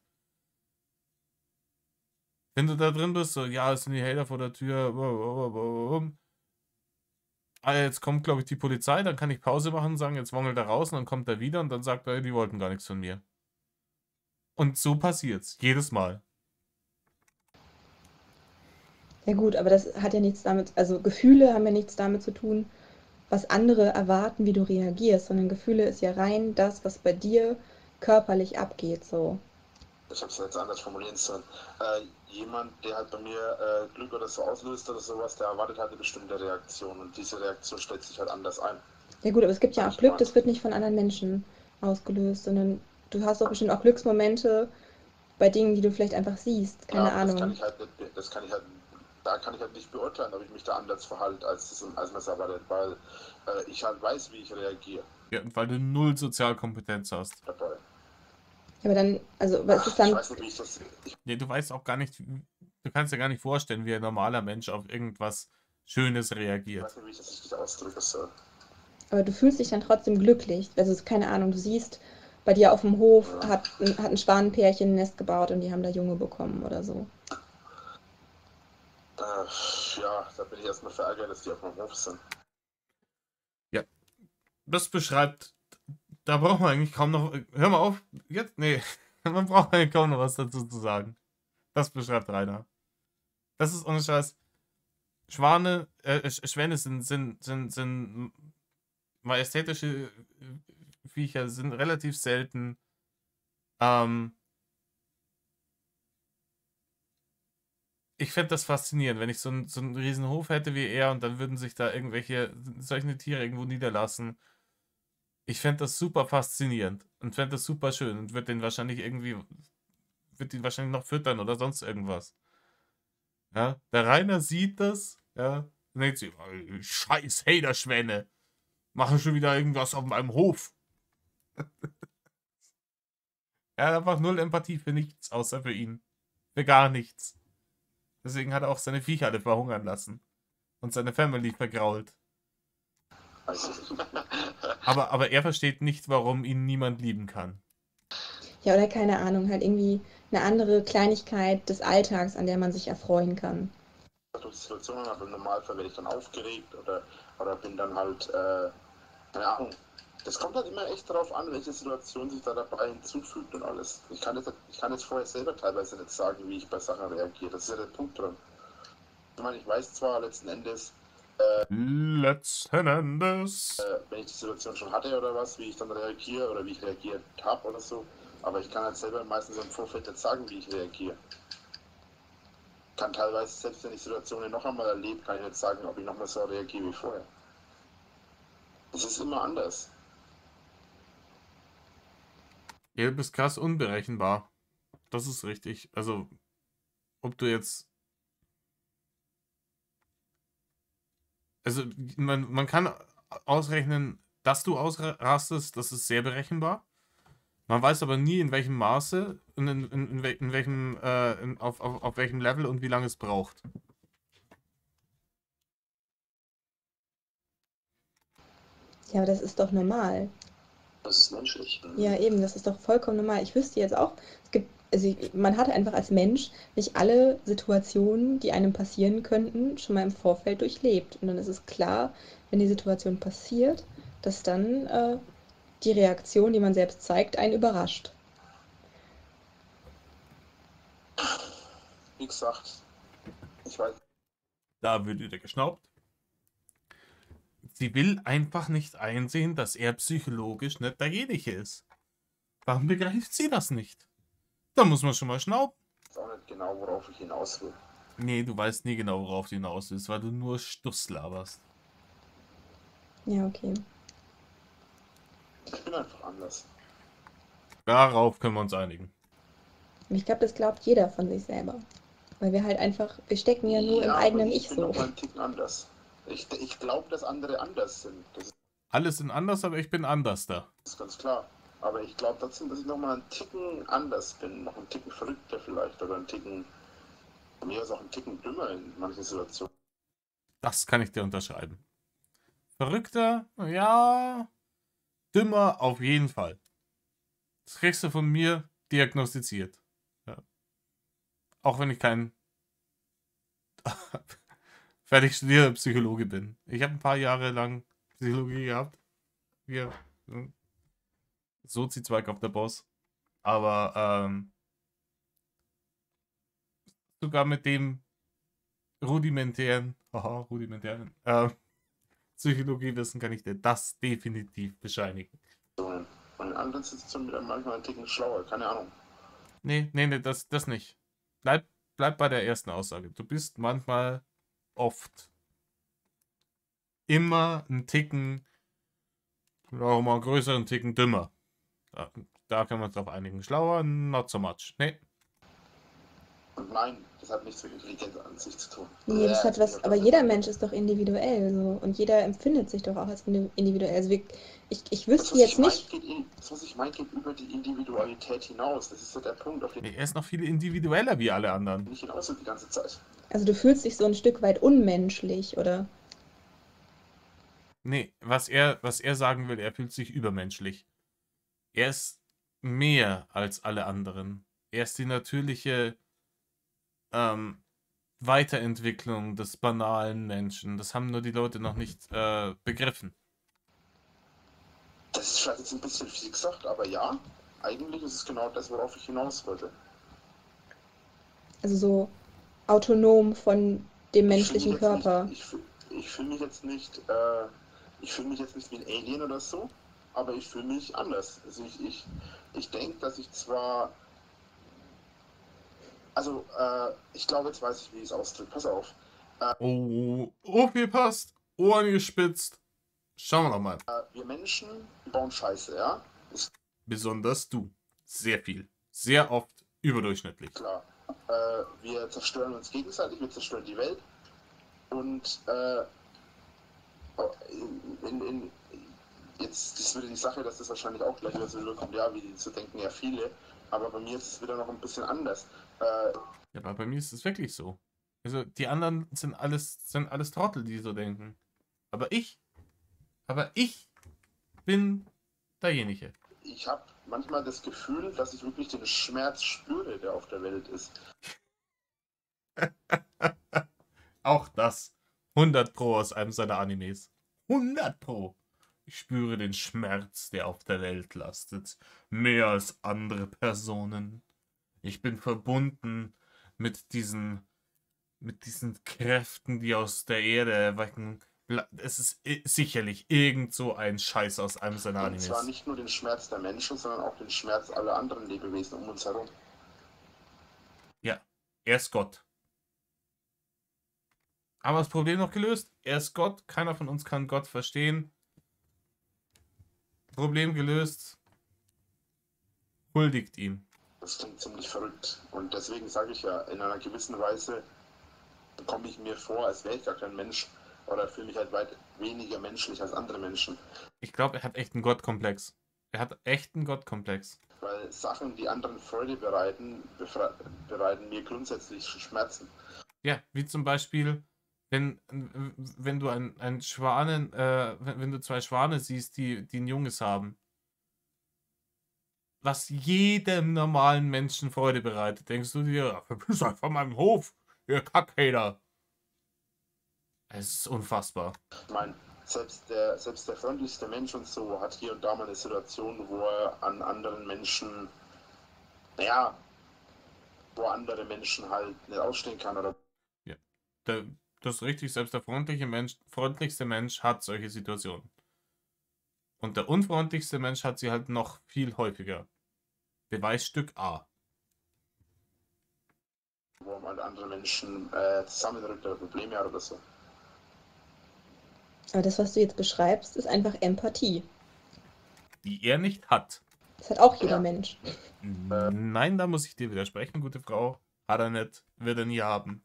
Wenn du da drin bist, so, ja, es sind die Hater vor der Tür, jetzt kommt, glaube ich, die Polizei, dann kann ich Pause machen und sagen, jetzt wongelt er raus und dann kommt er wieder und dann sagt er, die wollten gar nichts von mir. Und so passiert's, jedes Mal. Ja gut, aber das hat ja nichts damit, also Gefühle haben ja nichts damit zu tun, was andere erwarten, wie du reagierst, sondern Gefühle ist ja rein das, was bei dir körperlich abgeht, so. Ich habe es jetzt anders formulieren sollen. Jemand, der halt bei mir Glück oder so auslöst oder sowas, der erwartet halt eine bestimmte Reaktion und diese Reaktion stellt sich halt anders ein. Ja gut, aber es gibt ja auch Glück, das wird nicht von anderen Menschen ausgelöst, sondern du hast doch bestimmt auch Glücksmomente bei Dingen, die du vielleicht einfach siehst, keine Ahnung. Da kann ich halt nicht beurteilen, ob ich mich da anders verhalte, als man es erwartet, weil ich halt weiß, wie ich reagiere. Ja, und weil du null Sozialkompetenz hast. Dabei. Ja, aber dann, also was ist dann... Ich weiß nicht, wie ich das... Ja, du weißt auch gar nicht, du kannst dir gar nicht vorstellen, wie ein normaler Mensch auf irgendwas Schönes reagiert. Ich weiß nicht, wie ich das richtig ausdrücken soll. Aber du fühlst dich dann trotzdem glücklich. Also, keine Ahnung, du siehst, bei dir auf dem Hof hat ein Schwanenpärchen ein Nest gebaut und die haben da Junge bekommen oder so. Ja, da bin ich erstmal verärgert, dass die auf meinem Hof sind. Ja, das beschreibt, da braucht man eigentlich kaum noch, hör mal auf, jetzt, nee, man braucht eigentlich kaum noch was dazu zu sagen. Das beschreibt Rainer. Das ist ohne Scheiß. Schwäne sind majestätische Viecher, sind relativ selten. Ich fände das faszinierend, wenn ich so einen riesen Hof hätte wie er und dann würden sich da irgendwelche solche Tiere irgendwo niederlassen. Ich fände das super faszinierend und fände das super schön und wird ihn wahrscheinlich noch füttern oder sonst irgendwas. Ja, der Rainer sieht das, ja, und denkt sich, "Oh, scheiß Haderschwäne, machen schon wieder irgendwas auf meinem Hof." Er hat einfach null Empathie für nichts, außer für ihn. Für gar nichts. Deswegen hat er auch seine Viecher alle verhungern lassen. Und seine Family vergrault. Aber er versteht nicht, warum ihn niemand lieben kann. Ja, oder keine Ahnung, halt irgendwie eine andere Kleinigkeit des Alltags, an der man sich erfreuen kann. Durch die Situation, aber im Normalfall werde ich dann aufgeregt oder bin dann halt, keine Ahnung. Das kommt halt immer echt darauf an, welche Situation sich da dabei hinzufügt und alles. Ich kann jetzt vorher selber teilweise nicht sagen, wie ich bei Sachen reagiere. Das ist ja der Punkt dran. Ich meine, ich weiß zwar letzten Endes, wenn ich die Situation schon hatte oder was, wie ich dann reagiere oder wie ich reagiert habe oder so, aber ich kann halt selber meistens im Vorfeld nicht sagen, wie ich reagiere. Kann teilweise, selbst wenn ich Situationen noch einmal erlebe, kann ich nicht sagen, ob ich nochmal so reagiere wie vorher. Das ist immer anders. Ja, du bist krass unberechenbar. Das ist richtig. Also, ob du jetzt. Also, man kann ausrechnen, dass du ausrastest, das ist sehr berechenbar. Man weiß aber nie, in welchem Maße und in welchem, auf welchem Level und wie lange es braucht. Ja, aber das ist doch normal. Das ist menschlich. Ja, eben, das ist doch vollkommen normal. Ich wüsste jetzt auch, man hat einfach als Mensch nicht alle Situationen, die einem passieren könnten, schon mal im Vorfeld durchlebt. Und dann ist es klar, wenn die Situation passiert, dass dann die Reaktion, die man selbst zeigt, einen überrascht. Wie gesagt, ich weiß. Da wird wieder geschnaubt. Sie will einfach nicht einsehen, dass er psychologisch nicht derjenige ist. Warum begreift sie das nicht? Da muss man schon mal schnauben. Ich weiß auch nicht genau, worauf ich hinaus will. Nee, du weißt nie genau, worauf du hinaus willst, weil du nur Stuss laberst. Ja, okay. Ich bin einfach anders. Darauf können wir uns einigen. Und ich glaube, das glaubt jeder von sich selber. Weil wir halt einfach, wir stecken ja nur im eigenen aber Ich ich bin so. noch mal einen Ticken anders. Ich glaube, dass andere anders sind. Das Alle sind anders, aber ich bin anders da. ist ganz klar. Aber ich glaube trotzdem, dass ich noch mal einen Ticken anders bin. Noch einen Ticken verrückter vielleicht. Oder einen Ticken, von mir aus auch einen Ticken dümmer in manchen Situationen. Das kann ich dir unterschreiben. Verrückter, ja. Dümmer auf jeden Fall. Das kriegst du von mir diagnostiziert. Ja. Auch wenn ich kein fertig studierter Psychologe bin. Ich habe ein paar Jahre lang Psychologie gehabt. Wir Sozi-Zweig auf der Boss. Aber sogar mit dem rudimentären Psychologiewissen kann ich dir das definitiv bescheinigen. Und in anderen Situationen wieder manchmal einen Ticken schlauer. Keine Ahnung. Nee, das nicht. Bleib bei der ersten Aussage. Du bist manchmal, oft, immer einen Ticken, auch mal einen größeren Ticken dümmer. Da können wir uns drauf einigen. Schlauer, not so much. Nee. Und nein, das hat nichts mit Intelligenz an sich zu tun. Nee, das hat was, aber jeder Mensch ist doch individuell so. Und jeder empfindet sich doch auch als individuell. Also ich wüsste jetzt nicht. Das, was ich meine, geht über die Individualität hinaus. Das ist so der Punkt, auf den Nee, er ist noch viel individueller wie alle anderen. ich hinaus will die ganze Zeit. Also du fühlst dich so ein Stück weit unmenschlich, oder? Nee, was er sagen will, er fühlt sich übermenschlich. Er ist mehr als alle anderen. Er ist die natürliche Weiterentwicklung des banalen Menschen. Das haben nur die Leute noch nicht begriffen. Das ist vielleicht jetzt ein bisschen viel gesagt, aber ja, eigentlich ist es genau das, worauf ich hinaus wollte. Also so autonom von dem menschlichen Körper. Ich fühle mich jetzt nicht wie ein Alien oder so, aber ich fühle mich anders. Also ich denke, dass ich zwar Also, ich glaube, jetzt weiß ich, wie ich es ausdrücke. Pass auf. Oh, aufgepasst, Ohren gespitzt. Schauen wir doch mal. Wir Menschen bauen Scheiße, ja? Ist Besonders du. Sehr viel. Sehr oft überdurchschnittlich. klar. Wir zerstören uns gegenseitig, wir zerstören die Welt. Und jetzt ist wieder die Sache, dass das wahrscheinlich auch gleich wieder so rüberkommt, ja, wie so denken ja viele. Aber bei mir ist es wieder noch ein bisschen anders. Ja, aber bei mir ist es wirklich so. Also die anderen sind alles Trottel, die so denken. Aber ich bin derjenige. Ich habe manchmal das Gefühl, dass ich wirklich den Schmerz spüre, der auf der Welt ist. Auch das. 100 Pro aus einem seiner Animes. 100 Pro. Ich spüre den Schmerz, der auf der Welt lastet. Mehr als andere Personen. Ich bin verbunden mit diesen Kräften, die aus der Erde erwecken. Es ist sicherlich irgend so ein Scheiß aus einem seiner Und zwar Animes. nicht nur den Schmerz der Menschen, sondern auch den Schmerz aller anderen Lebewesen um uns herum. Ja, er ist Gott. Aber das Problem noch gelöst. Er ist Gott. Keiner von uns kann Gott verstehen. Problem gelöst. Huldigt ihm. Das klingt ziemlich verrückt. Und deswegen sage ich ja, in einer gewissen Weise komme ich mir vor, als wäre ich gar kein Mensch. Oder fühle mich halt weit weniger menschlich als andere Menschen. Ich glaube, er hat echt einen Gottkomplex. Er hat echt einen Gottkomplex. Weil Sachen, die anderen Freude bereiten, bereiten mir grundsätzlich Schmerzen. Ja, wie zum Beispiel, wenn du ein Schwanen, wenn du zwei Schwane siehst, die ein Junges haben. Was jedem normalen Menschen Freude bereitet, denkst du dir, verpiss euch von meinem Hof, ihr Kackhater. Es ist unfassbar. Ich meine, selbst der freundlichste Mensch und so hat hier und da mal eine Situation, wo er an anderen Menschen, naja, wo andere Menschen halt nicht ausstehen kann oder Ja, das ist richtig, selbst der freundlichste Mensch hat solche Situationen. Und der unfreundlichste Mensch hat sie halt noch viel häufiger. Beweisstück A. wo man halt andere Menschen zusammenrückt oder Probleme hat oder so. Aber das, was du jetzt beschreibst, ist einfach Empathie. Die er nicht hat. Das hat auch jeder Ja. Mensch. Nein, da muss ich dir widersprechen, gute Frau. Hat er nicht, wird er nie haben.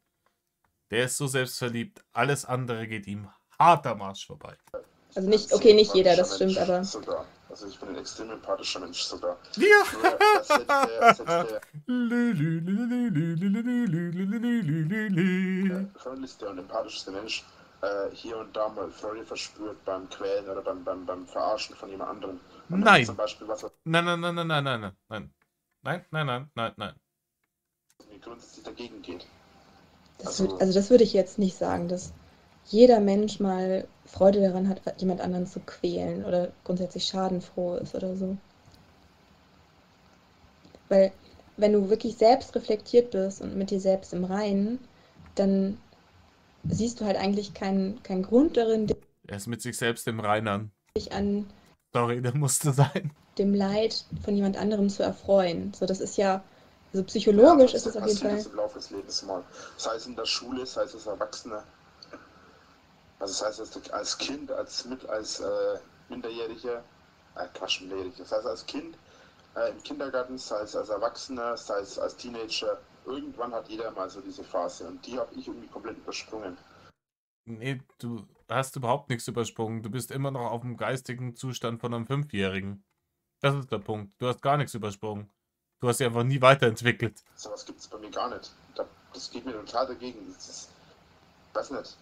Der ist so selbstverliebt, alles andere geht ihm hart am Arsch vorbei. Also nicht, okay, nicht jeder, das stimmt, aber Sogar. Also ich bin ein extrem empathischer Mensch sogar. Ja! Nur, dass selbst der freundlichste und empathischste Mensch hier und da mal Freude verspürt beim Quälen oder beim Verarschen von jemand anderem. Und Nein. Zum Beispiel, was Nein. mir grundsätzlich dagegen geht. das würde ich jetzt nicht sagen, dass jeder Mensch mal Freude daran hat, jemand anderen zu quälen oder grundsätzlich schadenfroh ist oder so. Weil wenn du wirklich selbst reflektiert bist und mit dir selbst im Reinen, dann siehst du halt eigentlich keinen Grund darin, Er ist mit sich selbst im Reinen. dich an Sorry, der musste sein. dem Leid von jemand anderem zu erfreuen. So, das ist ja, also psychologisch ist es auf jeden Fall. Im Laufe des Lebens mal. Sei es in der Schule, sei es als Erwachsener. Also sei es als Kind, als Minderjähriger, Minderjähriger, sei es als Kind im Kindergarten, sei es als Erwachsener, sei es als Teenager. Irgendwann hat jeder mal so diese Phase und die habe ich irgendwie komplett übersprungen. Nee, du hast überhaupt nichts übersprungen. Du bist immer noch auf dem geistigen Zustand von einem 5-Jährigen. Das ist der Punkt. Du hast gar nichts übersprungen. Du hast dich einfach nie weiterentwickelt. Sowas gibt es bei mir gar nicht. Das geht mir total dagegen. Weiß nicht.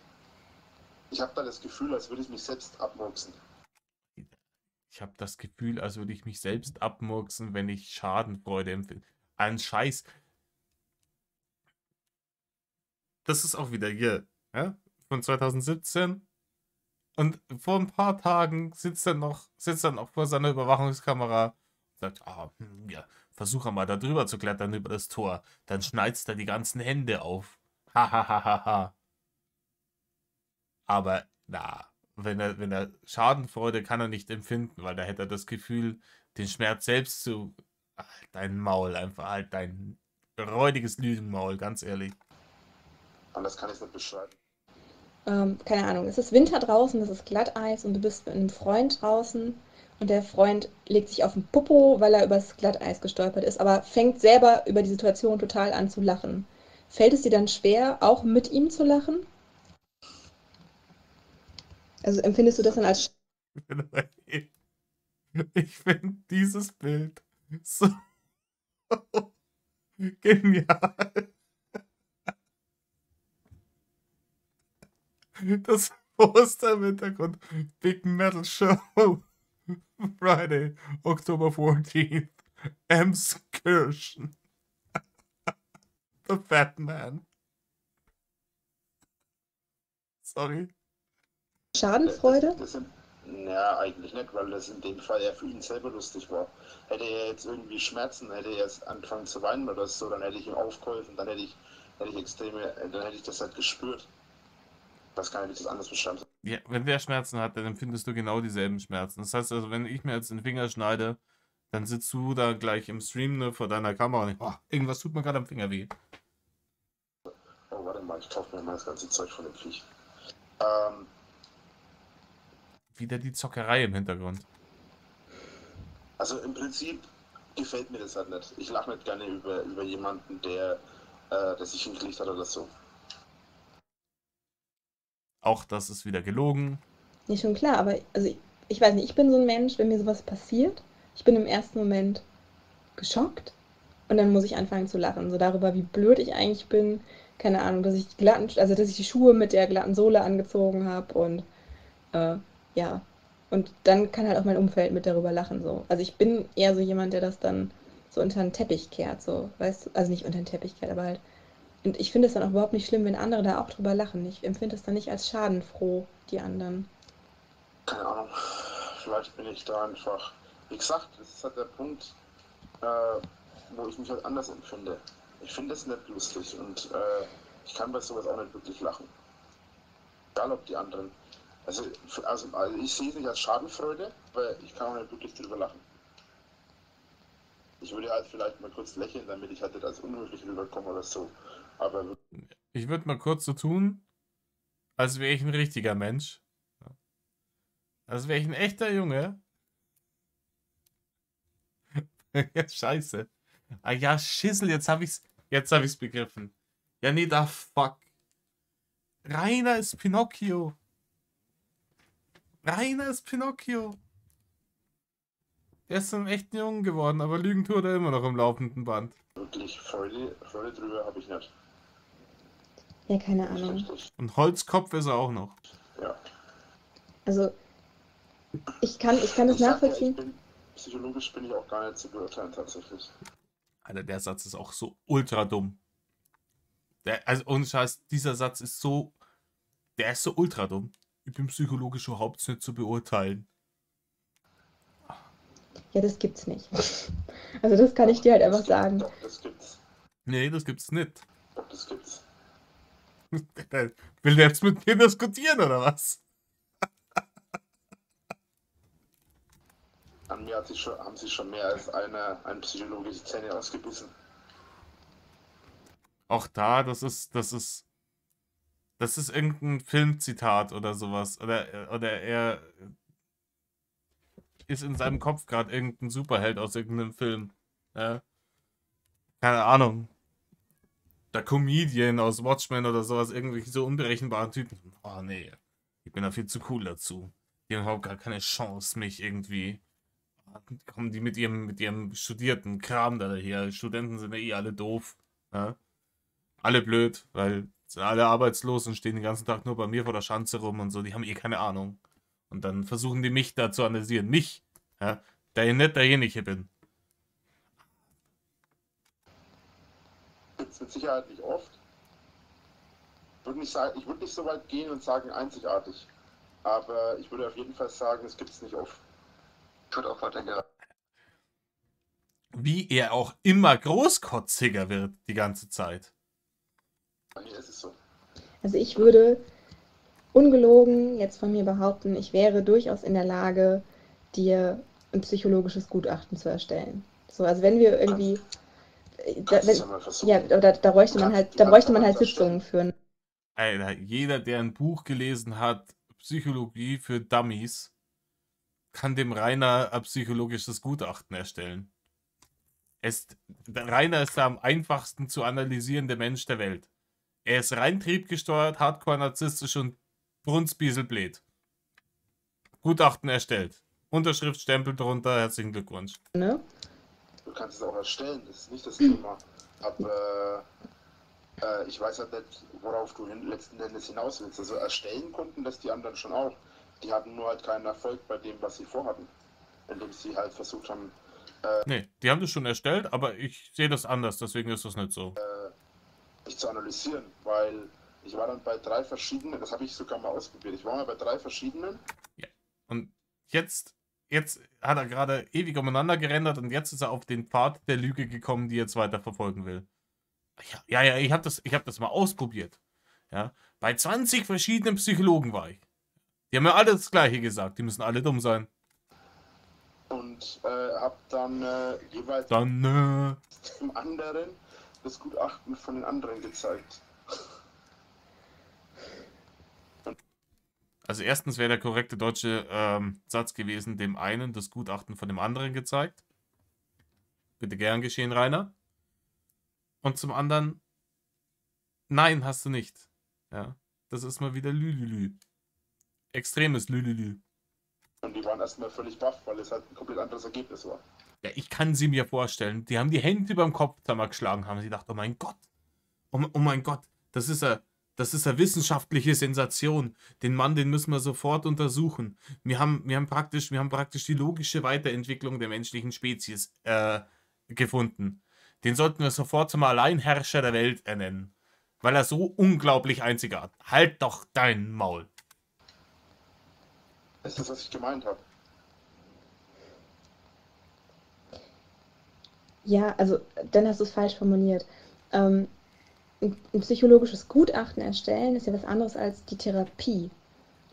Ich habe da das Gefühl, als würde ich mich selbst abmurksen. Ich habe das Gefühl, als würde ich mich selbst abmurksen, wenn ich Schadenfreude empfinde. Ein Scheiß. Das ist auch wieder hier, ja? Von 2017. Und vor ein paar Tagen sitzt er noch vor seiner Überwachungskamera und sagt, ja, versuch mal da drüber zu klettern über das Tor. Dann schneidest er die ganzen Hände auf. Hahaha. Aber na, wenn er Schadenfreude kann er nicht empfinden, weil da hätte er das Gefühl, den Schmerz selbst zu. Halt dein Maul, einfach halt dein räudiges Lügenmaul, ganz ehrlich. Anders kann ich es nicht beschreiben. Keine Ahnung, es ist Winter draußen, es ist Glatteis und du bist mit einem Freund draußen und der Freund legt sich auf den Popo, weil er übers Glatteis gestolpert ist, aber fängt selber über die Situation total an zu lachen. Fällt es dir dann schwer, auch mit ihm zu lachen? Also empfindest du das dann als Ich finde dieses Bild so genial. Das Poster im Hintergrund. Big Metal Show. Friday, October 14th. Emskirchen. The Fat Man. Sorry. Schadenfreude? Ja, eigentlich nicht, weil das in dem Fall ja für ihn selber lustig war. Hätte er jetzt irgendwie Schmerzen, hätte er jetzt angefangen zu weinen oder so, dann hätte ich ihm aufgeholfen, dann hätte ich das halt gespürt. Das kann ich das anders beschreiben. Ja, wenn der Schmerzen hat, dann empfindest du genau dieselben Schmerzen. Das heißt also, wenn ich mir jetzt den Finger schneide, dann sitzt du da gleich im Stream, ne, vor deiner Kamera und ich, oh, irgendwas tut mir gerade am Finger weh. Oh, warte mal, ich kaufe mir mal das ganze Zeug von dem Viech. Wieder die Zockerei im Hintergrund. Also im Prinzip gefällt mir das halt nicht. Ich lache nicht gerne über jemanden, der sich hingelegt hat oder so. Auch das ist wieder gelogen. Nee, schon klar, aber also ich weiß nicht, ich bin so ein Mensch, wenn mir sowas passiert, ich bin im ersten Moment geschockt und dann muss ich anfangen zu lachen, so darüber, wie blöd ich eigentlich bin. Keine Ahnung, dass ich die Schuhe mit der glatten Sohle angezogen habe und ja. Und dann kann halt auch mein Umfeld mit darüber lachen, so. Also ich bin eher so jemand, der das dann so unter den Teppich kehrt, so, weißt du? Also nicht unter den Teppich kehrt, aber halt. Und ich finde es dann auch überhaupt nicht schlimm, wenn andere da auch drüber lachen. Ich empfinde es dann nicht als schadenfroh, die anderen. Keine Ahnung, vielleicht bin ich da einfach. Wie gesagt, das ist halt der Punkt, wo ich mich halt anders empfinde. Ich finde es nicht lustig und ich kann bei sowas auch nicht wirklich lachen. Egal ob die anderen. Also ich sehe es nicht als Schadenfreude, weil ich kann auch nicht wirklich drüber lachen. Ich würde halt vielleicht mal kurz lächeln, damit ich halt nicht als unhöflich rüberkomme oder so. Aber Ich würde mal kurz so tun, als wäre ich ein richtiger Mensch. Als wäre ich ein echter Junge. Ja, scheiße. Ah ja, Schissel, jetzt hab ich's begriffen. Ja, nee, da fuck. Rainer ist Pinocchio. Rainer ist Pinocchio. Er ist ein echter Junge geworden, aber lügen tut er immer noch im laufenden Band. wirklich Freude drüber habe ich nicht. Ja, keine Nicht Ahnung. richtig. Und Holzkopf ist er auch noch. Ja. Also, ich kann das Ich sag ja, nachvollziehen. psychologisch bin ich auch gar nicht zu beurteilen tatsächlich. Alter, der Satz ist auch so ultra dumm. Also ohne Scheiß, dieser Satz ist so, der ist so ultra dumm. Ich bin psychologisch überhaupt nicht zu beurteilen. Ja, das gibt's nicht. Also, das kann ich dir halt einfach sagen. Doch, das gibt's. Nee, das gibt's nicht. Doch, das gibt's. Will der jetzt mit mir diskutieren, oder was? An mir haben sich schon mehr als ein Psychologe die Zähne ausgebissen. Auch da, das ist irgendein Filmzitat oder sowas. Oder er ist in seinem Kopf gerade irgendein Superheld aus irgendeinem Film. Ja? Keine Ahnung. Der Comedian aus Watchmen oder sowas, irgendwelche so unberechenbaren Typen. Oh nee, ich bin da viel zu cool dazu. Die haben überhaupt gar keine Chance, mich irgendwie. Kommen die mit ihrem studierten Kram da daher. Studenten sind ja eh alle doof. Ja? Alle blöd, weil sind alle arbeitslos und stehen den ganzen Tag nur bei mir vor der Schanze rum und so. Die haben eh keine Ahnung. Und dann versuchen die mich da zu analysieren. Mich, ja, der ich nicht derjenige bin. Gibt's mit Sicherheit nicht oft. Ich würde nicht so weit gehen und sagen einzigartig. Aber ich würde auf jeden Fall sagen, es gibt's nicht oft. Ich würde auch weiter. Wie er auch immer großkotziger wird die ganze Zeit. Bei mir ist es so. Also, ich würde ungelogen jetzt von mir behaupten, ich wäre durchaus in der Lage, dir ein psychologisches Gutachten zu erstellen. So, also wenn wir irgendwie, Kannst es ja mal versuchen. ja, da bräuchte man halt, da bräuchte man halt Sitzungen für. Alter, jeder, der ein Buch gelesen hat, Psychologie für Dummies, kann dem Rainer ein psychologisches Gutachten erstellen. Der Rainer ist der am einfachsten zu analysierende Mensch der Welt. Er ist rein triebgesteuert, hardcore narzisstisch und brunzbieselblöd. Gutachten erstellt. Unterschrift, Stempel drunter, herzlichen Glückwunsch. Ne? Du kannst es auch erstellen, das ist nicht das Thema. Aber ich weiß halt nicht, worauf du letzten Endes hinaus willst. Also erstellen konnten das die anderen schon auch. Die hatten nur halt keinen Erfolg bei dem, was sie vorhatten. Indem sie halt versucht haben, Nee, die haben das schon erstellt, aber ich sehe das anders, deswegen ist das nicht so. mich zu analysieren, weil ich war dann bei 3 verschiedenen, das habe ich sogar mal ausprobiert, ich war mal bei 3 verschiedenen. Ja. Und jetzt hat er gerade ewig umeinander gerendert und jetzt ist er auf den Pfad der Lüge gekommen, die er jetzt weiter verfolgen will. Ja, ich habe das mal ausprobiert. Ja, bei 20 verschiedenen Psychologen war ich. Die haben mir alle das Gleiche gesagt, die müssen alle dumm sein. Und habe dann jeweils Dann, dem anderen das Gutachten von den anderen gezeigt. Also erstens wäre der korrekte deutsche Satz gewesen, dem einen das Gutachten von dem anderen gezeigt. Bitte gern geschehen, Rainer. Und zum anderen, nein, hast du nicht. Ja, das ist mal wieder Lülülü. Extremes Lülülü. Und die waren erstmal völlig baff, weil es halt ein komplett anderes Ergebnis war. Ja, ich kann sie mir vorstellen. Die haben die Hände über dem Kopf zusammengeschlagen, haben sie gedacht, oh mein Gott. Oh mein Gott, das ist eine wissenschaftliche Sensation. Den Mann, den müssen wir sofort untersuchen. Wir haben praktisch die logische Weiterentwicklung der menschlichen Spezies gefunden. Den sollten wir sofort zum Alleinherrscher der Welt ernennen. Weil er so unglaublich einzigartig ist. Halt doch dein Maul. Das ist das, was ich gemeint habe. Ja, also dann hast du es falsch formuliert. Ein psychologisches Gutachten erstellen ist ja was anderes als die Therapie.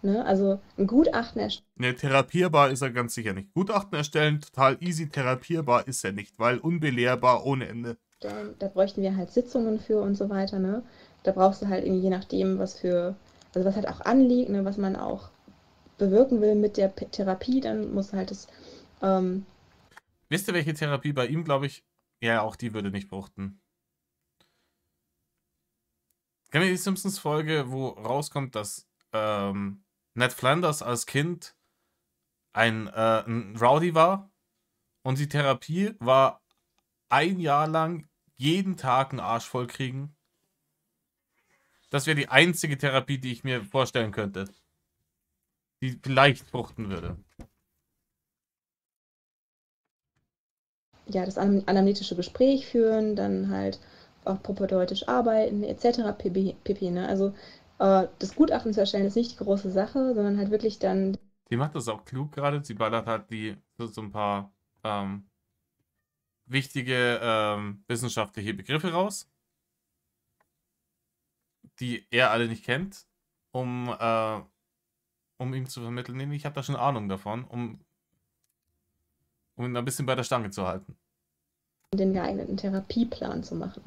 Ne? Also ein Gutachten erstellen. Ne, therapierbar ist er ganz sicher nicht. Gutachten erstellen, total easy, therapierbar ist er nicht, weil unbelehrbar ohne Ende. Da bräuchten wir halt Sitzungen für und so weiter, ne? Da brauchst du halt irgendwie je nachdem, was halt auch anliegt, ne, was man auch bewirken will mit der Therapie, dann muss halt das, Wisst ihr, welche Therapie bei ihm, glaube ich, ja, auch die würde nicht fruchten. Kennt ihr die Simpsons-Folge, wo rauskommt, dass Ned Flanders als Kind ein Rowdy war und die Therapie war 1 Jahr lang jeden Tag einen Arsch voll kriegen? Das wäre die einzige Therapie, die ich mir vorstellen könnte, die vielleicht fruchten würde. ja, das anamnetische Gespräch führen, dann halt auch propedeutisch arbeiten, etc. pp. Ne? Also das Gutachten zu erstellen ist nicht die große Sache, sondern halt wirklich dann. Die macht das auch klug gerade. Sie ballert halt so ein paar wichtige wissenschaftliche Begriffe raus, die er alle nicht kennt, um ihm zu vermitteln, nee, ich habe da schon Ahnung davon, um ihn ein bisschen bei der Stange zu halten. Den geeigneten Therapieplan zu machen.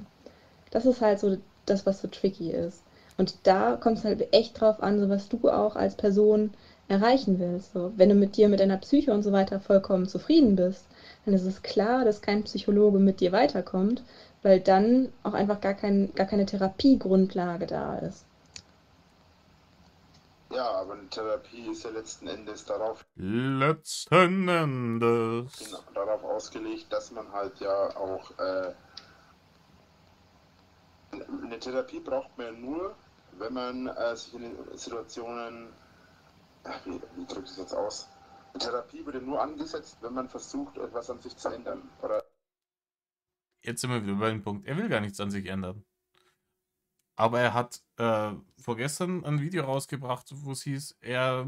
Das ist halt so das, was so tricky ist. Und da kommt es halt echt drauf an, so was du auch als Person erreichen willst. So, wenn du mit deiner Psyche und so weiter vollkommen zufrieden bist, dann ist es klar, dass kein Psychologe mit dir weiterkommt, weil dann auch einfach gar keine Therapiegrundlage da ist. Ja, aber eine Therapie ist ja letzten Endes darauf ausgelegt, dass man halt ja auch eine Therapie braucht man ja nur, wenn man sich in Situationen, wie drücke ich das jetzt aus? Eine Therapie wird ja nur angesetzt, wenn man versucht, etwas an sich zu ändern. Oder Jetzt sind wir wieder bei dem Punkt, er will gar nichts an sich ändern. Aber er hat vorgestern ein Video rausgebracht, wo es hieß, er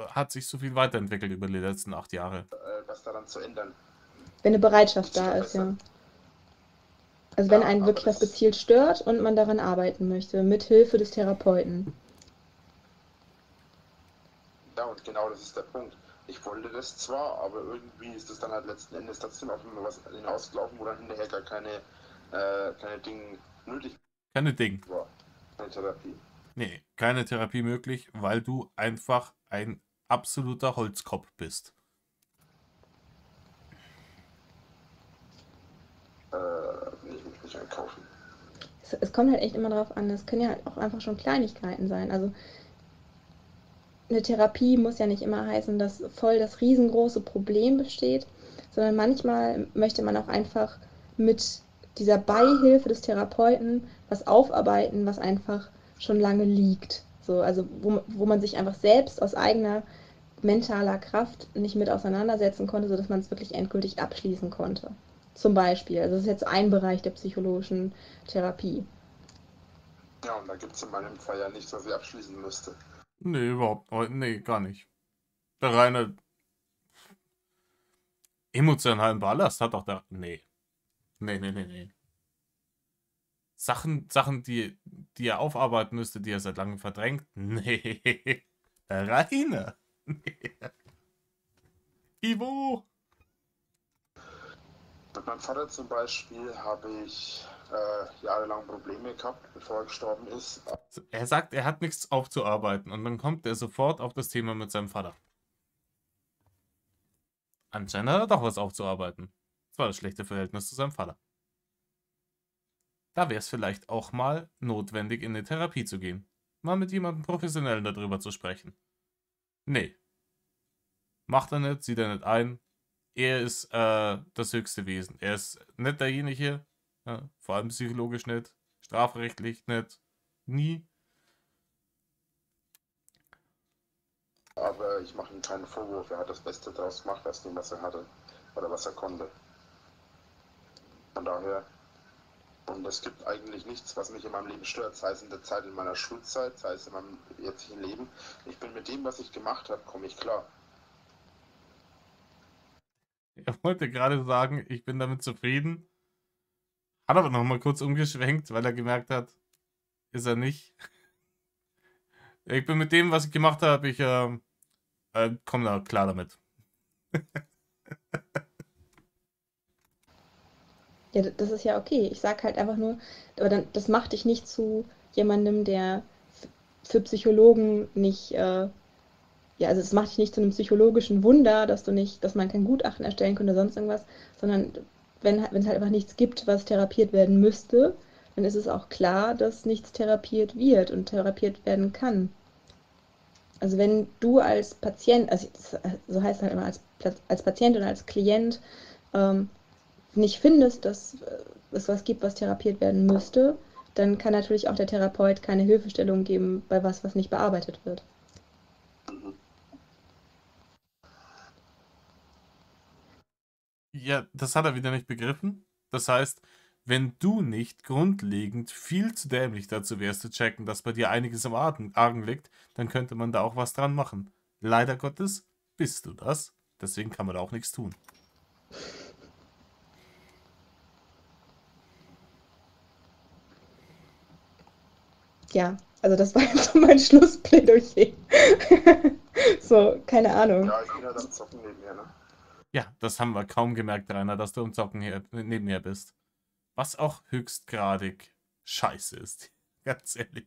hat sich so viel weiterentwickelt über die letzten 8 Jahre. was daran zu ändern. Wenn eine Bereitschaft da ist, ja. Also wenn einen wirklich was gezielt stört und man daran arbeiten möchte, mit Hilfe des Therapeuten. Ja, und genau das ist der Punkt. Ich wollte das zwar, aber irgendwie ist es dann halt letzten Endes trotzdem auf was hinausgelaufen, wo dann hinterher gar keine keine Dinge nötig Keine Ding. war. Keine Therapie. Nee, keine Therapie möglich, weil du einfach ein absoluter Holzkopf bist. Nee, ich muss nicht einkaufen. Es kommt halt echt immer darauf an, es können ja halt auch einfach schon Kleinigkeiten sein. Also eine Therapie muss ja nicht immer heißen, dass voll das riesengroße Problem besteht, sondern manchmal möchte man auch einfach mit dieser Beihilfe des Therapeuten was aufarbeiten, was einfach schon lange liegt. So, also wo man sich einfach selbst aus eigener mentaler Kraft nicht mit auseinandersetzen konnte, sodass man es wirklich endgültig abschließen konnte. Zum Beispiel. Also das ist jetzt ein Bereich der psychologischen Therapie. Ja, und da gibt es in meinem Fall ja nichts, was ich abschließen müsste. Nee, überhaupt. Nee, gar nicht. Der reine emotionalen Ballast hat doch da. Nee. Nee. Sachen, die er aufarbeiten müsste, die er seit langem verdrängt. Nee. Der reine. Nee. Ivo. Mit meinem Vater zum Beispiel habe ich jahrelang Probleme gehabt, bevor er gestorben ist. Er sagt, er hat nichts aufzuarbeiten und dann kommt er sofort auf das Thema mit seinem Vater. Anscheinend hat er doch was aufzuarbeiten. Das war das schlechte Verhältnis zu seinem Vater. Da wäre es vielleicht auch mal notwendig, in eine Therapie zu gehen. Mal mit jemandem Professionellen darüber zu sprechen. Nee. Macht er nicht, sieht er nicht ein. Er ist das höchste Wesen. Er ist nicht derjenige, vor allem psychologisch nicht, strafrechtlich nicht, nie. Aber ich mache ihm keinen Vorwurf. Er hat das Beste daraus gemacht, aus dem, was er hatte. Oder was er konnte. Von daher. Und es gibt eigentlich nichts, was mich in meinem Leben stört. Sei es in der Zeit in meiner Schulzeit, sei es in meinem jetzigen Leben. Ich bin mit dem, was ich gemacht habe, komme ich klar. Er wollte gerade sagen, ich bin damit zufrieden. Hat aber nochmal kurz umgeschwenkt, weil er gemerkt hat, ist er nicht. Ich bin mit dem, was ich gemacht habe, ich komme da klar damit. Ja, das ist ja okay. Ich sage halt einfach nur, aber dann, das macht dich nicht zu jemandem, der für Psychologen nicht, ja, also es macht dich nicht zu einem psychologischen Wunder, dass man kein Gutachten erstellen könnte oder sonst irgendwas, sondern wenn es halt einfach nichts gibt, was therapiert werden müsste, dann ist es auch klar, dass nichts therapiert wird und therapiert werden kann. Also wenn du als Patient, also so heißt es halt immer als Patient oder als Klient, nicht findest, dass es was gibt, was therapiert werden müsste, dann kann natürlich auch der Therapeut keine Hilfestellung geben bei was nicht bearbeitet wird. Ja, das hat er wieder nicht begriffen. Das heißt, wenn du nicht grundlegend viel zu dämlich dazu wärst zu checken, dass bei dir einiges im Argen liegt, dann könnte man da auch was dran machen. Leider Gottes bist du das. Deswegen kann man da auch nichts tun. Ja, also das war jetzt so mein Schlussplädoyer. So, keine Ahnung. Ja, ich bin halt am Zocken nebenher, ne? Ja, das haben wir kaum gemerkt, Rainer, dass du im Zocken neben mir bist. Was auch höchstgradig scheiße ist. Ganz ehrlich.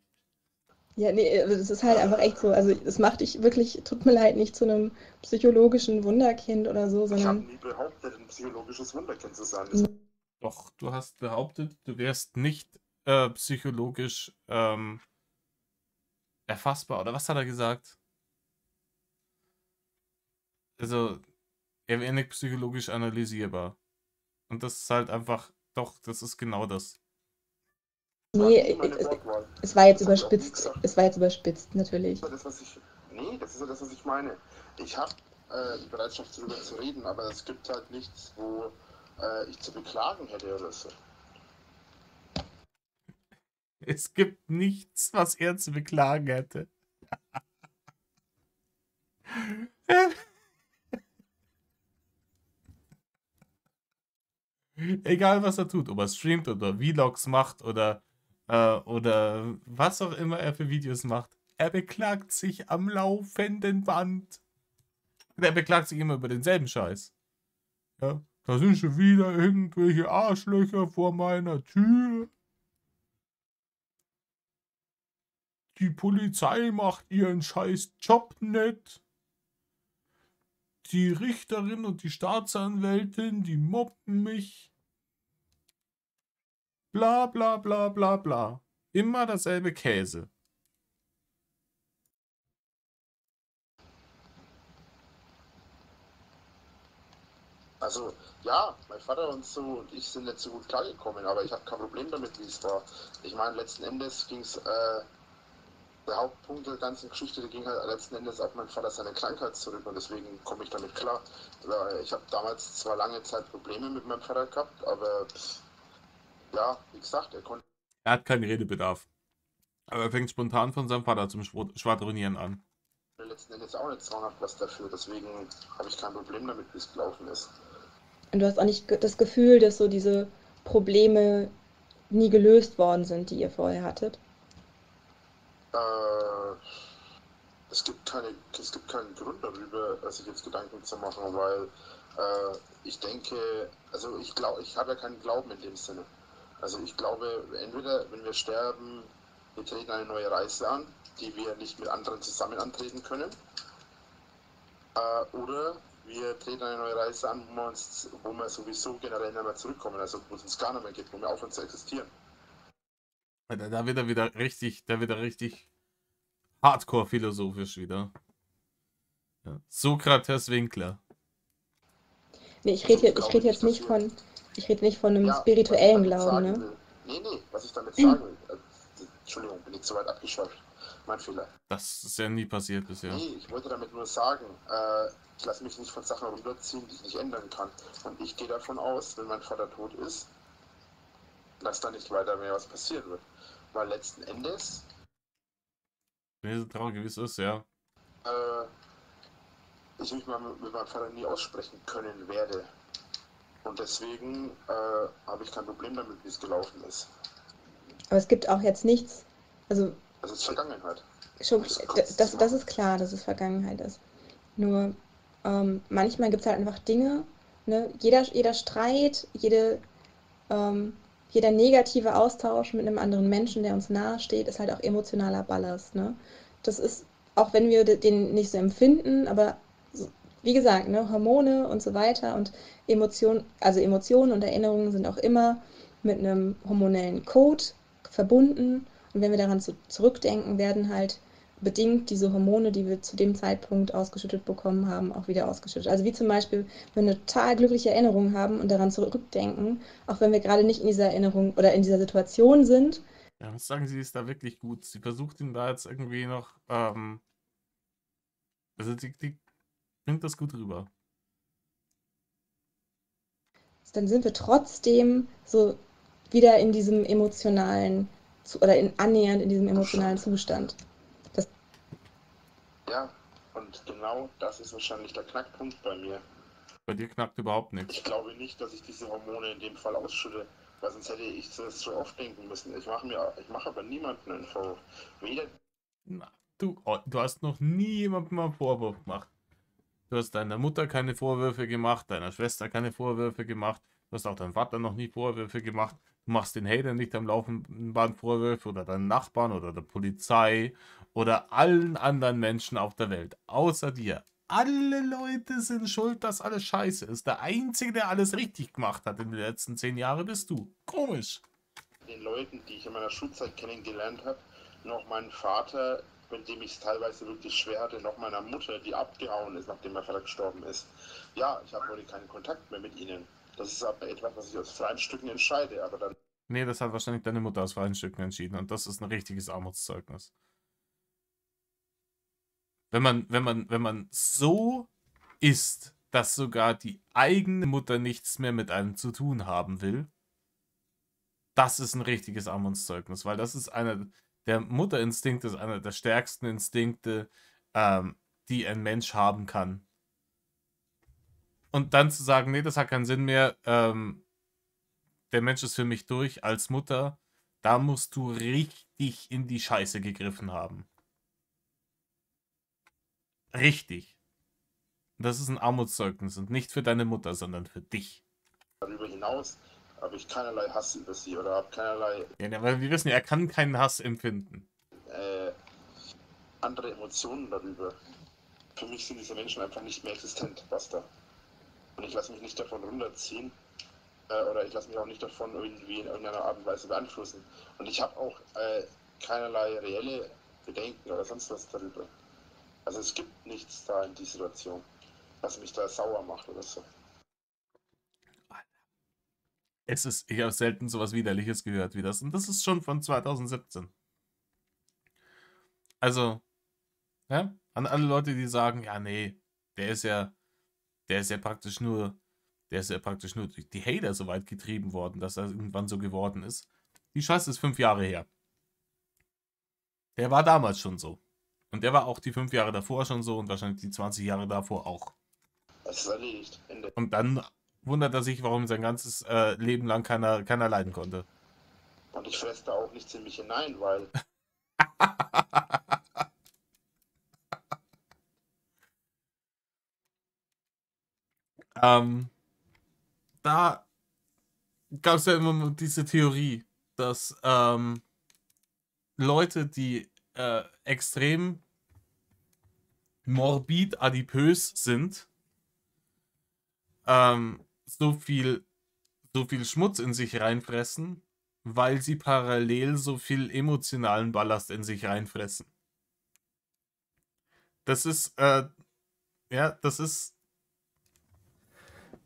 Ja, nee, das ist halt einfach echt so. Also es macht dich wirklich, tut mir leid, nicht zu einem psychologischen Wunderkind oder so, Ich habe sondern nie behauptet, ein psychologisches Wunderkind zu sein. Das Doch, du hast behauptet, du wärst nicht psychologisch erfassbar. Oder was hat er gesagt? Also, er wäre nicht psychologisch analysierbar. Und das ist halt einfach, doch, das ist genau das. war nee, nie meine Wortwahl. es war jetzt Das hab ich auch nie überspitzt. gesagt. Es war jetzt überspitzt, natürlich. Das ist das, was ich meine. Ich habe die Bereitschaft, darüber zu reden, aber es gibt halt nichts, wo ich zu beklagen hätte oder so. Es gibt nichts, was er zu beklagen hätte. Egal, was er tut, ob er streamt oder Vlogs macht oder was auch immer er für Videos macht. Er beklagt sich am laufenden Band. Und er beklagt sich immer über denselben Scheiß. Ja? Da sind schon wieder irgendwelche Arschlöcher vor meiner Tür. Die Polizei macht ihren scheiß Job nicht. Die Richterin und die Staatsanwältin, die mobben mich. Bla bla bla bla bla. Immer dasselbe Käse. Also, ja, mein Vater und so und ich sind nicht so gut klargekommen, aber ich habe kein Problem damit, wie es war. Ich meine, letzten Endes ging es, der Hauptpunkt der ganzen Geschichte, der ging halt letzten Endes auf meinen Vater seine Krankheit zurück und deswegen komme ich damit klar. Ich habe damals zwar lange Zeit Probleme mit meinem Vater gehabt, aber ja, wie gesagt, er konnte Er hat keinen Redebedarf. Aber er fängt spontan von seinem Vater zum Schwadronieren an. letzten Endes auch nicht zwanghaft was dafür, deswegen habe ich kein Problem damit, wie es gelaufen ist. Und du hast auch nicht das Gefühl, dass so diese Probleme nie gelöst worden sind, die ihr vorher hattet? Äh, es gibt keinen Grund darüber, sich jetzt Gedanken zu machen, weil ich denke, also ich habe ja keinen Glauben in dem Sinne. Also ich glaube, entweder wenn wir sterben, wir treten eine neue Reise an, die wir nicht mit anderen zusammen antreten können, oder wir treten eine neue Reise an, wo wir sowieso generell nicht mehr zurückkommen, also wo es uns gar nicht mehr gibt, wo wir aufhören zu existieren. Da wird er wieder richtig hardcore philosophisch wieder. Ja. Sokrates Winkler. Nee, ich rede jetzt nicht von, einem Ja, spirituellen was ich damit Glauben, sagen ne? will. Nee, was ich damit sagen will. Entschuldigung, bin ich zu weit abgeschweift. Mein Fehler. Das ist ja nie passiert bisher. Nee, ich wollte damit nur sagen, ich lasse mich nicht von Sachen runterziehen, die ich nicht ändern kann. Und ich gehe davon aus, wenn mein Vater tot ist, dass da nicht weiter mehr was passieren wird. Weil letzten Endes, Wenn ihr so traurig wie es ist, ja. ich mich mal mit meinem Vater nie aussprechen können werde. Und deswegen habe ich kein Problem damit, wie es gelaufen ist. Aber es gibt auch jetzt nichts, also Das ist Vergangenheit. schon, das ist klar, dass es Vergangenheit ist. Nur manchmal gibt es halt einfach Dinge, ne? Jeder Streit, jeder negative Austausch mit einem anderen Menschen, der uns nahe steht, ist halt auch emotionaler Ballast. Ne? Das ist, auch wenn wir den nicht so empfinden, aber so, wie gesagt, ne, Hormone und so weiter und Emotionen und Erinnerungen sind auch immer mit einem hormonellen Code verbunden. Und wenn wir daran zurückdenken, werden halt bedingt diese Hormone, die wir zu dem Zeitpunkt ausgeschüttet bekommen haben, auch wieder ausgeschüttet. Also wie zum Beispiel, wenn wir eine total glückliche Erinnerung haben und daran zurückdenken, auch wenn wir gerade nicht in dieser Erinnerung oder in dieser Situation sind. Ja, was sagen Sie, ist da wirklich gut. Sie versucht ihn da jetzt irgendwie noch, also die bringt das gut rüber. Dann sind wir trotzdem so wieder in diesem emotionalen oder annähernd in diesem emotionalen Zustand. Ja, und genau das ist wahrscheinlich der Knackpunkt bei mir. Bei dir knackt überhaupt nichts. Ich glaube nicht, dass ich diese Hormone in dem Fall ausschütte, weil sonst hätte ich das so oft denken müssen. Ich mache aber niemanden einen Vorwurf. Weder Na, du hast noch nie jemandem einen Vorwurf gemacht. Du hast deiner Mutter keine Vorwürfe gemacht, deiner Schwester keine Vorwürfe gemacht. Du hast auch deinem Vater noch nie Vorwürfe gemacht. Du machst den Hatern nicht am laufenden Band Vorwürfe oder deinen Nachbarn oder der Polizei oder allen anderen Menschen auf der Welt. Außer dir. Alle Leute sind schuld, dass alles scheiße ist. Der Einzige, der alles richtig gemacht hat in den letzten 10 Jahren, bist du. Komisch. den Leuten, die ich in meiner Schulzeit kennengelernt habe, noch meinen Vater, mit dem ich es teilweise wirklich schwer hatte, noch meiner Mutter, die abgehauen ist, nachdem mein Vater gestorben ist. Ja, ich habe heute keinen Kontakt mehr mit ihnen. Das ist aber etwas, was ich aus freien Stücken entscheide, aber dann. Nee, das hat wahrscheinlich deine Mutter aus freien Stücken entschieden und das ist ein richtiges Armutszeugnis. Wenn man so ist, dass sogar die eigene Mutter nichts mehr mit einem zu tun haben will, das ist ein richtiges Armutszeugnis, weil das ist der Mutterinstinkt ist einer der stärksten Instinkte, die ein Mensch haben kann. Und dann zu sagen, nee, das hat keinen Sinn mehr, der Mensch ist für mich durch als Mutter, da musst du richtig in die Scheiße gegriffen haben. Richtig. Und das ist ein Armutszeugnis und nicht für deine Mutter, sondern für dich. darüber hinaus habe ich keinerlei Hass über sie oder habe keinerlei Ja, weil wir wissen, er kann keinen Hass empfinden. andere Emotionen darüber. Für mich sind diese Menschen einfach nicht mehr existent, basta. Und ich lasse mich nicht davon runterziehen oder ich lasse mich auch nicht davon irgendwie in irgendeiner Art und Weise beeinflussen. Und ich habe auch keinerlei reelle Bedenken oder sonst was darüber. Also es gibt nichts da in die Situation, was mich da sauer macht oder so. Ich habe selten sowas Widerliches gehört wie das. Und das ist schon von 2017. Also, ja, an alle Leute, die sagen, ja, nee, der ist ja praktisch nur durch die Hater so weit getrieben worden, dass er irgendwann so geworden ist. Die Scheiße ist 5 Jahre her. Der war damals schon so. Und der war auch die 5 Jahre davor schon so und wahrscheinlich die 20 Jahre davor auch. Das ist erledigt. Ende. Und dann wundert er sich, warum sein ganzes Leben lang keiner leiden konnte. Und ich fresse da auch nicht in mich hinein, weil da gab es ja immer diese Theorie, dass Leute, die extrem morbid adipös sind, so viel Schmutz in sich reinfressen, weil sie parallel so viel emotionalen Ballast in sich reinfressen. Das ist, das ist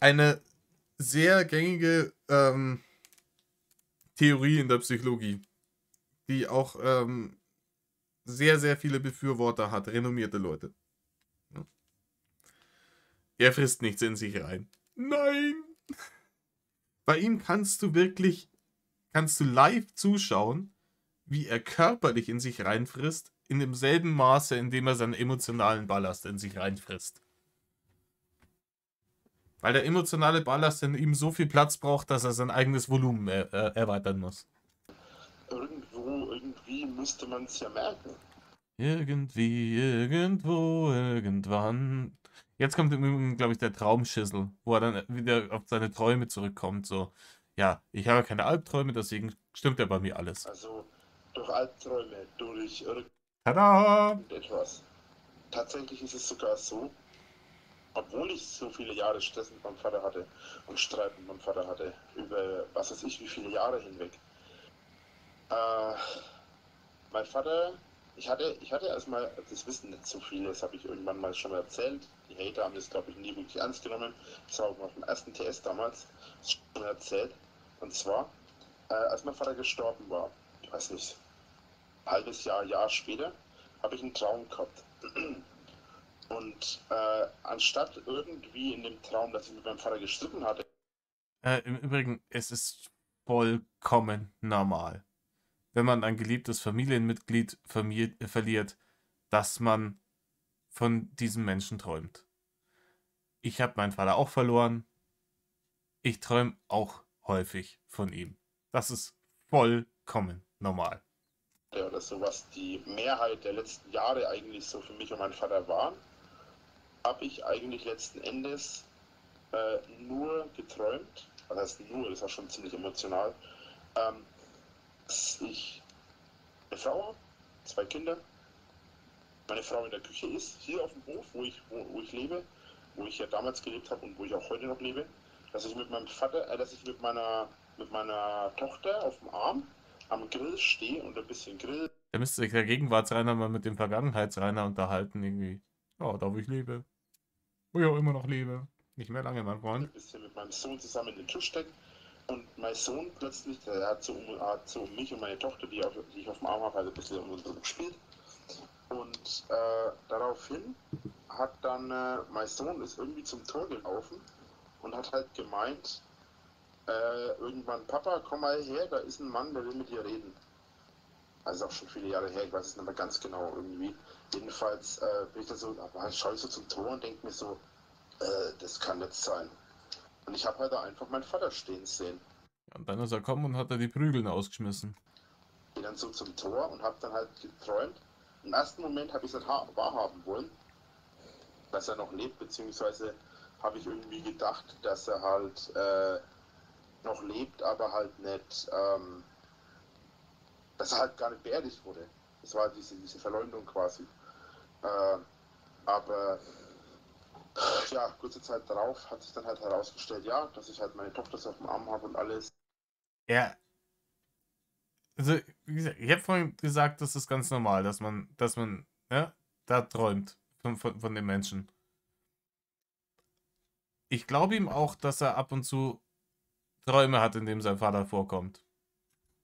eine sehr gängige Theorie in der Psychologie, die auch sehr, sehr viele Befürworter hat, renommierte Leute. Ja. Er frisst nichts in sich rein. Nein! Bei ihm kannst du live zuschauen, wie er körperlich in sich reinfrisst, in demselben Maße, in dem er seinen emotionalen Ballast in sich reinfrisst. Weil der emotionale Ballast in ihm so viel Platz braucht, dass er sein eigenes Volumen erweitern muss. irgendwie müsste man es ja merken. Irgendwie, irgendwo, irgendwann. Jetzt kommt im Übrigen, glaube ich, der Traumschüssel, wo er dann wieder auf seine Träume zurückkommt. So, ja, ich habe keine Albträume, deswegen stimmt ja bei mir alles. Also durch Albträume, durch Tada! irgendetwas. Tatsächlich ist es sogar so, obwohl ich so viele Jahre Stress mit meinem Vater hatte und Streit mit meinem Vater hatte, über was weiß ich wie viele Jahre hinweg. Mein Vater, ich hatte erstmal, das wissen nicht so viele, das habe ich irgendwann mal schon mal erzählt. Die Hater haben das, glaube ich, nie wirklich ernst genommen. Das war auch auf dem ersten TS damals schon erzählt. Und zwar, als mein Vater gestorben war, ich weiß nicht, ein halbes Jahr später, habe ich einen Traum gehabt. Und anstatt irgendwie in dem Traum, dass ich mit meinem Vater gestritten hatte. Im Übrigen, es ist vollkommen normal, wenn man ein geliebtes Familienmitglied verliert, dass man von diesem Menschen träumt. Ich habe meinen Vater auch verloren. Ich träume auch häufig von ihm. Das ist vollkommen normal. Oder so, was die Mehrheit der letzten Jahre eigentlich so für mich und meinen Vater waren, habe ich eigentlich letzten Endes nur geträumt, was heißt nur, das war schon ziemlich emotional, dass ich eine Frau habe, 2 Kinder, meine Frau in der Küche ist, hier auf dem Hof, wo ich lebe, wo ich ja damals gelebt habe und wo ich auch heute noch lebe, dass ich mit meinem Vater, dass ich mit meiner Tochter auf dem Arm am Grill stehe und ein bisschen grill. Da müsste sich der Gegenwartsrainer mal mit dem Vergangenheitsrainer unterhalten, irgendwie. Ja, da wo ich lebe. Wo ich auch immer noch lebe. Nicht mehr lange, mein Freund. Ein bisschen mit meinem Sohn zusammen in den Tisch steckt. Und mein Sohn plötzlich, der hat so um mich und meine Tochter, die ich auf dem Arm habe, halt ein bisschen um uns gespielt. Und daraufhin hat dann mein Sohn ist irgendwie zum Tor gelaufen und hat halt gemeint, irgendwann, Papa, komm mal her, da ist ein Mann, der will mit dir reden. Also auch schon viele Jahre her, ich weiß es nicht mehr ganz genau irgendwie. Jedenfalls bin ich da so, schaue ich so zum Tor und denke mir so, das kann nicht sein. Und ich habe halt da einfach meinen Vater stehen sehen. Und dann ist er gekommen und hat er die Prügeln ausgeschmissen. Ich bin dann so zum Tor und habe dann halt geträumt. Im ersten Moment habe ich es nicht wahrhaben wollen, dass er noch lebt, beziehungsweise habe ich irgendwie gedacht, dass er halt noch lebt, aber halt nicht, dass er halt gar nicht beerdigt wurde. Das war diese Verleumdung quasi. Aber ja, kurze Zeit darauf hat sich dann halt herausgestellt, ja, dass ich halt meine Tochter so auf dem Arm habe und alles. Ja, also, wie gesagt, ich habe vorhin gesagt, das ist ganz normal, dass man ja, da träumt von den Menschen. Ich glaube ihm auch, dass er ab und zu Träume hat, in denen sein Vater vorkommt.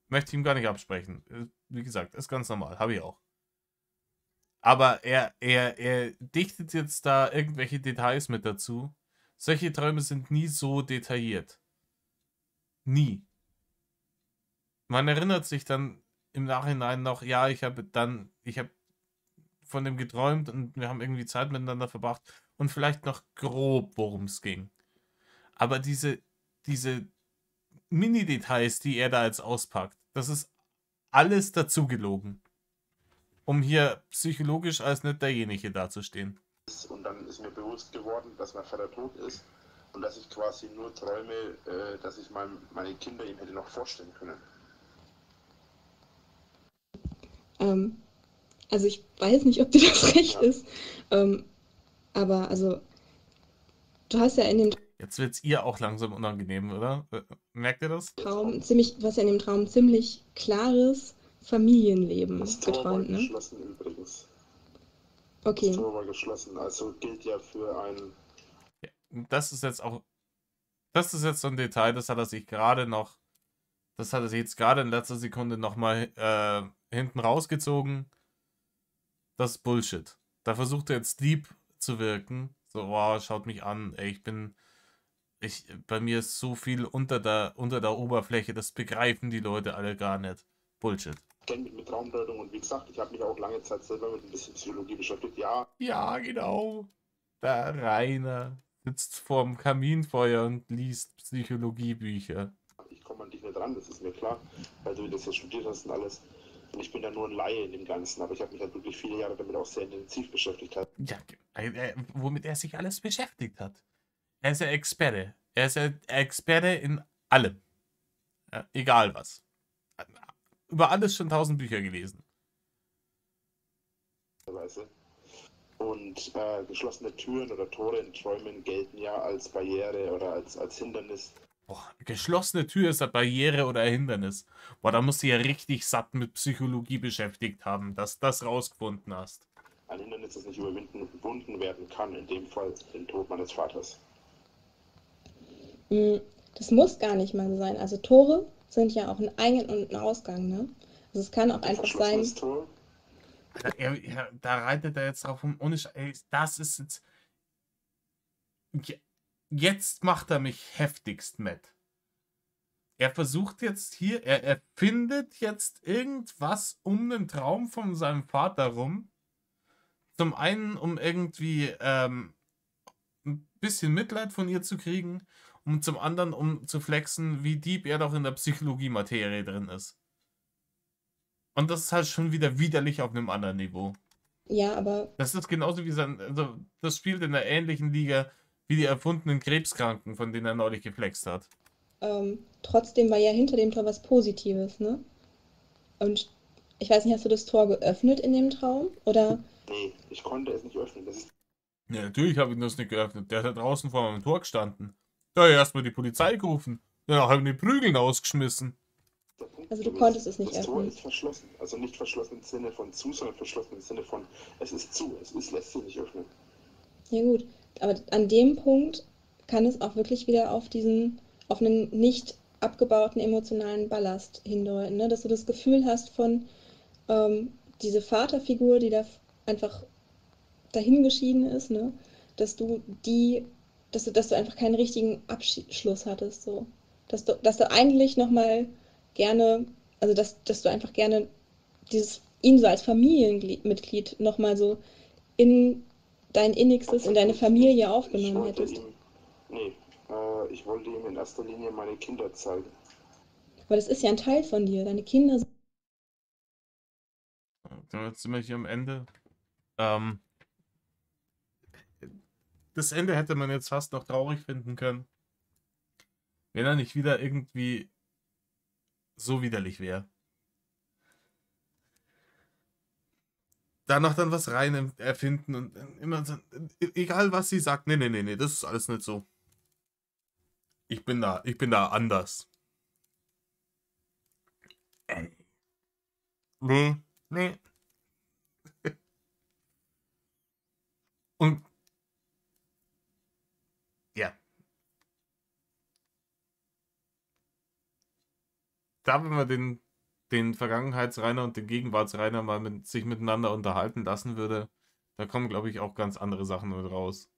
Möchte ich ihm gar nicht absprechen. Wie gesagt, ist ganz normal, habe ich auch. Aber er dichtet jetzt da irgendwelche Details mit dazu. Solche Träume sind nie so detailliert. Nie. Man erinnert sich dann im Nachhinein noch, ja, ich habe von dem geträumt und wir haben irgendwie Zeit miteinander verbracht und vielleicht noch grob, worum es ging. Aber diese Mini-Details, die er da jetzt auspackt, das ist alles dazu gelogen, um hier psychologisch als nicht derjenige dazustehen. Und dann ist mir bewusst geworden, dass mein Vater tot ist und dass ich quasi nur träume, dass ich meine Kinder ihm hätte noch vorstellen können. Also ich weiß nicht, ob dir das recht Ja. ist, aber also du hast ja in dem Jetzt wird es ihr auch langsam unangenehm, oder? Merkt ihr das? Traum du hast ja in dem Traum ziemlich klares Familienleben Das Tor war geträumt, ne? geschlossen übrigens. Okay. Das Tor war geschlossen, also gilt ja für ein... Das ist jetzt so ein Detail, das hat er sich jetzt gerade in letzter Sekunde nochmal hinten rausgezogen. Das ist Bullshit. Da versucht er jetzt deep zu wirken. So, wow, schaut mich an, ey, bei mir ist so viel unter der Oberfläche, das begreifen die Leute alle gar nicht. Bullshit. Ich kenne mich mit Traumdeutung und wie gesagt, ich habe mich auch lange Zeit selber mit ein bisschen Psychologie beschäftigt. Ja, Ja, genau. Der Rainer sitzt vorm Kaminfeuer und liest Psychologiebücher. ich komme an dich nicht ran, das ist mir klar, weil du das ja studiert hast und alles. Und ich bin ja nur ein Laie in dem Ganzen, aber ich habe mich halt wirklich viele Jahre damit auch sehr intensiv beschäftigt. Ja, womit er sich alles beschäftigt hat. Er ist ja Experte. Er ist ja Experte in allem. Ja, egal was. Über alles schon 1000 Bücher gelesen. Und geschlossene Türen oder Tore in Träumen gelten ja als Barriere oder als Hindernis. Boah, geschlossene Tür ist eine Barriere oder ein Hindernis. Boah, da musst du ja richtig satt mit Psychologie beschäftigt haben, dass du das rausgefunden hast. Ein Hindernis, das nicht überwunden werden kann, in dem Fall den Tod meines Vaters. Das muss gar nicht mal so sein. Also Tore sind ja auch ein Ein- und ein Ausgang, ne? Also es kann auch Ein einfach sein. verschlossenes Tor. Da reitet er jetzt drauf um. Das ist jetzt. Jetzt macht er mich heftigst mad. Er versucht jetzt hier, er erfindet jetzt irgendwas um den Traum von seinem Vater rum. Zum einen, um irgendwie ein bisschen Mitleid von ihr zu kriegen und zum anderen, um zu flexen, wie deep er doch in der Psychologie-Materie drin ist. Und das ist halt schon wieder widerlich auf einem anderen Niveau. Ja, aber Das ist genauso wie das spielt in einer ähnlichen Liga wie die erfundenen Krebskranken, von denen er neulich geflext hat. trotzdem war ja hinter dem Tor was Positives, ne? Und ich weiß nicht, hast du das Tor geöffnet in dem Traum? Oder Nee, ich konnte es nicht öffnen. Das ist Ja, natürlich habe ich das nicht geöffnet. Der hat da draußen vor meinem Tor gestanden. Da habe ich erstmal die Polizei gerufen. Danach haben die Prügeln ausgeschmissen. der Punkt. Also du konntest es nicht Das Tor öffnen. ist verschlossen. Also nicht verschlossen im Sinne von zu, sondern verschlossen im Sinne von es ist zu. Lässt sich nicht öffnen. Ja gut, aber an dem Punkt kann es auch wirklich wieder auf einen nicht abgebauten emotionalen Ballast hindeuten, ne? Dass du das Gefühl hast von diese Vaterfigur, die da einfach dahingeschieden ist, ne? Dass du dass du einfach keinen richtigen Abschluss hattest, so. Dass du eigentlich nochmal gerne, also dass du einfach gerne ihn so als Familienmitglied nochmal so in dein Innigstes, in deine Familie aufgenommen hättest. Ich wollte ihm in erster Linie meine Kinder zeigen. Aber das ist ja ein Teil von dir. Deine Kinder sind. Jetzt sind wir hier am Ende. Das Ende hätte man jetzt fast noch traurig finden können. Wenn er nicht wieder irgendwie so widerlich wäre. Da noch dann was rein erfinden und immer so, egal was sie sagt, nee, das ist alles nicht so. Ich bin da anders. Nee. Und ja. Da, wenn man den Vergangenheitsrainer und den Gegenwartsrainer mal sich miteinander unterhalten lassen würde, da kommen, glaube ich, auch ganz andere Sachen mit raus.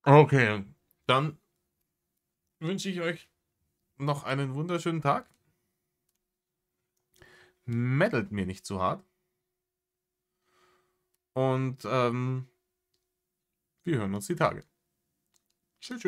Okay, dann wünsche ich euch noch einen wunderschönen Tag. Meddelt mir nicht zu hart. Und wir hören uns die Tage. Tschüss.